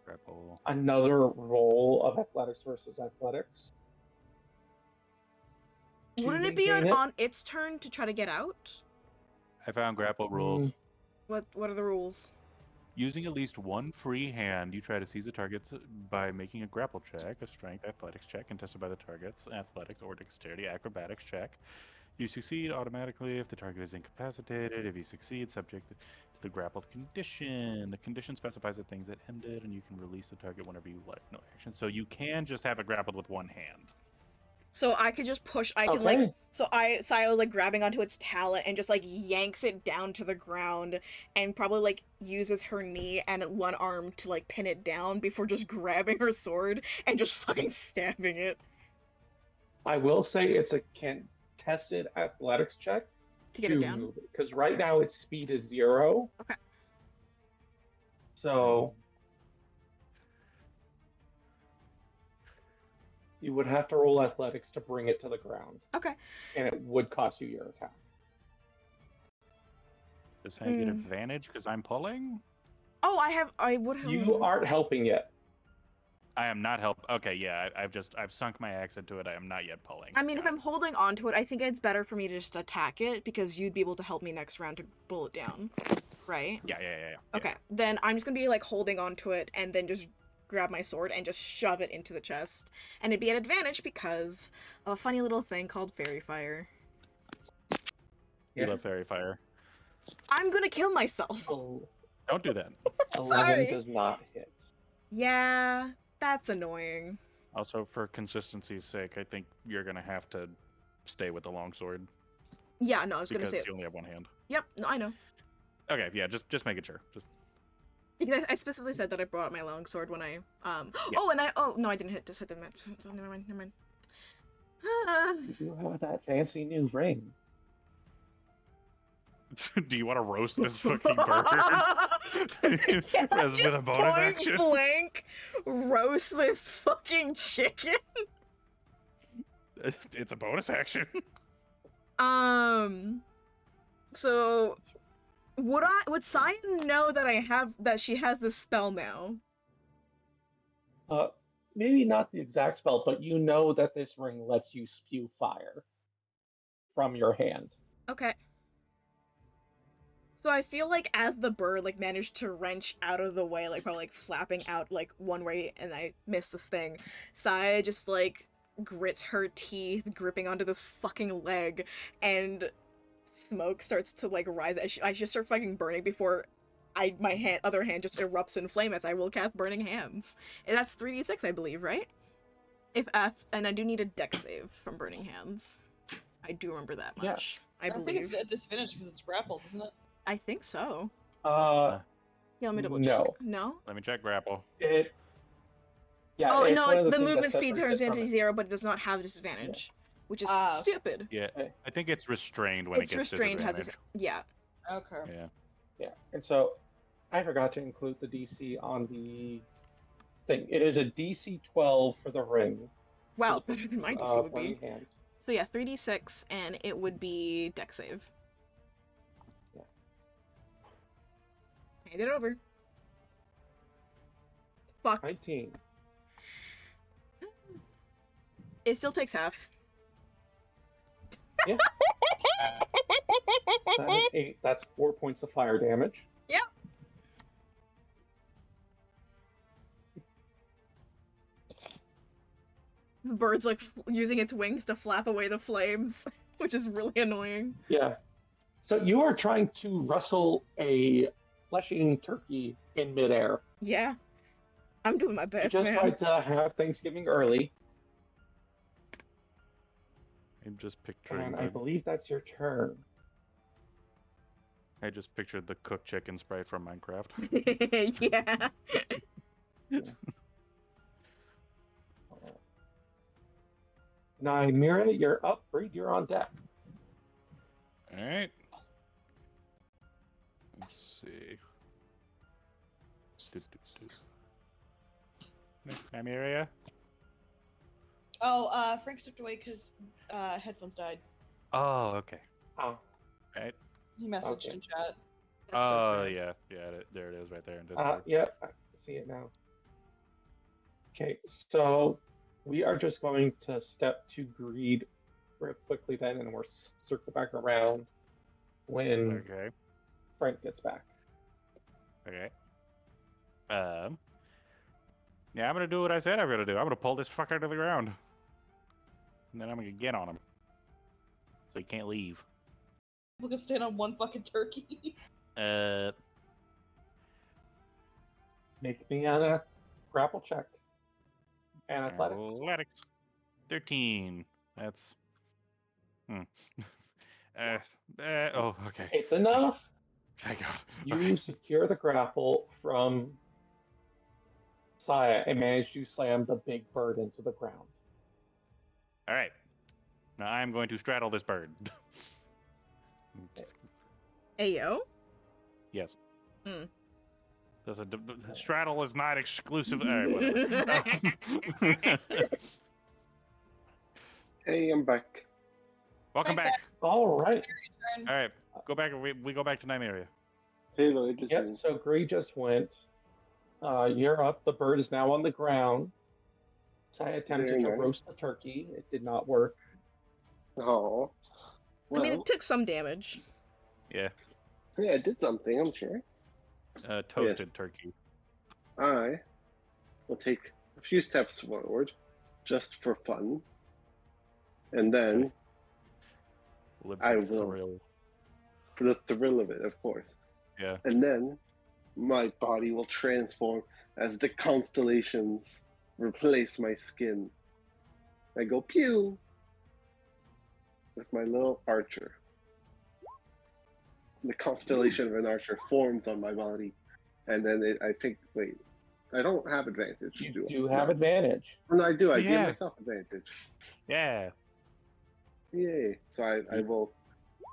Grapple. another roll of athletics versus athletics. to Wouldn't it be maintain on its turn to try to get out? I found grapple rules. Mm. What are the rules? Using at least one free hand, you try to seize a target by making a grapple check, a strength athletics check, contested by the target's athletics or dexterity acrobatics check. You succeed automatically if the target is incapacitated. If you succeed, subject to the grappled condition. The condition specifies the things that ended, and you can release the target whenever you like. No action. So you can just have it grappled with one hand. So I could just push. I can Okay. like. So Sayo like grabbing onto its talent and just like yanks it down to the ground, and probably like uses her knee and one arm to like pin it down before just grabbing her sword and just fucking stabbing it I will say it's a contested athletics check to get it down. move it, because right now its speed is 0. Okay. So you would have to roll athletics to bring it to the ground, Okay. and it would cost you your attack. Does I get advantage because I'm pulling? Oh, I would have. You aren't helping yet. I am not help. Okay, yeah, I've sunk my axe into it. I am not yet pulling. I mean, if Got I'm holding onto it, I think it's better for me to just attack it because you'd be able to help me next round to pull it down, right? it. Yeah. Okay, then I'm just gonna be like holding onto it and then just grab my sword and just shove it into the chest, and it'd be an advantage because of a funny little thing called fairy fire. You love fairy fire. I'm gonna kill myself. Oh, Don't do that. 11 Sorry. does not hit. Yeah, that's annoying. Also, for consistency's sake, I think you're gonna have to stay with the longsword Yeah, no, I was gonna because say. you only have one hand. Yep, no, I know. Okay, yeah, just making sure. Just Because I specifically said that I brought out my longsword when I Yeah. Oh, and oh no, I didn't hit the match. So never mind. Ah. You do have that fancy new ring. do you want to roast this fucking bird? Yeah, As just with a bonus point action? blank roast this fucking chicken. It's a bonus action. So would Cyan know that she has this spell now? Maybe not the exact spell, but you know that this ring lets you spew fire from your hand. Okay. So I feel like as the bird like managed to wrench out of the way, like probably like flapping out like one way, and I missed this thing, Saya just like grits her teeth, gripping onto this fucking leg, and smoke starts to like rise. I just start fucking burning before my other hand just erupts in flame as I will cast Burning Hands. And that's 3d6, I believe, right? And I do need a dex save from Burning Hands. I do remember that much. Yeah. I think believe. it's a disadvantage because it's grappled, isn't it? I think so. Uh, Yeah, let me double no. check. No? Let me check grapple. It. Yeah. Oh, it's no, one it's of the things that movement speed separates turns it from into it. 0, but it does not have disadvantage. Which is Ah. stupid. Yeah, Okay. I think it's restrained when It's it gets restrained, has disadvantage. yeah. Okay. Yeah. Yeah, and so I forgot to include the DC on the thing. It is a DC 12 for the ring. Wow, better than my DC would be. Burning Hands. So yeah, 3d6, and it would be dex save. Yeah. Hand it over. Fuck. 19. It still takes half. Yeah. 7, 8. That's 4 points of fire damage. Yep. The bird's like using its wings to flap away the flames, which is really annoying. Yeah. So you are trying to wrestle a flesh-eating turkey in midair. Yeah. I'm doing my You best, just man. tried to have Thanksgiving early, I'm just picturing. and I believe that's your turn. I just pictured the cooked chicken sprite from Minecraft. Yeah. Nymeria, you're up. Breed, you're on deck. All right. Let's see. Nymeria? Oh, Frank stepped away because headphones died. Oh, okay. Oh, Right. He messaged Okay. in chat. That's so Oh, sad. yeah. There it is right there in Discord. yeah, I see it now. Okay, so we are just going to step to greed real quickly then, and we'll circle back around when Okay. Frank gets back. Okay. Yeah, I'm gonna do what I said I'm gonna do. I'm gonna pull this fucker to the ground. And then I'm gonna get on him. So he can't leave. We can stand on one fucking turkey. Make me on a grapple check. And athletics. Athletics. 13. That's. Oh, okay. It's enough. Thank God. You Okay. secure the grapple from Saya and manage to slam the big bird into the ground. All right. Now I'm going to straddle this bird. Ayo? Yes. Hmm. Straddle is not exclusive. All right, whatever. Hey, I'm back. Welcome Right back. All right. All right, go back. We go back to Nymeria. Hey, Lloyd. It's Yep, me. so Gree just went. You're up. The bird is now on the ground. So I attempted Very to nice. roast the turkey. It did not work. Oh. I mean, Well, it took some damage. Yeah, yeah, it did something, I'm sure. toasted turkey. I will take a few steps forward just for fun. And then, Live I for the will. thrill. for the thrill of it, of course. Yeah. And then my body will transform as the constellations replace my skin. I go pew with my little archer. The constellation of an archer forms on my body, and then I think, wait, I don't have advantage. You I? do have No. advantage. Oh, no, I do. I give Yeah. myself advantage. Yeah. Yay! So I will.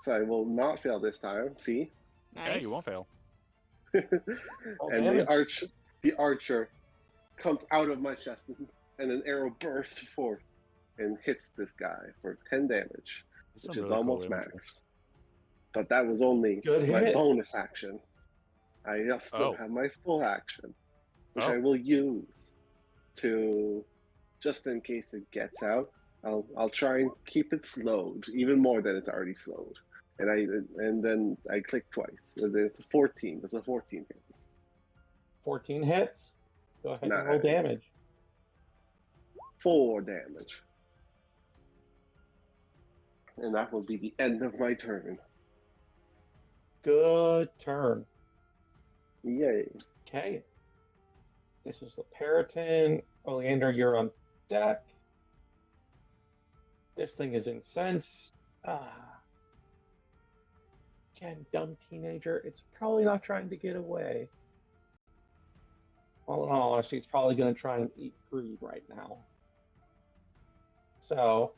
So I will not fail this time. See, Nice. Yeah, you won't fail. and damage. the archer comes out of my chest, and an arrow bursts forth and hits this guy for 10 damage, That's which some is really cool almost imagery. max. But that was only Good my hit. bonus action. I still Oh. have my full action, which Oh. I will use to, just in case it gets out. I'll try and keep it slowed even more than it's already slowed, and then I click twice. It's a 14. It's a 14 hit. 14 hits. Go ahead and roll Nice. damage. 4 damage, and that will be the end of my turn. Good turn. Yay! Okay. This is the Periton. Oleander, you're on deck. This thing is incensed. Again, dumb teenager. It's probably not trying to get away. Well, in all honesty, it's probably going to try and eat greed right now. So,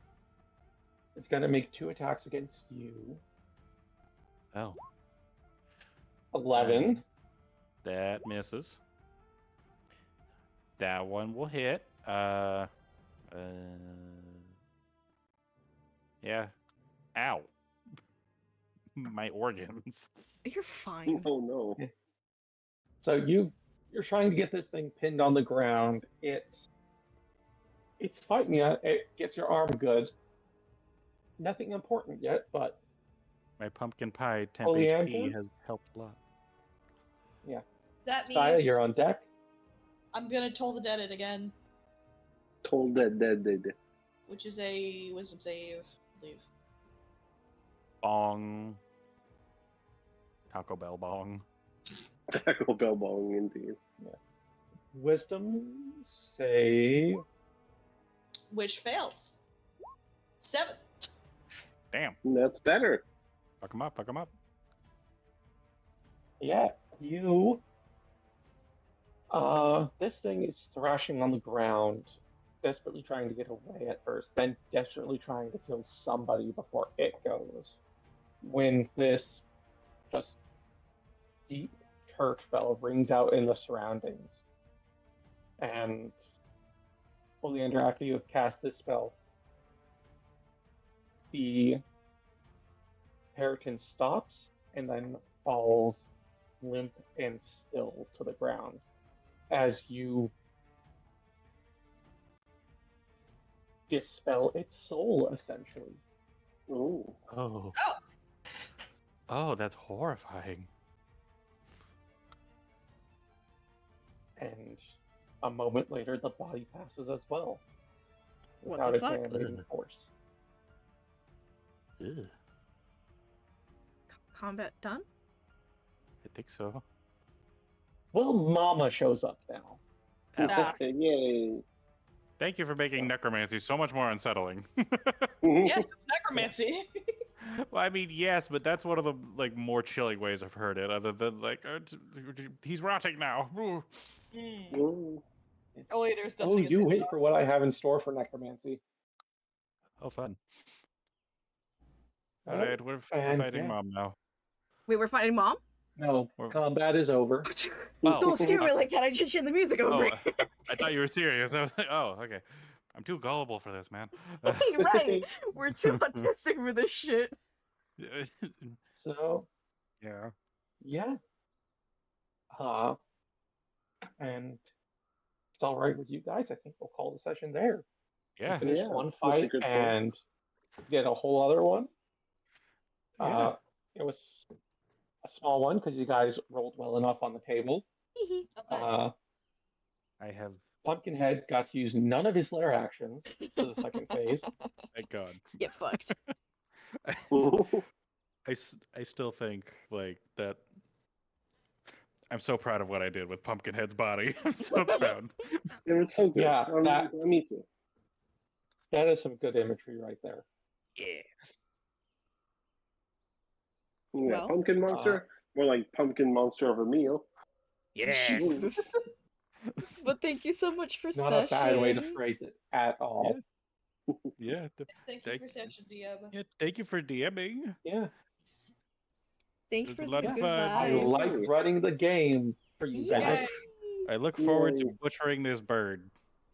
it's going to make 2 attacks against you. Oh. 11. That misses. That one will hit. Yeah. Ow. My organs. You're fine. Oh no! So you're trying to get this thing pinned on the ground. It's fighting you. It gets your arm good. Nothing important yet, but My pumpkin pie temp Oleander? HP has helped a lot. That Saya, means you're on deck. I'm gonna toll the dead it again, Told dead. which is a wisdom save, I believe. Bong. Taco Bell bong. Taco Bell bong indeed. Wisdom save. Which fails. 7. Damn. That's better. Fuck him up. Fuck him up. Yeah, you. This thing is thrashing on the ground, desperately trying to get away at first, then desperately trying to kill somebody before it goes. When this just deep church bell rings out in the surroundings. And Oleander, after you have cast this spell, the Periton stops and then falls limp and still to the ground as you dispel its soul, essentially. Oh, Oh. Oh, that's horrifying. And a moment later, the body passes as well, What without the its fuck? animating Ugh. force. Ugh. Combat done? I think so. Well, Mama shows up now. Ah. yay! Thank you for making necromancy so much more unsettling. Yes, it's necromancy. Well, I mean, yes, but that's one of the more chilling ways I've heard it. Other than he's rotting now. Ooh. Ooh. Oh wait, there's Oh, dusting. you wait for what I have in store for necromancy. Oh, fun. Oh, All right, we're and fighting yeah. Mom now. Wait, we're fighting Mom? No, Or- combat is over. Oh, Don't scare me like that. I just shit the music over. Oh, I thought you were serious. I was like, oh, okay. I'm too gullible for this, man. Right. We're too autistic for this shit. So, Yeah. yeah. And it's all right with you guys, I think we'll call the session there. Yeah. We finished Yeah, one that's a fight good point. and did a whole other one. Yeah. It was a small one because you guys rolled well enough on the table. Hee Uh, I have. Pumpkinhead got to use none of his lair actions for the second phase. Thank God. Get fucked. I still think like that. I'm so proud of what I did with Pumpkinhead's body. I'm so proud. It was so good. Yeah, that- me too. That is some good imagery right there. Yeah. Yeah, Well, pumpkin monster. More like pumpkin monster of a meal. Yeah. Jesus. But thank you so much for Not session. a bad way to phrase it at all. Yeah. Thank you Thank- for session, DM. Yeah. Thank you for DMing. Yeah, Thank It you was for a the lot good of fun. I vibes. like running the game for you Yay. guys. I look forward to Yay. butchering this bird.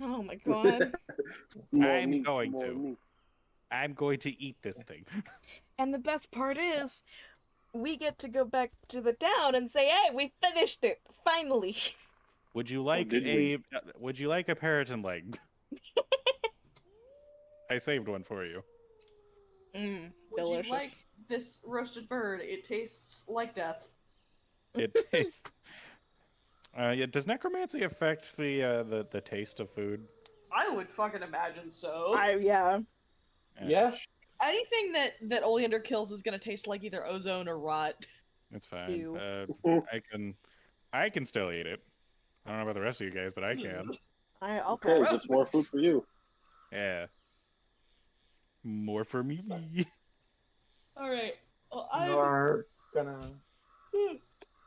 Oh my god. More I'm meat, going more to. meat. I'm going to eat this thing. And the best part is, we get to go back to the town and say, hey, we finished it! Finally! Would you like did we? Would you like a paraton leg? I saved one for you. Mmm, Would delicious. you like this roasted bird? It tastes like death. It tastes. Yeah, does necromancy affect the taste of food? I would fucking imagine so. Yeah. Yeah. Anything that Oleander kills is gonna taste like either ozone or rot. It's fine. Ew. I can still eat it. I don't know about the rest of you guys, but I can. I'll Okay, pass. just more food for you. Yeah. More for me. Alright. Well, I'm You're gonna.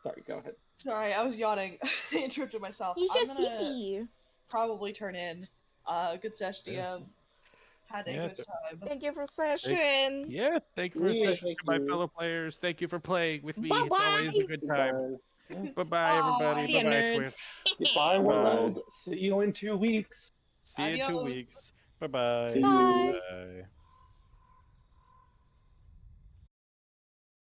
Sorry, go ahead. sorry, I was yawning. I interrupted myself. He's I'm just gonna sleepy. probably turn in. Good sesh, DM. Had a Yeah, good time. Thank you for session. Yeah, thank you for Yeah, session thank to my you. fellow players. Thank you for playing with me. Bye-bye. It's always a good time. Bye-bye, everybody. See ya, Bye-bye, nerds. Twitch. Goodbye, world. See you in 2 weeks. See you in 2 Adios. weeks. Bye-bye. See you. Bye. Bye.